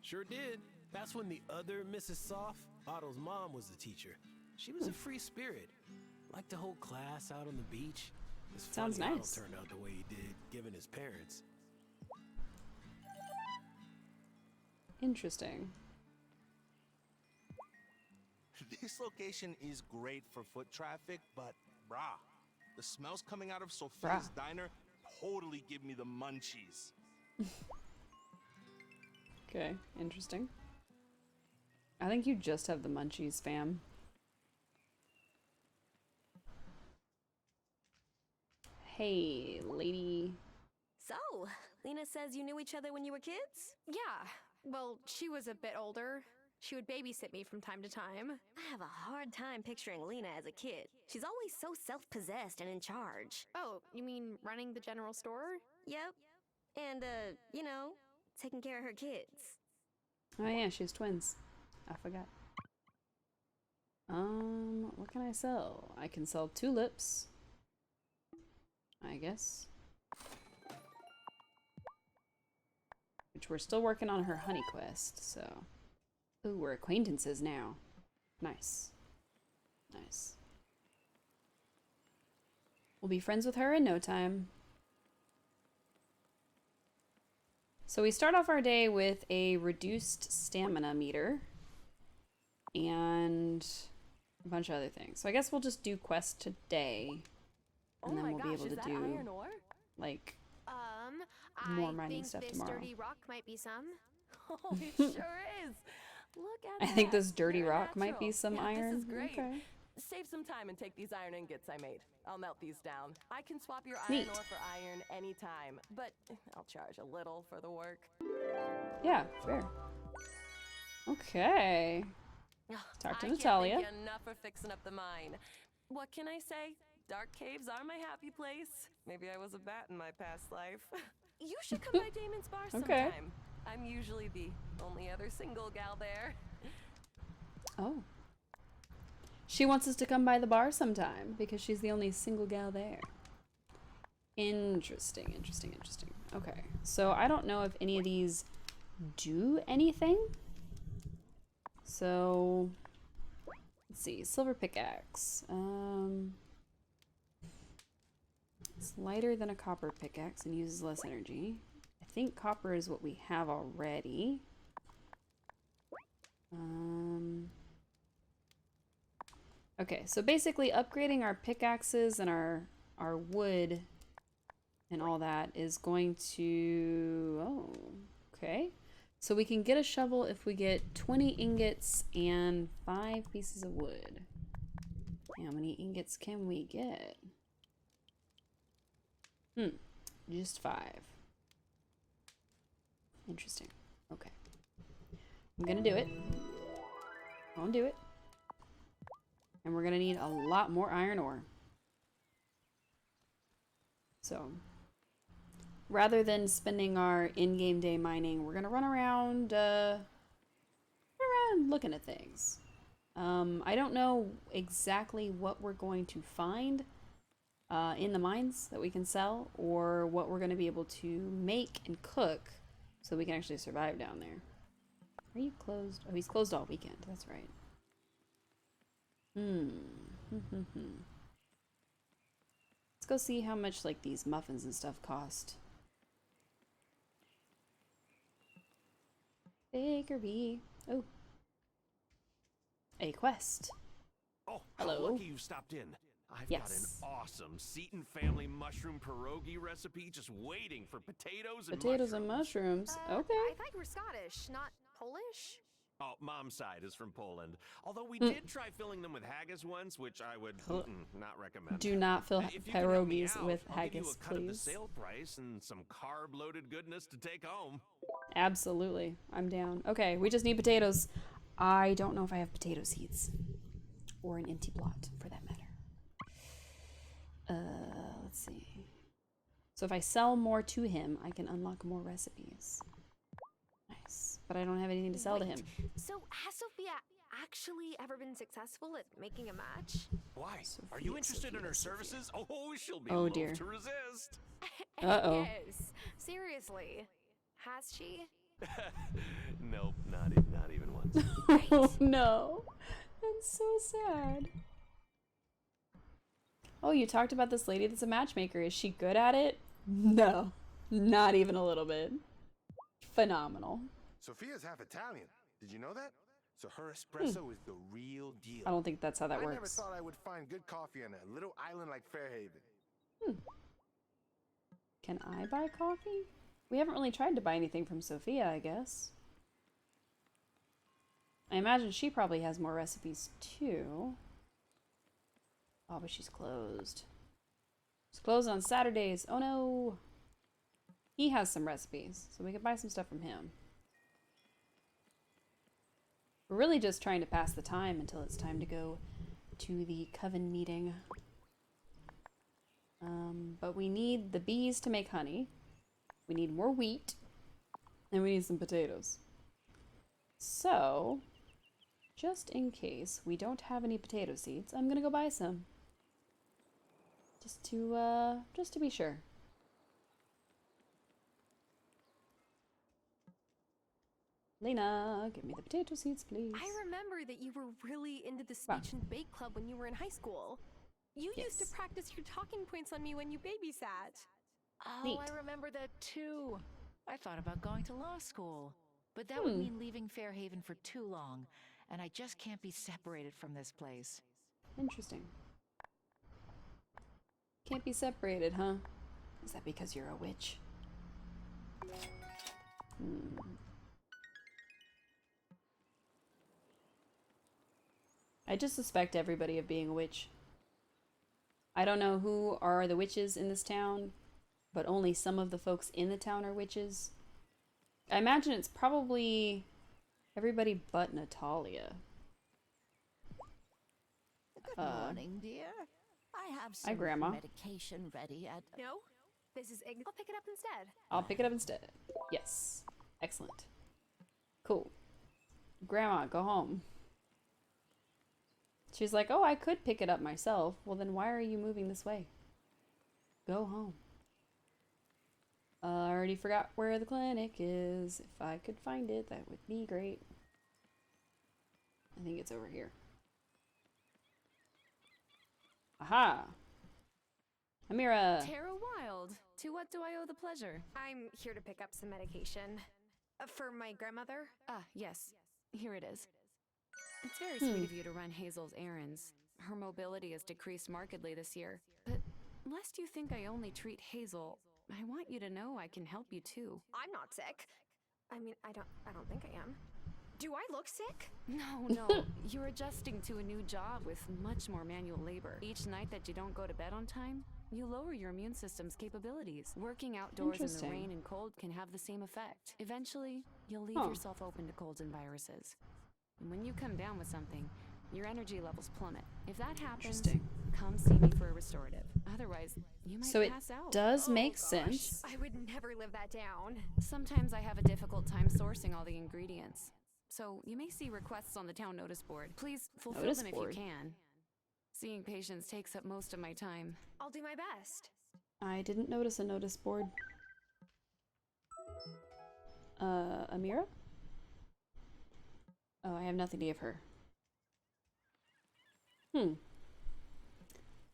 Sure did. That's when the other Mrs. Soft, Otto's mom, was the teacher. She was a free spirit. Liked to hold class out on the beach. It's Sounds funny nice. Otto turned out the way he did, given his parents. Interesting. This location is great for foot traffic, but brah, the smells coming out of Sophia's diner totally give me the munchies. Okay, interesting. I think you just have the munchies, fam. Hey, lady. So, Lena says you knew each other when you were kids? Yeah. Well, she was a bit older. She would babysit me from time to time. I have a hard time picturing Lena as a kid. She's always so self-possessed and in charge. Oh, you mean running the general store? Yep. And, you know, taking care of her kids. Oh yeah, she has twins. I forgot. What can I sell? I can sell tulips, I guess. Which we're still working on her honey quest, so. Ooh, we're acquaintances now. Nice. Nice. We'll be friends with her in no time. So we start off our day with a reduced stamina meter and a bunch of other things. So I guess we'll just do quests today, and then we'll be able to do iron ore? like more mining stuff tomorrow. This dirty rock might be some. Oh, it sure is. Look at I that. think this dirty Very rock might be natural. some Yeah, iron. This is great. Okay. Save some time and take these iron ingots I made. I'll melt these down. I can swap your Neat. iron ore for iron anytime, but I'll charge a little for the work. Yeah, fair. Okay. Talk to I Natalia. Can't thank you enough for fixing up the mine. What can I say? Dark caves are my happy place. Maybe I was a bat in my past life. You should come by Damon's bar sometime. I'm usually the only other single gal there. Oh. She wants us to come by the bar sometime because she's the only single gal there. Interesting, interesting, interesting. Okay, so I don't know if any of these do anything. So, let's see. Silver pickaxe. It's lighter than a copper pickaxe and uses less energy. I think copper is what we have already. Okay, so basically upgrading our pickaxes and our wood and all that is going to... Oh, okay. So we can get a shovel if we get 20 ingots and 5 pieces of wood. How many ingots can we get? Just 5. Interesting. Okay. I'm gonna do it. I'll do it. And we're gonna need a lot more iron ore. So, rather than spending our in-game day mining, we're gonna run around looking at things. I don't know exactly what we're going to find in the mines that we can sell, or what we're going to be able to make and cook so we can actually survive down there. Are you closed? Oh, he's closed all weekend. That's right. Let's go see how much like these muffins and stuff cost. Baker bee. Oh. A quest. Oh, hello. How lucky you stopped in. I've got an awesome Seton family mushroom pierogi recipe just waiting for potatoes and mushrooms. Okay. I thought you were Scottish, not Polish? Oh, Mom's side is from Poland. Although we did try filling them with haggis once, which I would not recommend. Do not fill pierogies with I'll give you haggis, a cut of the please. sale price and some carb-loaded goodness to take home. Absolutely. I'm down. Okay, we just need potatoes. I don't know if I have potato seeds. Or an empty plot, for that matter. Let's see. So if I sell more to him, I can unlock more recipes. Nice. But I don't have anything to sell to him. So has Sophia actually ever been successful at making a match? Why? Are you interested in her services? Oh, she'll be Oh, loath dear. to resist. Uh-oh. Yes. Seriously. Has she? Nope, not even once. Oh, no. That's so sad. Oh, you talked about this lady that's a matchmaker. Is she good at it? No. Not even a little bit. Phenomenal. Sophia's half Italian. Did you know that? So her espresso is the real deal. I don't think that's how that I never works. thought I would find good coffee on a little island like Fairhaven. Can I buy coffee? We haven't really tried to buy anything from Sophia, I guess. I imagine she probably has more recipes too. Oh, but she's closed. She's closed on Saturdays. Oh no! He has some recipes, so we could buy some stuff from him. We're really just trying to pass the time until it's time to go to the coven meeting. But we need the bees to make honey. We need more wheat. And we need some potatoes. So, just in case we don't have any potato seeds, I'm gonna go buy some. Just to be sure. Lena, give me the potato seeds, please. I remember that you were really into the speech and bake club when you were in high school. You used to practice your talking points on me when you babysat. Oh, I remember that too. I thought about going to law school, but that would mean leaving Fairhaven for too long, and I just can't be separated from this place. Interesting. Can't be separated, huh? Is that because you're a witch? I just suspect everybody of being a witch. I don't know who are the witches in this town, but only some of the folks in the town are witches. I imagine it's probably everybody but Natalia. Good morning, dear. I have some Grandma. medication ready at... No, this is I'll pick it up instead. I'll pick it up instead. Yes. Excellent. Cool. Grandma, go home. She's like, oh, I could pick it up myself. Well, then why are you moving this way? Go home. I already forgot where the clinic is. If I could find it, that would be great. I think it's over here. Aha! Amira! Tara Wild, to what do I owe the pleasure? I'm here to pick up some medication. For my grandmother? Ah, yes. Here it is. It's very sweet of you to run Hazel's errands. Her mobility has decreased markedly this year. But lest you think I only treat Hazel, I want you to know I can help you too. I'm not sick. I mean, I don't think I am. Do I look sick? No. You're adjusting to a new job with much more manual labor. Each night that you don't go to bed on time, you lower your immune system's capabilities. Working outdoors in the rain and cold can have the same effect. Eventually, you'll leave yourself open to colds and viruses. And when you come down with something, your energy levels plummet. If that happens, come see me for a restorative. Otherwise, you might pass out. So it does make sense. I would never live that down. Sometimes I have a difficult time sourcing all the ingredients. So you may see requests on the town notice board. Please fulfill them if you can. Seeing patients takes up most of my time. I'll do my best. I didn't notice a notice board. Amira? Oh, I have nothing to give her.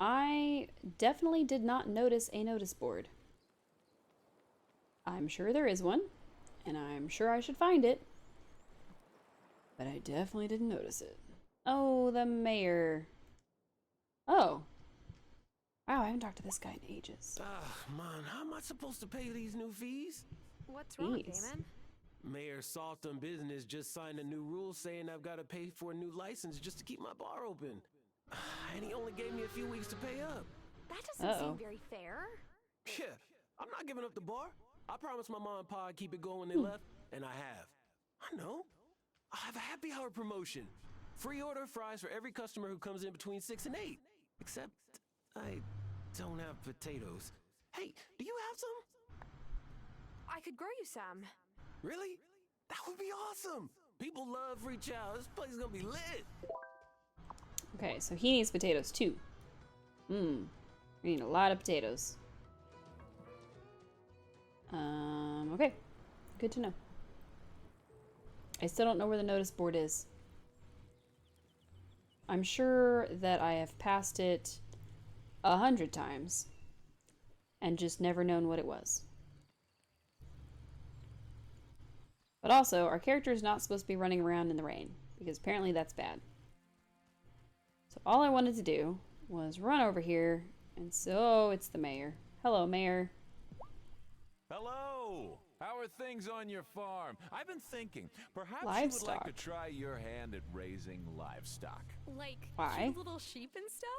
I definitely did not notice a notice board. I'm sure there is one, and I'm sure I should find it. But I definitely didn't notice it. Oh, the mayor. Oh. Wow, I haven't talked to this guy in ages. Man, how am I supposed to pay these new fees? What's wrong, Damon? Mayor Saltum Business just signed a new rule saying I've got to pay for a new license just to keep my bar open. And he only gave me a few weeks to pay up. That doesn't seem very fair. Yeah, I'm not giving up the bar. I promised my mom and pa I'd keep it going when they left, and I have. I know. I have a happy hour promotion. Free order of fries for every customer who comes in between 6 and 8. Except I don't have potatoes. Hey, do you have some? I could grow you some. Really? That would be awesome. People love free chow. This place is gonna be lit. Okay, so he needs potatoes too. We need a lot of potatoes. Okay. Good to know. I still don't know where the notice board is. I'm sure that I have passed it 100 times and just never known what it was. But also, our character is not supposed to be running around in the rain, because apparently that's bad. So all I wanted to do was run over here, and so it's the mayor. Hello, mayor. Hello! How are things on your farm? I've been thinking, perhaps livestock. You would like to try your hand at raising livestock. Like cute little sheep and stuff?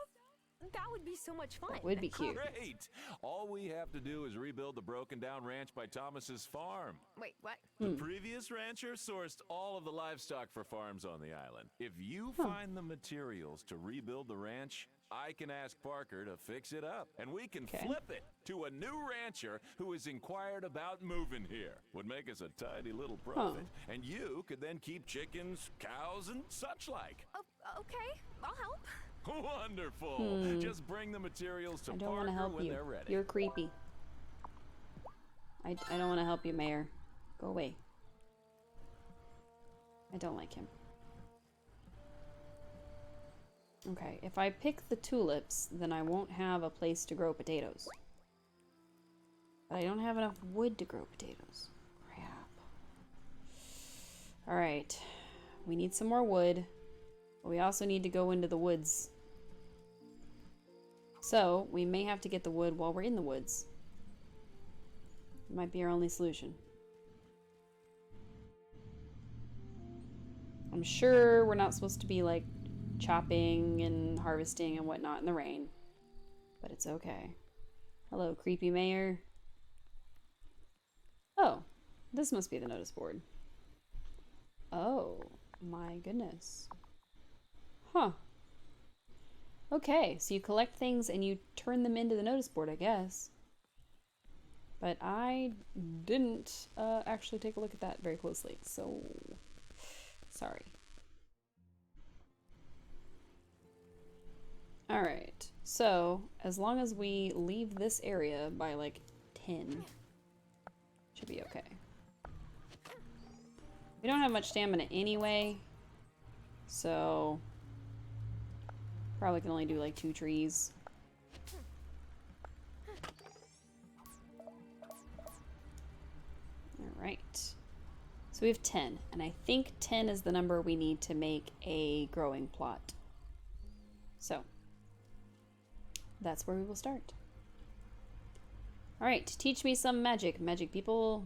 That would be so much fun. That would be cute. Great! All we have to do is rebuild the broken down ranch by Thomas's farm. Wait, what? The previous rancher sourced all of the livestock for farms on the island. If you find the materials to rebuild the ranch, I can ask Parker to fix it up, and we can flip it to a new rancher who has inquired about moving here. Would make us a tidy little profit, and you could then keep chickens, cows, and such like. Oh, okay, I'll help. Wonderful. Just bring the materials to I don't Parker want to help when you. they're ready. You're creepy. I don't want to help you, mayor. Go away. I don't like him. Okay, if I pick the tulips, then I won't have a place to grow potatoes. But I don't have enough wood to grow potatoes. Crap. Alright. We need some more wood. But we also need to go into the woods. So, we may have to get the wood while we're in the woods. It might be our only solution. I'm sure we're not supposed to be, like, chopping and harvesting and whatnot in the rain. But it's okay. Hello, creepy mayor. Oh, this must be the notice board. Oh, my goodness. Huh. Okay, so you collect things and you turn them into the notice board, I guess. But I didn't actually take a look at that very closely, so sorry. Alright, so as long as we leave this area by like 10, should be okay. We don't have much stamina anyway, so probably can only do like 2 trees. Alright, so we have 10, and I think 10 is the number we need to make a growing plot. So that's where we will start. Alright, teach me some magic, magic people.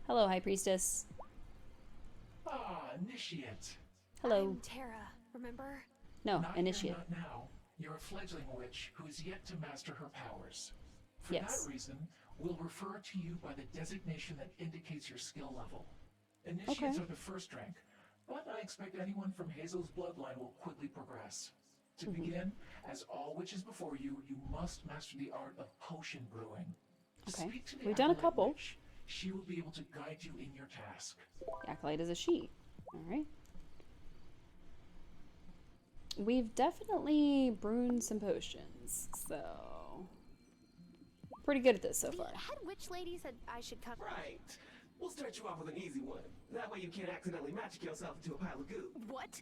Hello, High Priestess. Ah, Initiate. Hello. I'm Tara, remember? No, Not Initiate. Here, not now. You're a fledgling witch who is yet to master her powers. For Yes. that reason, we'll refer to you by the designation that indicates your skill level. Initiates are the first rank, but I expect anyone from Hazel's bloodline will quickly progress. To begin, as all witches before you, you must master the art of potion brewing. Okay, Speak to the we've done a Acolyte couple. Witch. She will be able to guide you in your task. The Acolyte is a she. Alright. We've definitely brewed some potions, so pretty good at this so far. The head witch lady said I should cover. Right. We'll start you off with an easy one. That way you can't accidentally magic yourself into a pile of goo. What?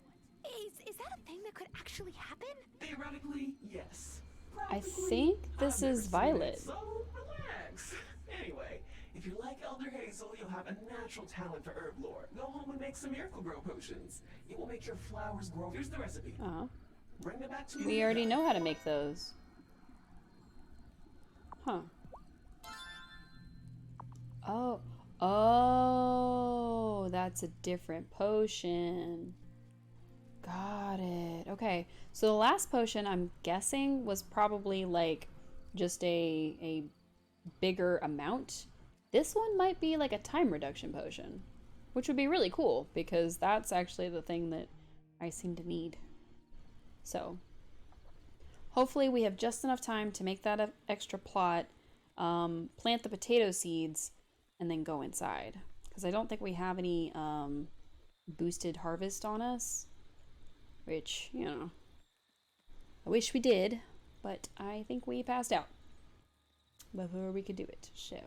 Is that a thing that could actually happen? Theoretically, yes. I think this is Violet. So relax. Anyway, if you're like Elder Hazel, you'll have a natural talent for herb lore. Go home and make some miracle grow potions. It will make your flowers grow. Here's the recipe. Bring them back to me. We already know how to make those. Huh. Oh. Oh, that's a different potion. Got it. Okay. So the last potion, I'm guessing, was probably like just a bigger amount. This one might be like a time reduction potion, which would be really cool because that's actually the thing that I seem to need. So hopefully we have just enough time to make that extra plot, plant the potato seeds, and then go inside. Because I don't think we have any boosted harvest on us, which, you know, I wish we did, but I think we passed out before we could do it, so.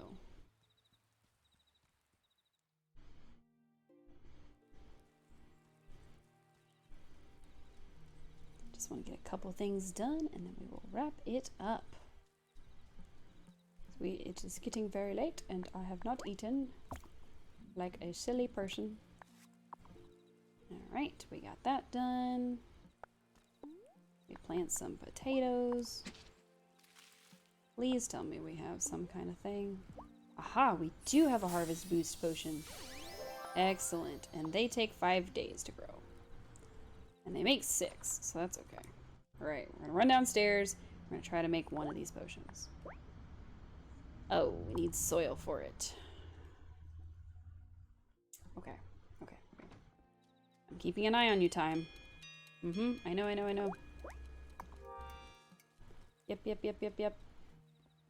Just want to get a couple things done and then we will wrap it up. It is getting very late and I have not eaten like a silly person. Alright, we got that done. We plant some potatoes. Please tell me we have some kind of thing. Aha, we do have a harvest boost potion. Excellent. And they take 5 days to grow. And they make 6, so that's okay. Alright, we're gonna run downstairs. We're gonna try to make one of these potions. Oh, we need soil for it. Okay, okay, okay. I'm keeping an eye on you, Time. I know. Yep.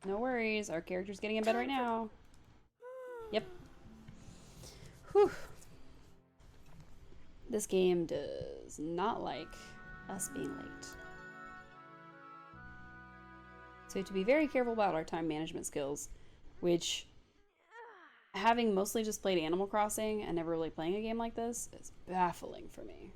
No worries, our character's getting in bed right now. Yep. Whew. This game does not like us being late. So we have to be very careful about our time management skills, which, having mostly just played Animal Crossing and never really playing a game like this, is baffling for me.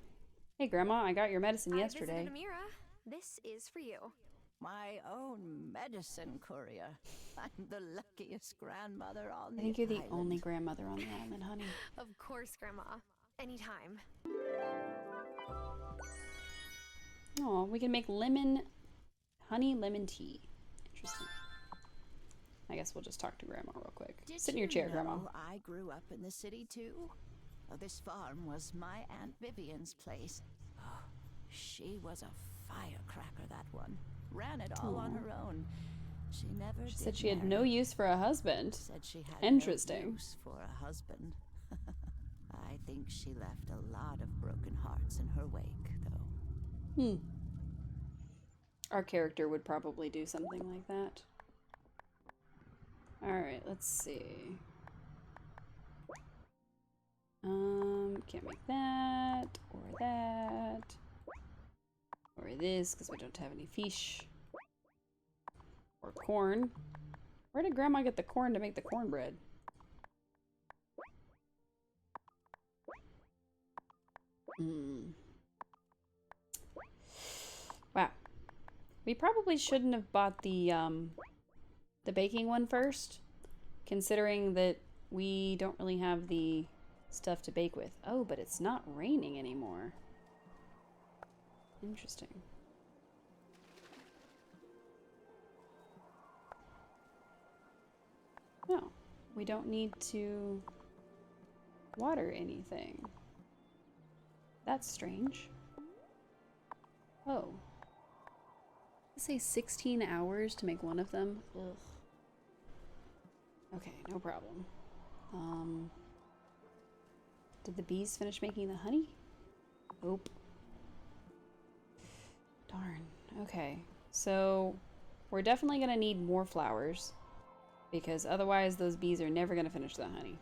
Hey Grandma, I got your medicine yesterday. I visited Amira. This is for you. My own medicine courier. I'm the luckiest grandmother on the I think you're the island. only grandmother on the island, honey. Of course, Grandma. Anytime. Oh, we can make honey lemon tea. Interesting. I guess we'll just talk to Grandma real quick. Sit in your chair, Grandma. I grew up in the city too. This farm was my Aunt Vivian's place. Oh, she was a firecracker, that one. Ran it all on her own. She never She did said she had marry. no use for a husband. Said she had Interesting. no use for a husband. I I think she left a lot of broken hearts in her wake, though. Our character would probably do something like that. Alright, let's see. Can't make that, or that, or this, because we don't have any fish. Or corn. Where did Grandma get the corn to make the cornbread? Wow. We probably shouldn't have bought the baking one first, considering that we don't really have the stuff to bake with. Oh, but it's not raining anymore. Interesting. No, we don't need to water anything. That's strange. Oh. Let's say 16 hours to make one of them. Ugh. Okay, no problem. Did the bees finish making the honey? Nope. Darn. Okay, so we're definitely gonna need more flowers, because otherwise those bees are never gonna finish the honey.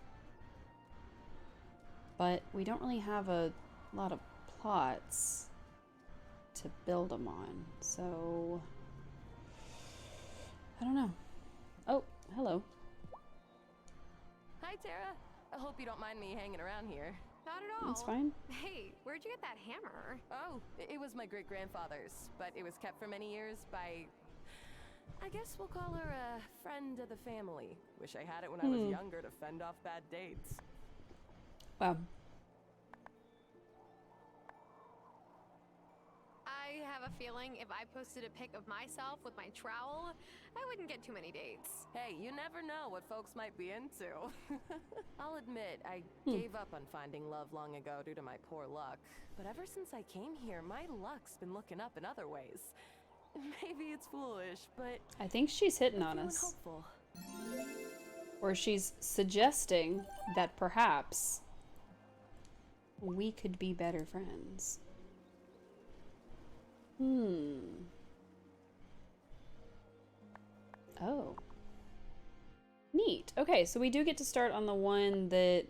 But we don't really have a lot of plots to build them on, so I don't know. Oh, hello. Hi, Tara. I hope you don't mind me hanging around here. Not at all. That's fine. Hey, where'd you get that hammer? Oh, it was my great-grandfather's, but it was kept for many years by, I guess we'll call her a friend of the family. Wish I had it when I was younger to fend off bad dates. Wow. I have a feeling if I posted a pic of myself with my trowel, I wouldn't get too many dates. Hey, you never know what folks might be into. I'll admit, I gave up on finding love long ago due to my poor luck. But ever since I came here, my luck's been looking up in other ways. Maybe it's foolish, but I think she's hitting on us. Hopeful. Or she's suggesting that perhaps we could be better friends. Oh. Neat. Okay, so we do get to start on the one that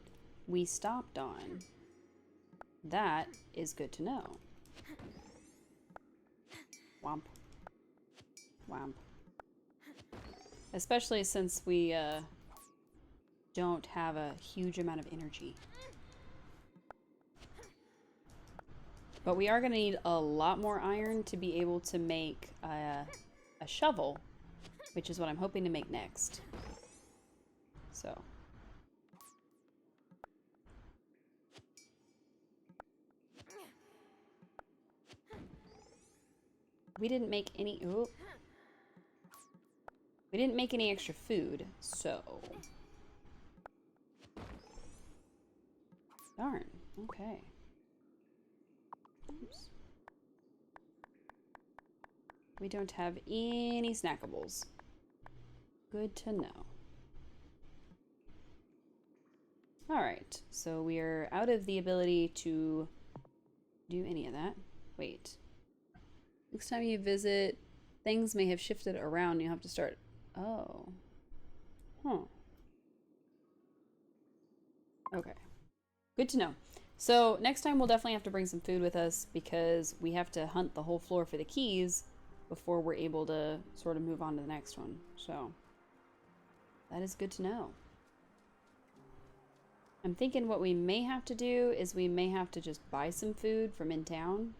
we stopped on. That is good to know. Womp. Womp. Especially since we don't have a huge amount of energy. But we are going to need a lot more iron to be able to make a shovel, which is what I'm hoping to make next. So. We didn't make any... Ooh. We didn't make any extra food, so... Darn. Okay. Oops. We don't have any snackables. Good to know. Alright, so we are out of the ability to do any of that. Wait. Next time you visit, things may have shifted around. You'll have to start... Oh. Huh. Okay. Good to know. So next time we'll definitely have to bring some food with us because we have to hunt the whole floor for the keys before we're able to sort of move on to the next one. So that is good to know. I'm thinking what we may have to do is we may have to just buy some food from in town,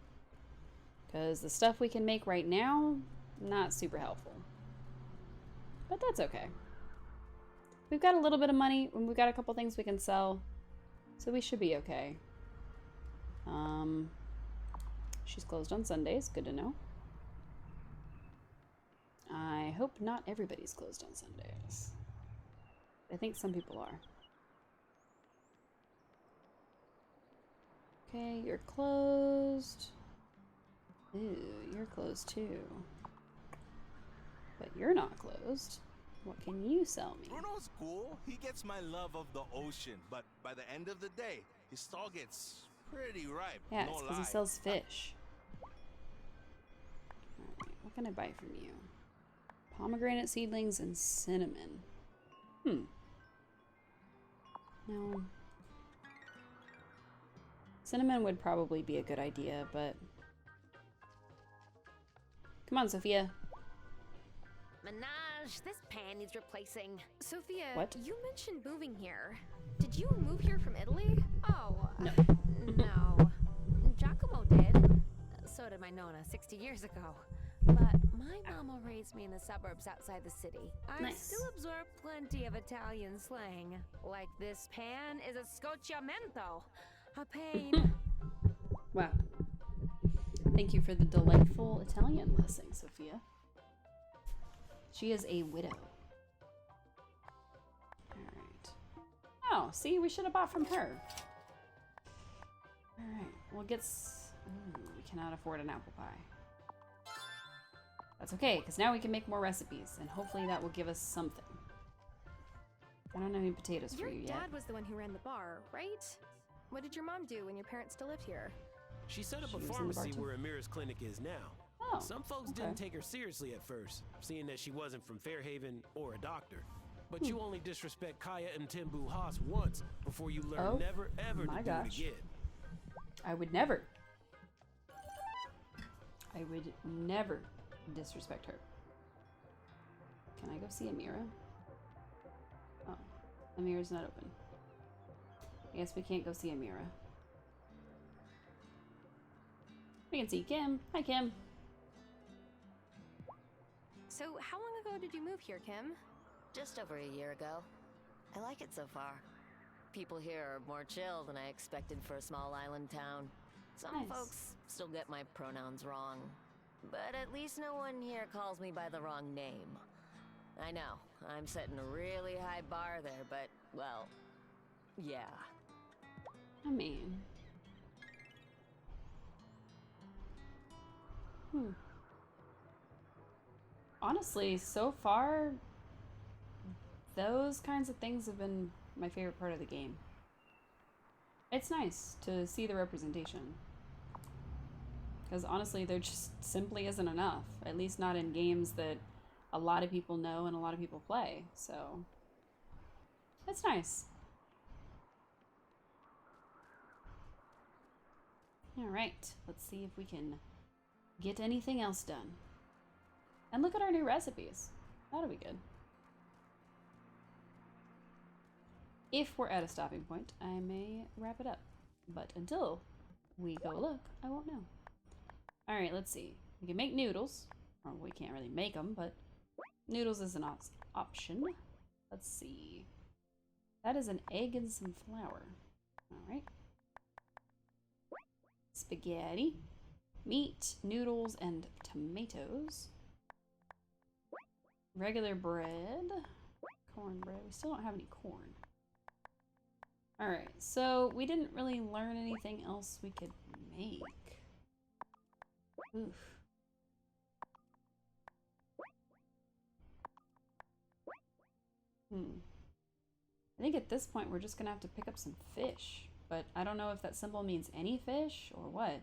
because the stuff we can make right now, not super helpful. But that's okay. We've got a little bit of money and we've got a couple things we can sell, so we should be okay. She's closed on Sundays, good to know. I hope not everybody's closed on Sundays. I think some people are. Okay, you're closed. Ooh, you're closed too. But you're not closed. What can you sell me? Bruno's cool. He gets my love of the ocean, but by the end of the day, his stall gets pretty ripe. Yeah, no it's because lie. he sells fish. Alright, what can I buy from you? Pomegranate seedlings and cinnamon. No. Cinnamon would probably be a good idea, but... Come on, Sophia. Minaj, this pan needs replacing. Sophia, What? you mentioned moving here. Did you move here from Italy? Oh, no. No. Giacomo did. So did my Nonna 60 years ago. But my mama raised me in the suburbs outside the city. I still absorb plenty of Italian slang. Like this pan is a scocciamento. A pain. Wow. Thank you for the delightful Italian lesson, Sophia. She is a widow. Alright. Oh, see, we should have bought from her. Alright, well, we cannot afford an apple pie. That's okay, because now we can make more recipes, and hopefully that will give us something. I don't have any potatoes for you yet. Your dad was the one who ran the bar, right? What did your mom do when your parents still lived here? She set up a pharmacy where Amira's clinic is now. Oh, some folks didn't take her seriously at first, seeing that she wasn't from Fairhaven or a doctor. But you only disrespect Kaya and Timbu Haas once before you learn never ever to do it again. I would never. I would never disrespect her. Can I go see Amira? Oh, Amira's not open. I guess we can't go see Amira. We can see Kim. Hi, Kim. So, how long ago did you move here, Kim? Just over a year ago. I like it so far. People here are more chill than I expected for a small island town. Some folks still get my pronouns wrong. But at least no one here calls me by the wrong name. I know, I'm setting a really high bar there, but, well, yeah. I mean... Honestly, so far, those kinds of things have been my favorite part of the game. It's nice to see the representation. Because honestly, there just simply isn't enough. At least not in games that a lot of people know and a lot of people play. So, it's nice. Alright, let's see if we can get anything else done. And look at our new recipes. That'll be good. If we're at a stopping point, I may wrap it up. But until we go look, I won't know. Alright, let's see. We can make noodles. Or we can't really make them, but noodles is an option. Let's see. That is an egg and some flour. Alright. Spaghetti. Meat, noodles, and tomatoes. Regular bread. Cornbread. We still don't have any corn. Alright, so we didn't really learn anything else we could make. Oof. I think at this point we're just gonna have to pick up some fish. But I don't know if that symbol means any fish or what. At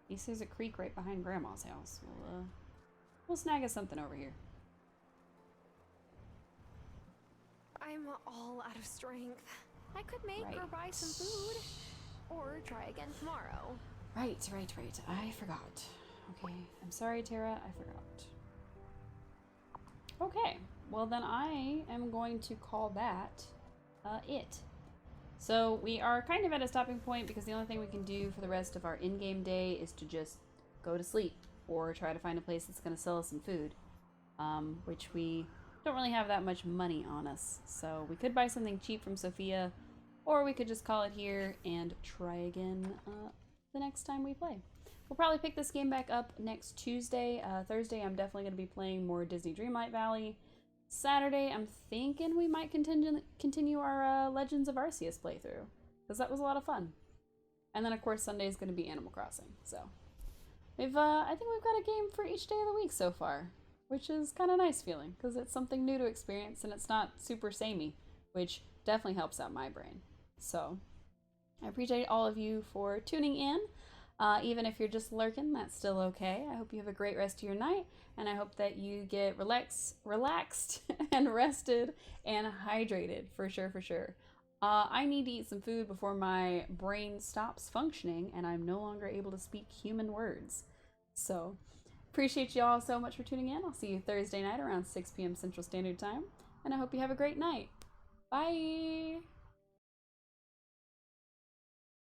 least there's a creek right behind Grandma's house. We'll snag us something over here. I'm all out of strength. I could make or buy some food. Or try again tomorrow. Right. I forgot. Okay, I'm sorry, Tara. I forgot. Okay, well then I am going to call that it. So we are kind of at a stopping point because the only thing we can do for the rest of our in-game day is to just go to sleep or try to find a place that's going to sell us some food, which we don't really have that much money on us. So we could buy something cheap from Sophia, or we could just call it here and try again the next time we play. We'll probably pick this game back up next Tuesday. Thursday, I'm definitely going to be playing more Disney Dreamlight Valley. Saturday, I'm thinking we might continue our Legends of Arceus playthrough, because that was a lot of fun. And then, of course, Sunday is going to be Animal Crossing. So, I think we've got a game for each day of the week so far, which is kind of nice feeling, because it's something new to experience, and it's not super samey, which definitely helps out my brain. So I appreciate all of you for tuning in. Even if you're just lurking, that's still okay. I hope you have a great rest of your night, and I hope that you get relaxed and rested and hydrated, for sure, for sure. I need to eat some food before my brain stops functioning and I'm no longer able to speak human words. So, appreciate you all so much for tuning in. I'll see you Thursday night around 6 p.m. Central Standard Time, and I hope you have a great night. Bye!